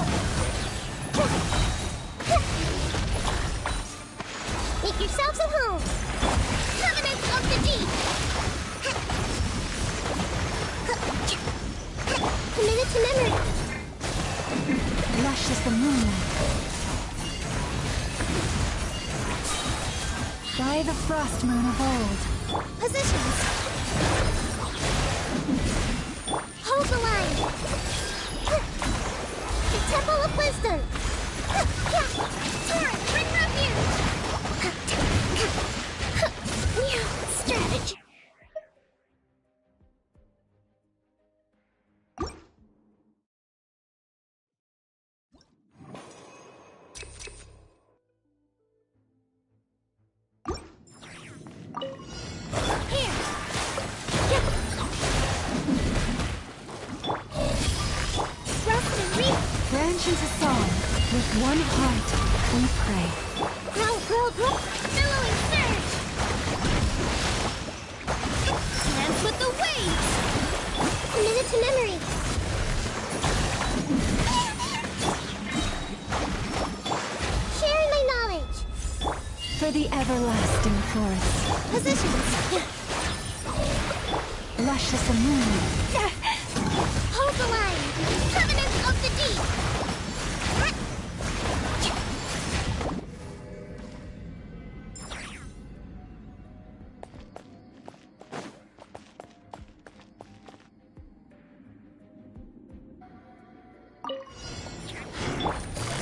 Make yourselves at home! Covenant of the deep! Committed to memory! lush as the moonlight. By the frost moon of old. Positions! Hold the line! The Temple of Wisdom! Torrent, bring refuge! New strategy! Branch into song. With one heart, we pray. Grow, grow, grow! Billowing surge! Dance with the waves! Committed to memory! Sharing my knowledge! For the everlasting forest. Positions! Lush as the moonlight. Hold the line! Covenant of the deep!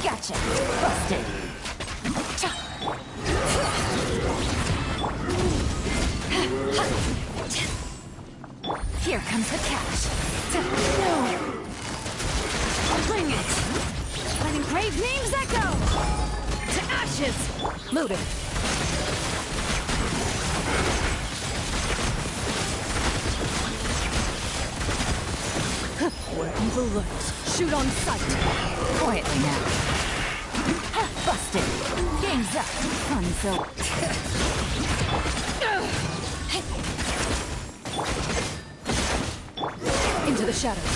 Gotcha. Busted. Here comes the catch. No. Bring it. Let engraved names echo. To ashes. Loaded. Where evil lurks, shoot on sight. Quietly now. Busted. Game's up. Fun's over. Into the shadows.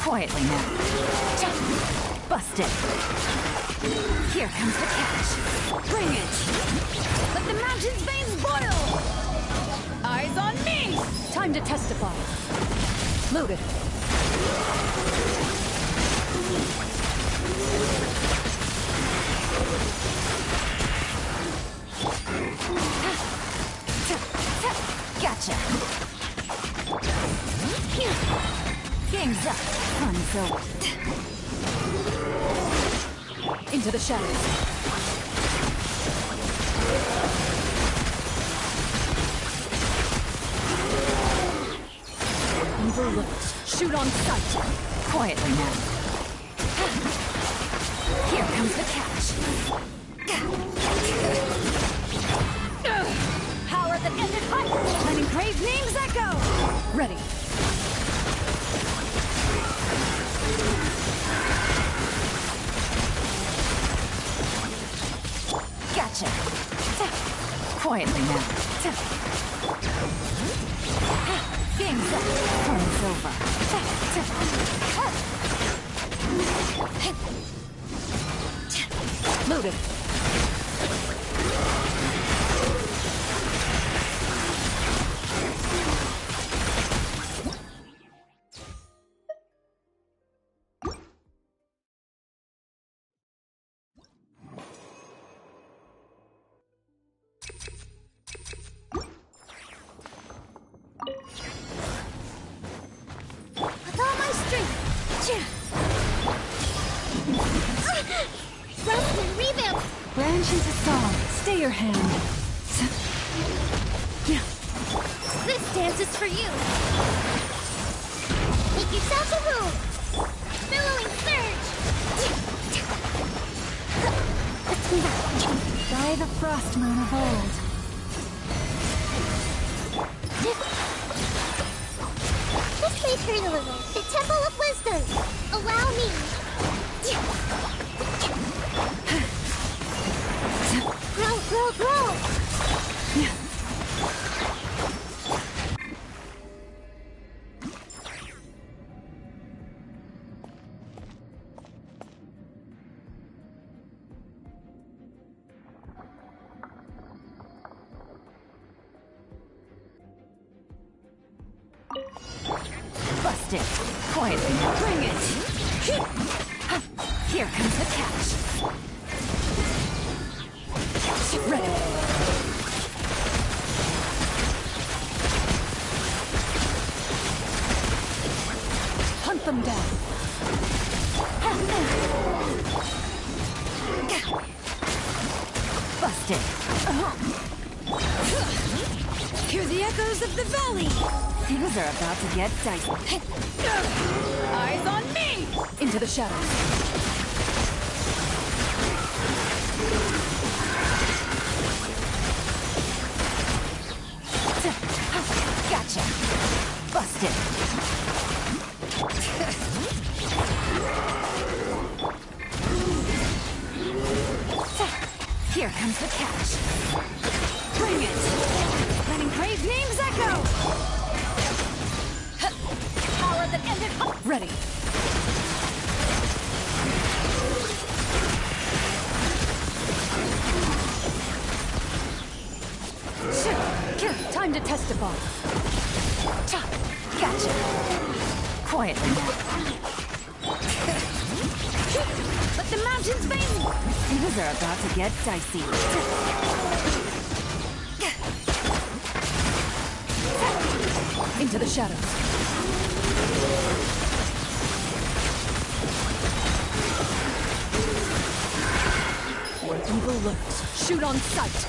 Quietly now. Busted. Here comes the catch. Bring it. Let the mountain's veins boil. Eyes on me. Time to testify. Loaded. Gotcha. Game's up. Fun's over. Into the shadows. Evil looks. Shoot on sight. Quietly now. Here comes the catch. Power that ended height. Let engraved names echo. Ready. Gotcha. Quietly now. Game's up. Fun's over. Loaded. Change the song. Stay your hand. This dance is for you. Make yourself a room. Billowing surge. By the frost moon of old. This may hurt a little. The Temple of Wisdom. Allow me. Grow, grow, grow. Bust it. Quietly. Bring it. Here comes the catch. Ready. Hunt them down. Bust it. Hear the echoes of the valley! Things are about to get dicey. Eyes on me! Into the shadows. Gotcha. Busted. Here comes the catch. Bring it. Letting crave names echo. Power that ended up. Ready. Time to testify. Gotcha. Quietly now. Let the mountains vein. Things are about to get dicey. Into the shadows. Where evil lurks, shoot on sight.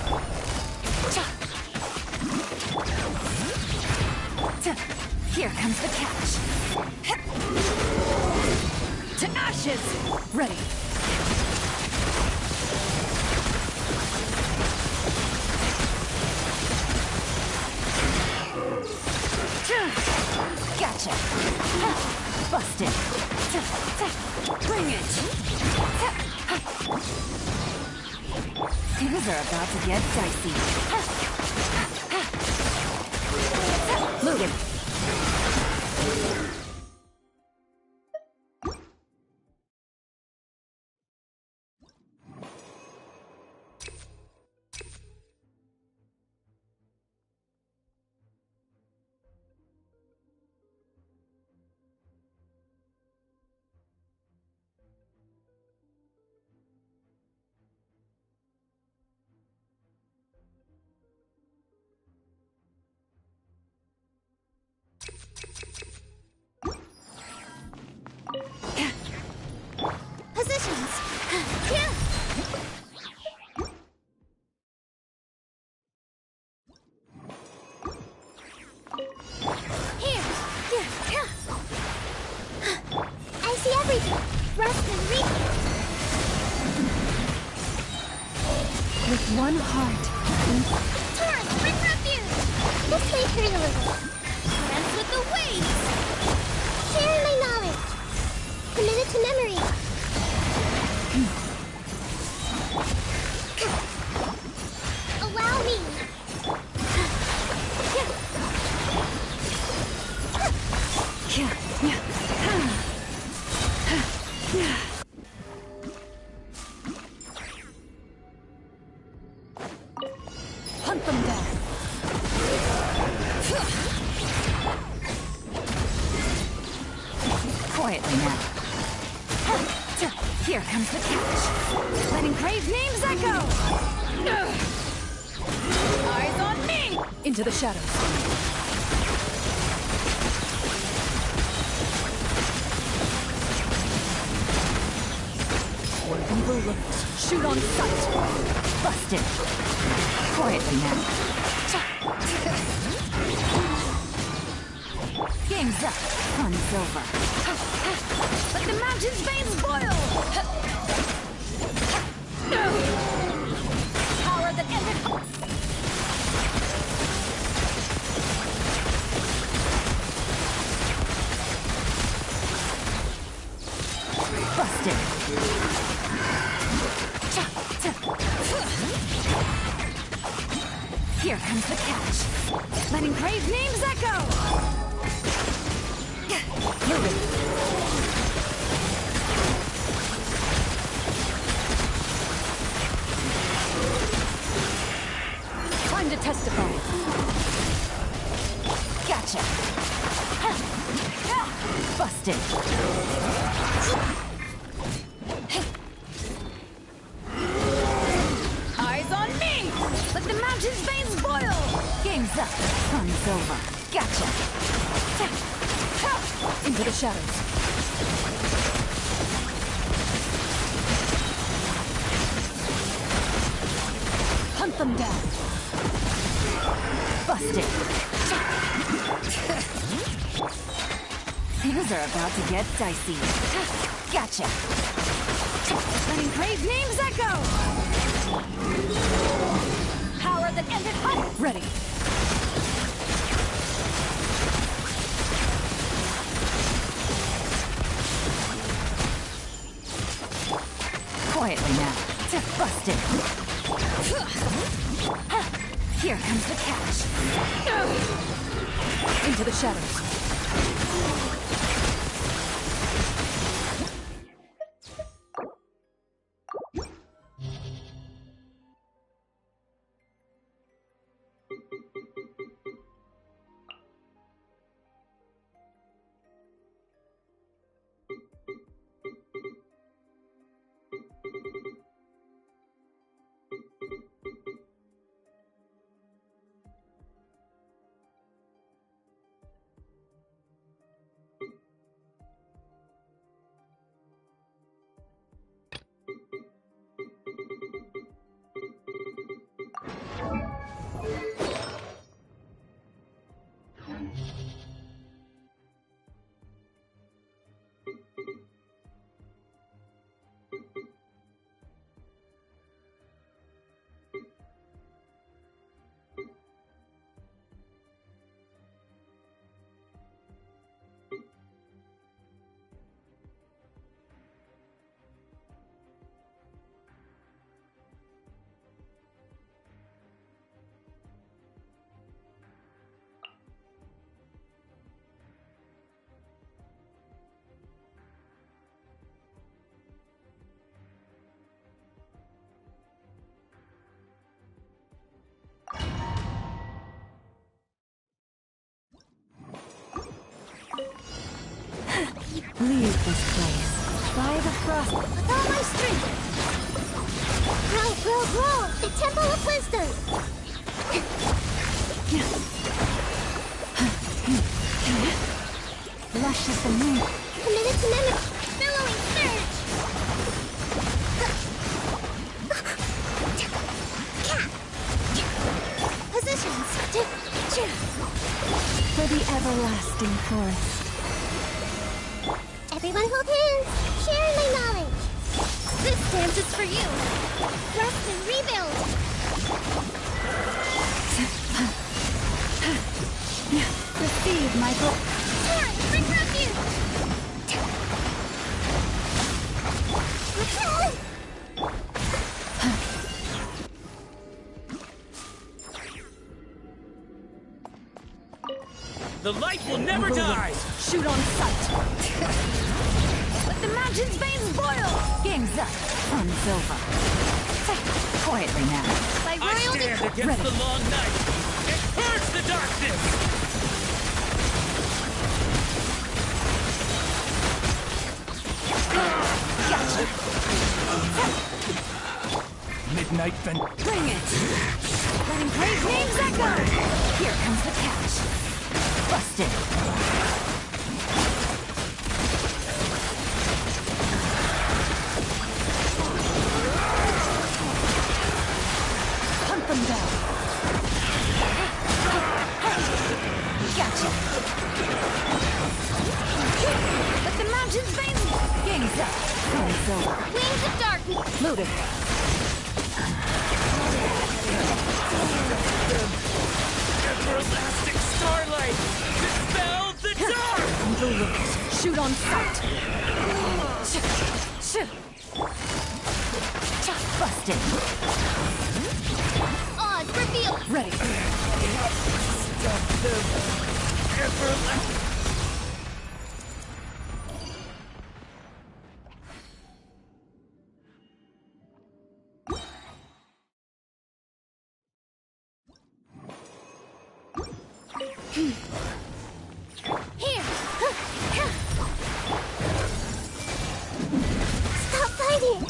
Here comes the catch. To ashes! Ready. Gotcha. Busted. Bring it. Things are about to get dicey. Loot him. Positions. Here. I see everything. Rest and reach. With one heart. Taurus, bring refuge. This may hurt a little. Dance with the waves. Share my knowledge. Commit it to memory. Allow me. Hunt them down. Quietly now. Here comes the catch. Letting crave names echo. Eyes on me. Into the shadows. Or evil looks. Shoot on sight. Busted. Quietly now. Game's up. Fun's over. Let the mountain's veins boil! Power that ended... Busted. Here comes the catch. Letting brave names echo! Moving. Time to testify. Gotcha. Busted. Eyes on me! Let the mountain's veins boil! Game's up. Fun's over. Gotcha. Into the shadows. Hunt them down. Busted. Things are about to get dicey. Gotcha. Letting brave names echo. Power that ended hunt. Ready. Quietly now. Busted. Here comes the catch. Into the shadows. Leave this place. By the frost. With all my strength. Grow, grow, grow. The Temple of Wisdom. Lush as the moon. Committed to memory. Billowing surge. Positions. For the everlasting forest. Everyone hold hands. Share my knowledge. This dance is for you. Rest and rebuild. Receive my book. Torrent, bring refuge. The light will never die! Shoot on sight. Let the mountain's veins boil. Game's up. Fun's over. Quietly now. By I royal stand against the long night and purge the darkness! Gotcha. Midnight Bring it. Letting brave names echo. Here comes the catch. Busted. Everlasting starlight! Dispel the dark! Evil looks. Shoot on sight. Busted. Odds reveal. Ready. Stop them! Everlasting... Here. Stop fighting.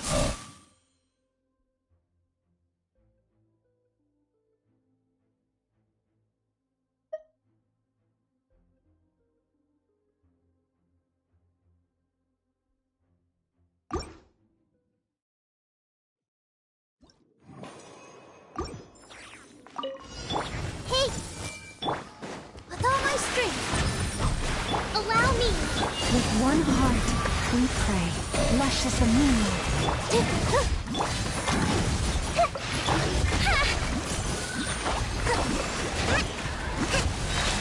Hey! With all my strength, allow me. With one heart, we pray. Lush as the moonlight.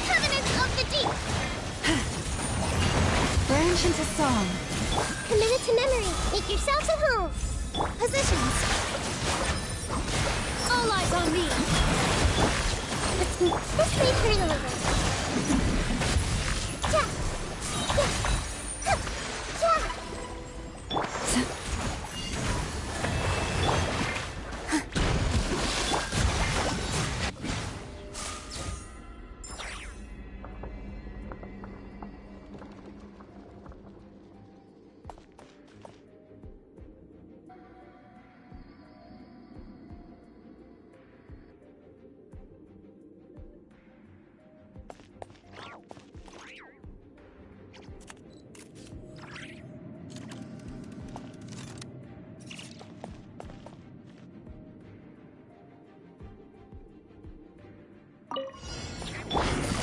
Covenants of the deep, Branch into song. committed to memory. Make yourselves at home. Positions. All eyes on me. Let's play her a little. Ja. Ja. Ha. Ja.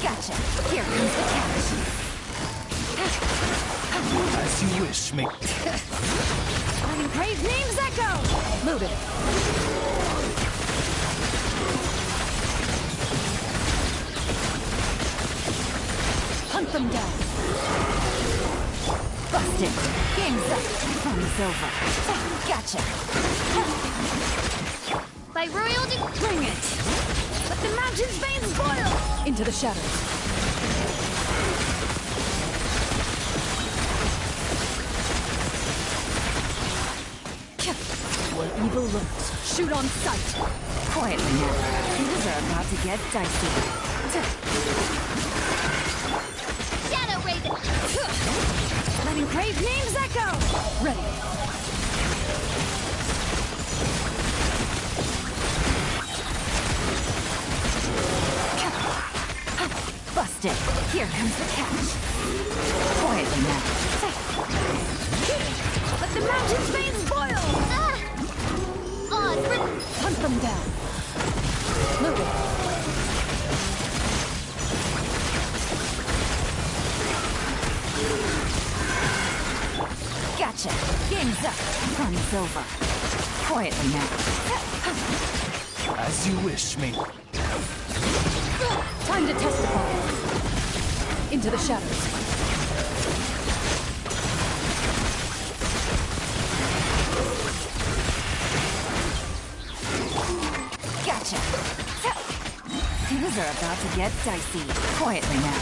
Gotcha. Here comes the catch. As you wish, mate. Letting brave names echo. Loaded. Hunt them down. Busted. Game's up. Fun's over. Gotcha. By royal Bring it. Let the mountain's veins boil. Into the shadows. Where evil lurks, shoot on sight. Quietly now. Things are about to get dicey. Shadow Raven. Letting brave names echo. Ready. Busted. Here comes the catch. Quietly now. Let the mountain's veins boil. Ah! Odds Hunt them down. Loaded. Gotcha. Game's up. Fun's over. Quietly now. As you wish, mate. Time to testify. Into the shadows. Gotcha. Things are about to get dicey. Quietly now.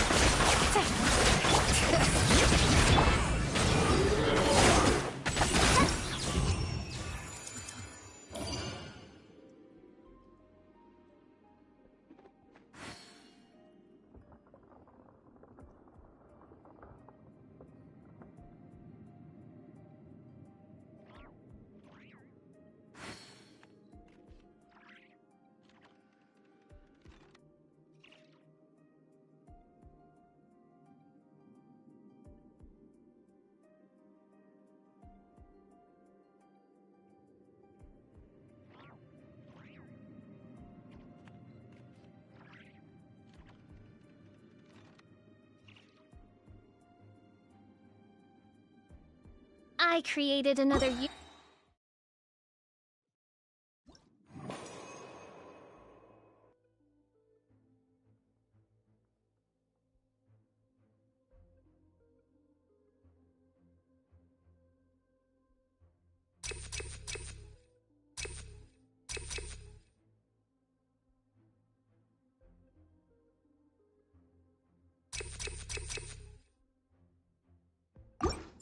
I created another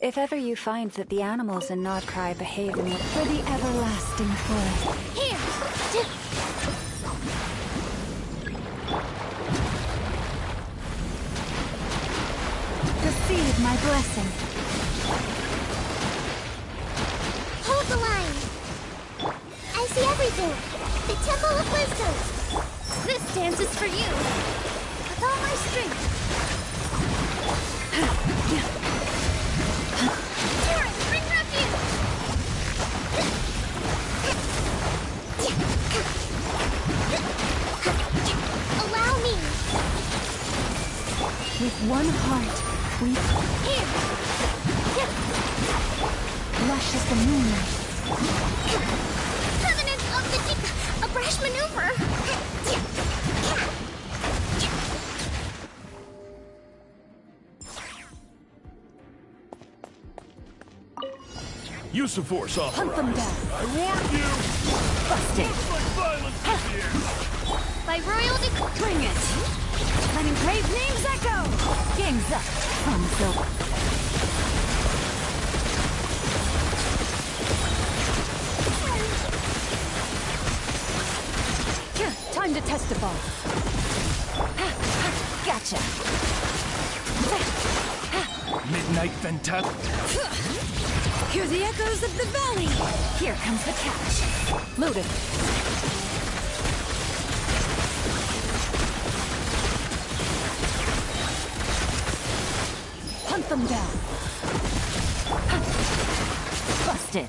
If ever you find that the animals in Nodcry behave in for the everlasting forest. Here! Receive my blessing. Hold the line! I see everything! The Temple of Wisdom! This dance is for you! With all my strength! Torrent, bring refuge! Allow me! With one heart, we... Here! Lush as the moonlight. Covenant of the Deep! A brash maneuver! Use of force, off. Hunt them down. I warned you! Busted. Looks like violence is here! By royal decree! Bring it. Let engraved names echo. Game's up. Fun's over. Here, time to test a ball. Gotcha. Midnight Fantastic. Hear the echoes of the valley. Here comes the catch. Loaded. Hunt them down. Busted.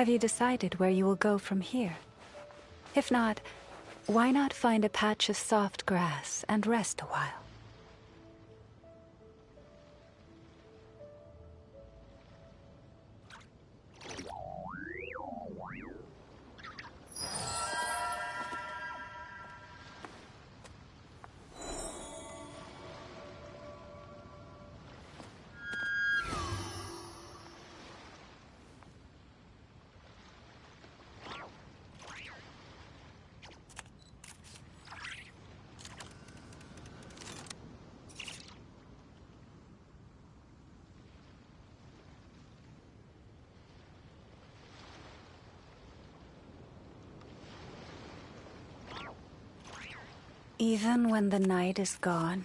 Have you decided where you will go from here? If not, why not find a patch of soft grass and rest a while? Even when the night is gone,